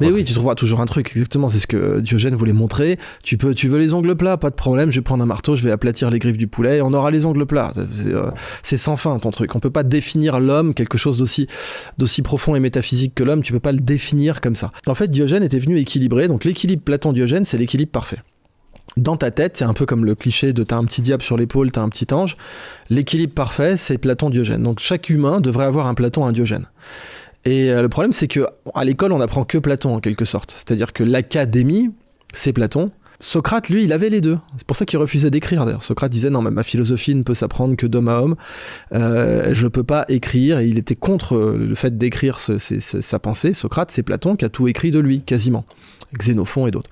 Mais oui, tu trouveras toujours un truc. Exactement, c'est ce que Diogène voulait montrer. Tu veux les ongles plats, pas de problème. Je vais prendre un marteau, je vais aplatir les griffes du poulet et on aura les ongles plats. C'est sans fin ton truc. On peut pas définir l'homme, quelque chose d'aussi profond et métaphysique que l'homme. Tu peux pas le définir comme ça. En fait, Diogène était venu équilibrer. Donc l'équilibre Platon-Diogène, c'est l'équilibre parfait. Dans ta tête, c'est un peu comme le cliché de t'as un petit diable sur l'épaule, t'as un petit ange. L'équilibre parfait, c'est Platon-Diogène. Donc chaque humain devrait avoir un Platon, un Diogène. Et le problème, c'est que à l'école, on n'apprend que Platon en quelque sorte. C'est-à-dire que l'académie, c'est Platon. Socrate, lui, il avait les deux. C'est pour ça qu'il refusait d'écrire. D'ailleurs, Socrate disait non, mais ma philosophie ne peut s'apprendre que d'homme à homme. Je peux pas écrire. Et il était contre le fait d'écrire sa pensée. Socrate, c'est Platon qui a tout écrit de lui, quasiment. Xénophon et d'autres.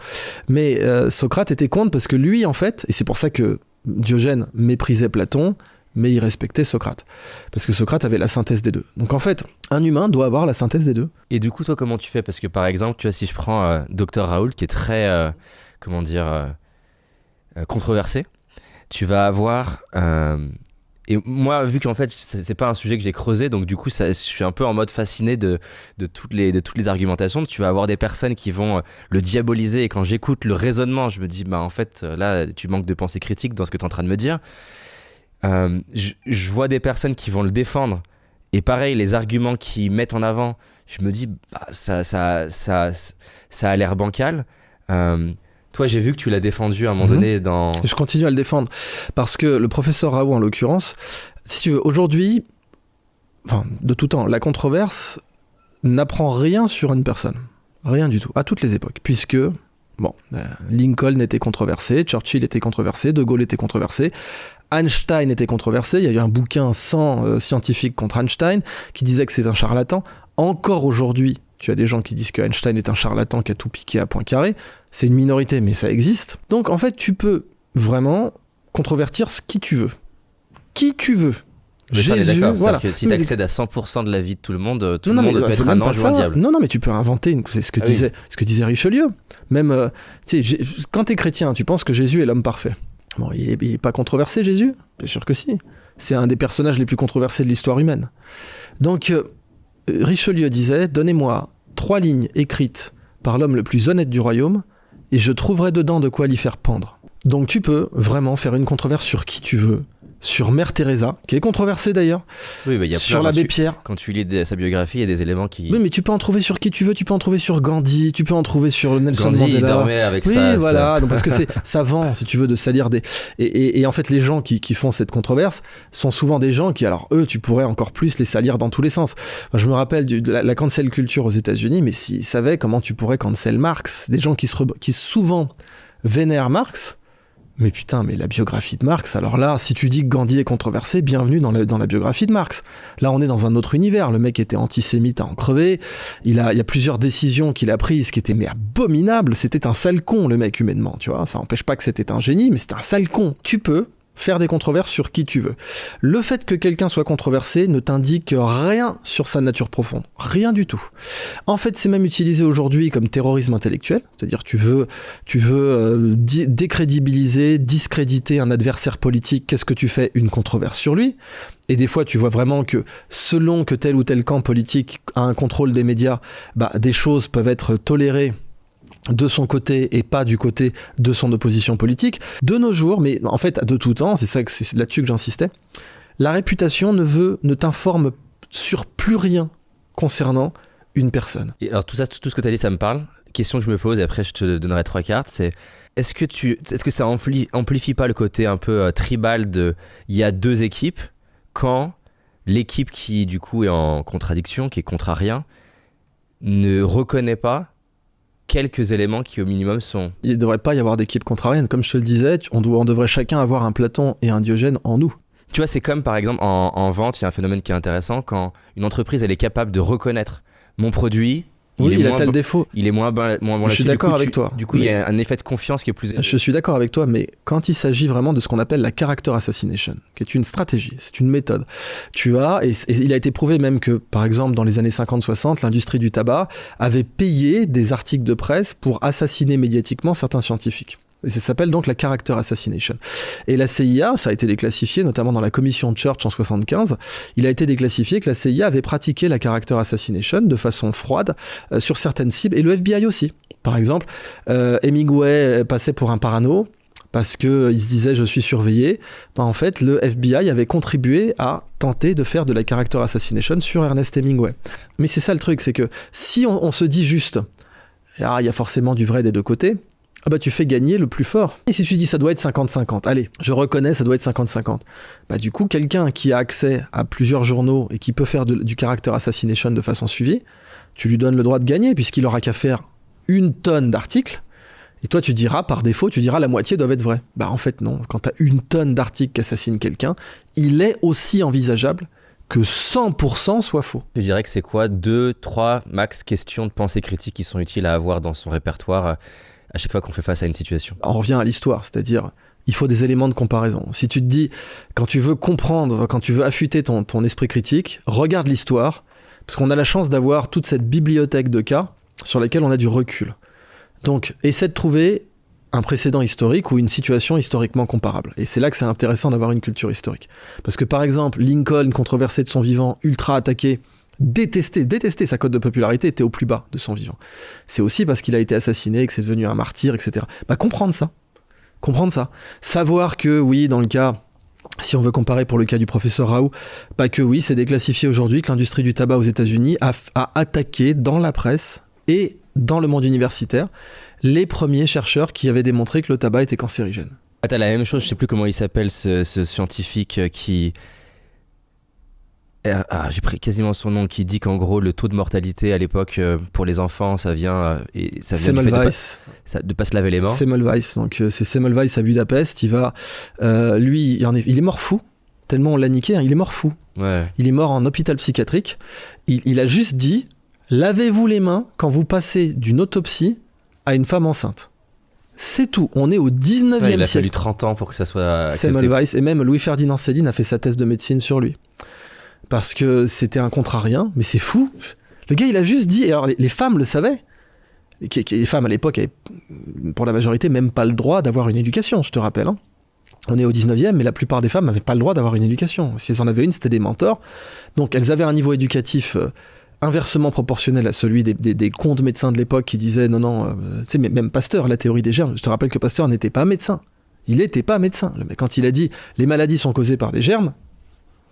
Mais Socrate était contre parce que lui, en fait, et c'est pour ça que Diogène méprisait Platon, mais il respectait Socrate. Parce que Socrate avait la synthèse des deux. Donc en fait, un humain doit avoir la synthèse des deux. Et du coup, toi, comment tu fais ? Parce que par exemple, tu vois, si je prends Dr Raoul, qui est très, controversé, tu vas avoir... Et moi, vu qu'en fait, c'est pas un sujet que j'ai creusé, donc du coup, je suis un peu en mode fasciné de toutes les argumentations. Tu vas avoir des personnes qui vont le diaboliser, et quand j'écoute le raisonnement, je me dis, bah en fait, là, tu manques de pensée critique dans ce que tu es en train de me dire. Je vois des personnes qui vont le défendre, et pareil, les arguments qu'ils mettent en avant, je me dis, bah, ça a l'air bancal. Toi, j'ai vu que tu l'as défendu à un moment donné dans... Je continue à le défendre. Parce que le professeur Raoult, en l'occurrence, si tu veux, aujourd'hui, enfin, de tout temps, la controverse n'apprend rien sur une personne. Rien du tout, à toutes les époques. Puisque, Lincoln était controversé, Churchill était controversé, De Gaulle était controversé, Einstein était controversé. Il y a eu un bouquin 100 scientifiques contre Einstein qui disait que c'est un charlatan. Encore aujourd'hui, tu as des gens qui disent que Einstein est un charlatan qui a tout piqué à Poincaré. C'est une minorité, mais ça existe. Donc en fait, tu peux vraiment controvertir qui tu veux. Qui tu veux. Mais Jésus, ça, on est d'accord. Voilà. Que si tu accèdes à 100% de la vie de tout le monde peut être un ange ou un diable. Non, mais tu peux inventer. C'est ce que disait Richelieu. Même, quand tu es chrétien, tu penses que Jésus est l'homme parfait. Bon, il est pas controversé, Jésus ? Bien sûr que si. C'est un des personnages les plus controversés de l'histoire humaine. Donc, Richelieu disait « Donnez-moi 3 lignes écrites par l'homme le plus honnête du royaume et je trouverai dedans de quoi l'y faire pendre. » Donc tu peux vraiment faire une controverse sur qui tu veux, sur Mère Teresa, qui est controversée d'ailleurs, sur l'abbé Pierre. Quand tu lis sa biographie, il y a des éléments qui... Oui, mais tu peux en trouver sur qui tu veux, tu peux en trouver sur Gandhi, tu peux en trouver sur Nelson Mandela. Il dormait avec ça. Oui, voilà, donc parce que ça vend, si tu veux, de salir des... Et en fait, les gens qui font cette controverse sont souvent des gens qui, alors eux, tu pourrais encore plus les salir dans tous les sens. Moi, je me rappelle de la cancel culture aux États-Unis, mais s'ils savaient comment tu pourrais cancel Marx, des gens qui souvent vénèrent Marx. Mais putain, mais la biographie de Marx, alors là, si tu dis que Gandhi est controversé, bienvenue dans la biographie de Marx. Là, on est dans un autre univers. Le mec était antisémite à en crever. Il y a plusieurs décisions qu'il a prises qui étaient abominables. C'était un sale con, le mec, humainement, tu vois. Ça n'empêche pas que c'était un génie, mais c'était un sale con. Tu peux faire des controverses sur qui tu veux. Le fait que quelqu'un soit controversé ne t'indique rien sur sa nature profonde. Rien du tout. En fait, c'est même utilisé aujourd'hui comme terrorisme intellectuel. C'est-à-dire tu veux décrédibiliser, discréditer un adversaire politique. Qu'est-ce que tu fais ? Une controverse sur lui. Et des fois, tu vois vraiment que selon que tel ou tel camp politique a un contrôle des médias, des choses peuvent être tolérées de son côté et pas du côté de son opposition politique. De nos jours, mais en fait de tout temps, c'est là-dessus que j'insistais, la réputation ne t'informe sur plus rien concernant une personne. Et alors tout ce que tu as dit, ça me parle. Question que je me pose et après je te donnerai 3 cartes, c'est est-ce que ça amplifie pas le côté un peu tribal de il y a 2 équipes quand l'équipe qui du coup est en contradiction, qui est contrarien, ne reconnaît pas quelques éléments qui au minimum sont... Il ne devrait pas y avoir d'équipe contrarienne. Comme je te le disais, on devrait chacun avoir un Platon et un Diogène en nous. Tu vois, c'est comme par exemple en vente, il y a un phénomène qui est intéressant quand une entreprise elle est capable de reconnaître mon produit, Oui, il a moins tel bon- défaut. Il est moins bon Je suis là-dessus. d'accord avec toi. Du coup, il y Mais- a un effet de confiance qui est plus élevé. Je suis d'accord avec toi, mais quand il s'agit vraiment de ce qu'on appelle la character assassination, qui est une stratégie, c'est une méthode, tu as, et il a été prouvé même que, par exemple, dans les années 50-60, l'industrie du tabac avait payé des articles de presse pour assassiner médiatiquement certains scientifiques. Et ça s'appelle donc la character assassination. Et la CIA, ça a été déclassifié, notamment dans la commission Church en 75, il a été déclassifié que la CIA avait pratiqué la character assassination de façon froide sur certaines cibles, et le FBI aussi. Par exemple, Hemingway passait pour un parano parce qu'il se disait « je suis surveillé ». Ben, en fait, le FBI avait contribué à tenter de faire de la character assassination sur Ernest Hemingway. Mais c'est ça le truc, c'est que si on se dit juste « ah, il y a forcément du vrai des deux côtés », ah bah tu fais gagner le plus fort. Et si tu dis ça doit être 50-50, allez, je reconnais ça doit être 50-50. Bah du coup, quelqu'un qui a accès à plusieurs journaux et qui peut faire du character assassination de façon suivie, tu lui donnes le droit de gagner puisqu'il aura qu'à faire 1 tonne d'articles. Et toi, tu diras, par défaut, la moitié doivent être vrais. Bah en fait, non. Quand tu as 1 tonne d'articles qui assassinent quelqu'un, il est aussi envisageable que 100% soit faux. Je dirais que c'est quoi 2, 3 max questions de pensée critique qui sont utiles à avoir dans son répertoire à chaque fois qu'on fait face à une situation. On revient à l'histoire, c'est-à-dire il faut des éléments de comparaison. Si tu te dis, quand tu veux comprendre, quand tu veux affûter ton esprit critique, regarde l'histoire, parce qu'on a la chance d'avoir toute cette bibliothèque de cas sur lesquels on a du recul. Donc, essaie de trouver un précédent historique ou une situation historiquement comparable. Et c'est là que c'est intéressant d'avoir une culture historique. Parce que par exemple, Lincoln, controversé de son vivant, ultra attaqué, détesté, sa cote de popularité était au plus bas de son vivant. C'est aussi parce qu'il a été assassiné, que c'est devenu un martyr, etc. Bah comprendre ça. Savoir que oui, dans le cas, si on veut comparer pour le cas du professeur Raoult, bah que oui, c'est déclassifié aujourd'hui que l'industrie du tabac aux États-Unis a attaqué dans la presse et dans le monde universitaire les premiers chercheurs qui avaient démontré que le tabac était cancérigène. Ah, t'as la même chose, je sais plus comment il s'appelle ce scientifique qui... j'ai pris quasiment son nom, qui dit qu'en gros le taux de mortalité à l'époque pour les enfants ça vient du fait de pas se laver les mains. Semmelweis, donc c'est Semmelweis à Budapest. Il va, lui, il est mort fou, tellement on l'a niqué, hein, il est mort fou. Ouais. Il est mort en hôpital psychiatrique. Il a juste dit lavez-vous les mains quand vous passez d'une autopsie à une femme enceinte. C'est tout. On est au 19e Ouais, il a siècle. fallu 30 ans pour que ça soit accepté. Semmelweis, et même Louis-Ferdinand Céline a fait sa thèse de médecine sur lui. Parce que c'était un contrarien, mais c'est fou. Le gars, il a juste dit, et alors les femmes le savaient, les femmes à l'époque avaient, pour la majorité, même pas le droit d'avoir une éducation, je te rappelle. Hein. On est au 19e, mais la plupart des femmes n'avaient pas le droit d'avoir une éducation. Si elles en avaient une, c'était des mentors. Donc elles avaient un niveau éducatif inversement proportionnel à celui des contes médecins de l'époque qui disaient non, tu sais, même Pasteur, la théorie des germes, je te rappelle que Pasteur n'était pas médecin. Il n'était pas médecin. Quand il a dit les maladies sont causées par des germes,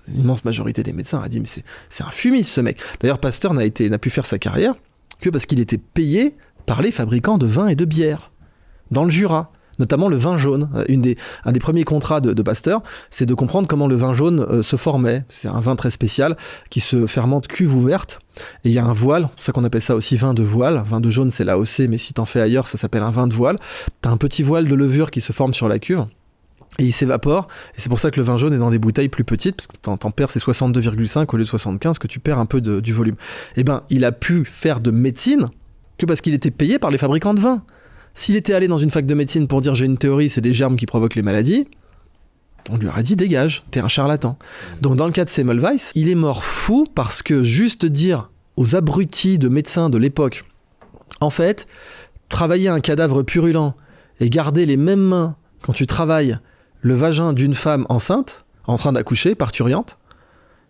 l'immense majorité des médecins a dit mais c'est un fumiste ce mec. D'ailleurs Pasteur n'a pu faire sa carrière que parce qu'il était payé par les fabricants de vin et de bière dans le Jura, notamment le vin jaune. Un des premiers contrats de Pasteur, c'est de comprendre comment le vin jaune se formait. C'est un vin très spécial qui se fermente cuve ouverte et il y a un voile, c'est ça qu'on appelle ça aussi vin de voile. Vin de jaune c'est l'AOC, mais si t'en fais ailleurs ça s'appelle un vin de voile. T'as un petit voile de levure qui se forme sur la cuve et il s'évapore, et c'est pour ça que le vin jaune est dans des bouteilles plus petites, parce que t'en perds c'est 62,5 au lieu de 75, que tu perds un peu du volume. Et ben, il a pu faire de médecine que parce qu'il était payé par les fabricants de vin. S'il était allé dans une fac de médecine pour dire j'ai une théorie, c'est des germes qui provoquent les maladies, on lui aurait dit dégage, t'es un charlatan. Donc dans le cas de Semmelweis, il est mort fou parce que juste dire aux abrutis de médecins de l'époque, en fait, travailler un cadavre purulent et garder les mêmes mains quand tu travailles le vagin d'une femme enceinte, en train d'accoucher, parturiente,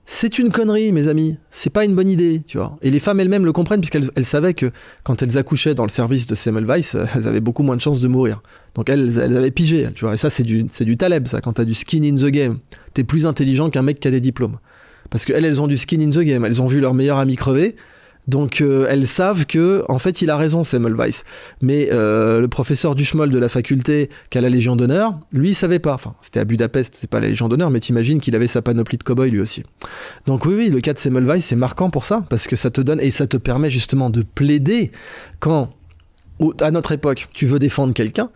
c'est une connerie, mes amis. C'est pas une bonne idée, tu vois. Et les femmes elles-mêmes le comprennent, puisqu'elles savaient que quand elles accouchaient dans le service de Semmelweis, elles avaient beaucoup moins de chances de mourir. Donc elles avaient pigé, tu vois. Et ça, c'est du Taleb, ça. Quand t'as du skin in the game, t'es plus intelligent qu'un mec qui a des diplômes. Parce qu'elles ont du skin in the game. Elles ont vu leur meilleur ami crever. Donc elles savent que, en fait, il a raison, Semmelweis. Mais le professeur Duchemol de la faculté qui a la Légion d'honneur, lui, il savait pas. Enfin, c'était à Budapest, c'est pas la Légion d'honneur, mais t'imagines qu'il avait sa panoplie de cow-boy lui aussi. Donc oui, le cas de Semmelweis, c'est marquant pour ça, parce que ça te donne, et ça te permet justement de plaider quand, à notre époque, tu veux défendre quelqu'un,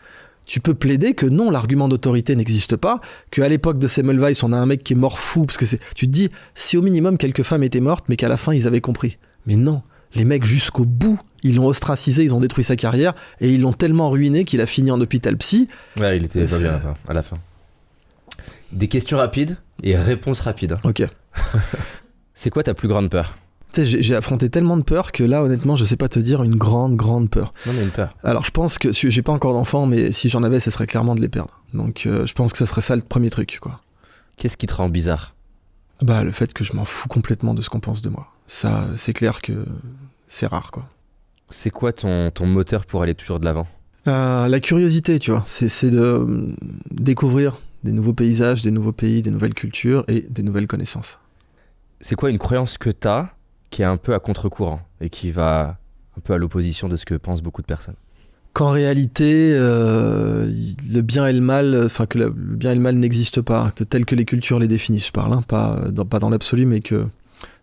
tu peux plaider que non, l'argument d'autorité n'existe pas, qu'à l'époque de Semmelweis, on a un mec qui est mort fou, parce que tu te dis, si au minimum quelques femmes étaient mortes, mais qu'à la fin, ils avaient compris. Mais non, Les mecs, jusqu'au bout, ils l'ont ostracisé, ils ont détruit sa carrière et ils l'ont tellement ruiné qu'il a fini en hôpital psy. Ouais, il était pas bien à la fin. Des questions rapides et réponses rapides. Ok. C'est quoi ta plus grande peur? Tu sais, j'ai affronté tellement de peurs que là, honnêtement, je sais pas te dire une grande peur. Non, mais une peur. Alors, je pense que j'ai pas encore d'enfants, mais si j'en avais, ce serait clairement de les perdre. Donc, je pense que ça serait ça le premier truc, quoi. Qu'est-ce qui te rend bizarre? Bah, le fait que je m'en fous complètement de ce qu'on pense de moi. Ça, c'est clair que c'est rare, quoi. C'est quoi ton moteur pour aller toujours de l'avant? La curiosité, tu vois. C'est de découvrir des nouveaux paysages, des nouveaux pays, des nouvelles cultures et des nouvelles connaissances. C'est quoi une croyance que t'as qui est un peu à contre-courant et qui va un peu à l'opposition de ce que pensent beaucoup de personnes? Qu'en réalité, le bien et le mal, enfin que le bien et le mal n'existent pas, tel que les cultures les définissent, je parle, hein, pas dans l'absolu, mais que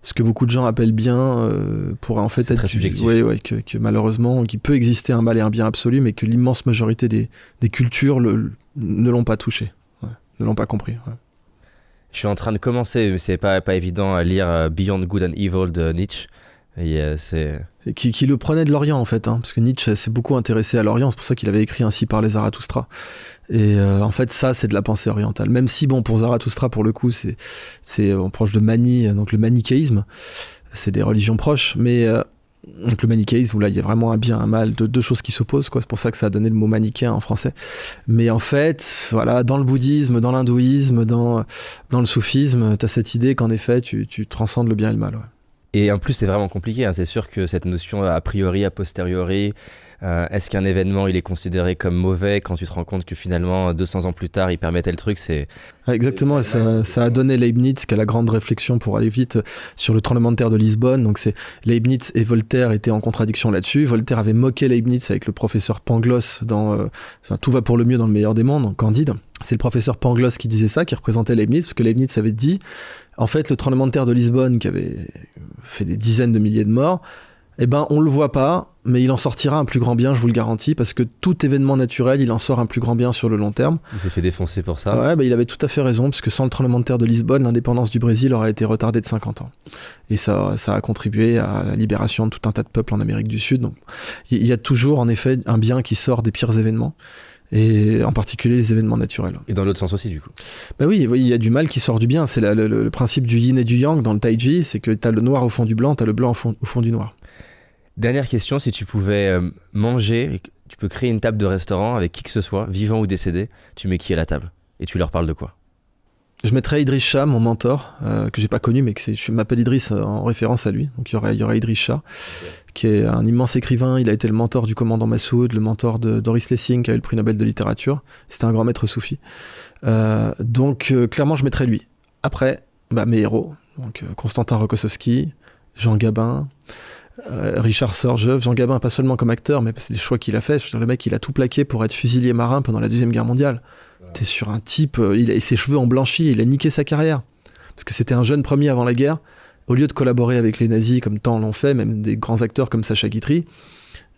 ce que beaucoup de gens appellent bien pourrait en fait c'est être très subjectif. Oui, que malheureusement, qu'il peut exister un mal et un bien absolu, mais que l'immense majorité des cultures ne l'ont pas touché, ne l'ont pas compris. Ouais. Je suis en train de commencer, mais c'est pas évident, à lire Beyond Good and Evil de Nietzsche. Et c'est... Et qui le prenait de l'Orient en fait, hein, parce que Nietzsche s'est beaucoup intéressé à l'Orient, c'est pour ça qu'il avait écrit Ainsi parlait Zarathustra. Et en fait ça c'est de la pensée orientale, même si bon pour Zarathustra pour le coup c'est proche de Mani, donc le manichéisme, c'est des religions proches, mais donc le manichéisme où là il y a vraiment un bien, un mal, deux choses qui s'opposent, quoi. C'est pour ça que ça a donné le mot manichéen en français. Mais en fait, voilà, dans le bouddhisme, dans l'hindouisme, dans le soufisme, t'as cette idée qu'en effet tu transcendes le bien et le mal. Ouais. Et en plus, c'est vraiment compliqué, hein. C'est sûr que cette notion a priori, a posteriori, est-ce qu'un événement il est considéré comme mauvais quand tu te rends compte que finalement 200 ans plus tard il permettait le truc, c'est... Ouais, exactement, et ça a donné Leibniz qui a la grande réflexion pour aller vite sur le tremblement de terre de Lisbonne. Donc c'est Leibniz et Voltaire étaient en contradiction là-dessus. Voltaire avait moqué Leibniz avec le professeur Pangloss dans Tout va pour le mieux dans le meilleur des mondes, donc Candide. C'est le professeur Pangloss qui disait ça, qui représentait Leibniz, parce que Leibniz avait dit en fait le tremblement de terre de Lisbonne qui avait fait des dizaines de milliers de morts, eh ben on le voit pas, mais il en sortira un plus grand bien, je vous le garantis, parce que tout événement naturel, il en sort un plus grand bien sur le long terme. Il s'est fait défoncer pour ça. Ouais, bah, il avait tout à fait raison, parce que sans le tremblement de terre de Lisbonne, l'indépendance du Brésil aurait été retardée de 50 ans. Et ça a contribué à la libération de tout un tas de peuples en Amérique du Sud. Donc il y a toujours en effet un bien qui sort des pires événements, et en particulier les événements naturels. Et dans l'autre sens aussi, du coup. Bah oui, il y a du mal qui sort du bien. C'est le principe du yin et du yang dans le taiji, c'est que t'as le noir au fond du blanc, t'as le blanc au fond du noir. Dernière question, si tu pouvais manger, tu peux créer une table de restaurant avec qui que ce soit, vivant ou décédé, tu mets qui à la table? Et tu leur parles de quoi? Je mettrais Idriss Shah, mon mentor, que j'ai pas connu, mais je m'appelle Idriss en référence à lui. Donc il y aurait Idriss Shah, qui est un immense écrivain. Il a été le mentor du commandant Massoud, le mentor de Doris Lessing, qui a eu le prix Nobel de littérature. C'était un grand maître soufi. Donc clairement, je mettrais lui. Après, mes héros, donc Konstantin Rokossovski, Jean Gabin, Richard Sorgeuve. Jean Gabin, pas seulement comme acteur, mais c'est les choix qu'il a fait. Je veux dire, le mec, il a tout plaqué pour être fusilier marin pendant la Deuxième Guerre mondiale. T'es sur un type, ses cheveux ont blanchi, il a niqué sa carrière. Parce que c'était un jeune premier avant la guerre. Au lieu de collaborer avec les nazis, comme tant l'ont fait, même des grands acteurs comme Sacha Guitry,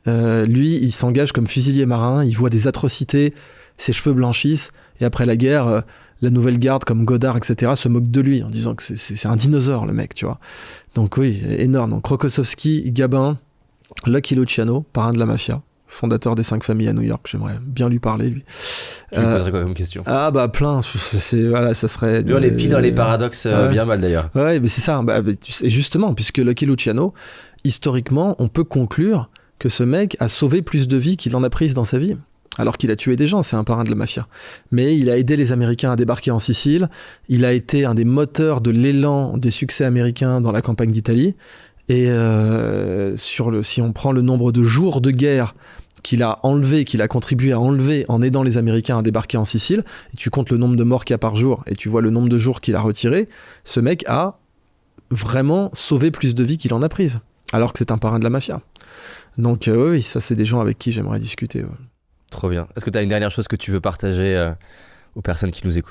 lui, il s'engage comme fusilier marin, il voit des atrocités, ses cheveux blanchissent, et après la guerre, la nouvelle garde comme Godard, etc., se moque de lui en disant que c'est un dinosaure, le mec, tu vois. Donc oui, énorme. Donc Rokossovski, Gabin, Lucky Luciano, parrain de la mafia, fondateur des 5 familles à New York. J'aimerais bien lui parler, lui. Tu lui poserais quoi comme question? Ah bah plein, voilà, ça serait... Lui, on est pile dans les paradoxes bien mal d'ailleurs. Ouais, mais c'est ça. Et justement, puisque Lucky Luciano, historiquement, on peut conclure que ce mec a sauvé plus de vies qu'il en a prises dans sa vie. Alors qu'il a tué des gens, c'est un parrain de la mafia. Mais il a aidé les Américains à débarquer en Sicile, il a été un des moteurs de l'élan des succès américains dans la campagne d'Italie, et si on prend le nombre de jours de guerre qu'il a contribué à enlever en aidant les Américains à débarquer en Sicile, et tu comptes le nombre de morts qu'il y a par jour, et tu vois le nombre de jours qu'il a retiré, ce mec a vraiment sauvé plus de vies qu'il en a prises, alors que c'est un parrain de la mafia. Donc oui, ça c'est des gens avec qui j'aimerais discuter. Ouais. Trop bien. Est-ce que tu as une dernière chose que tu veux partager aux personnes qui nous écoutent?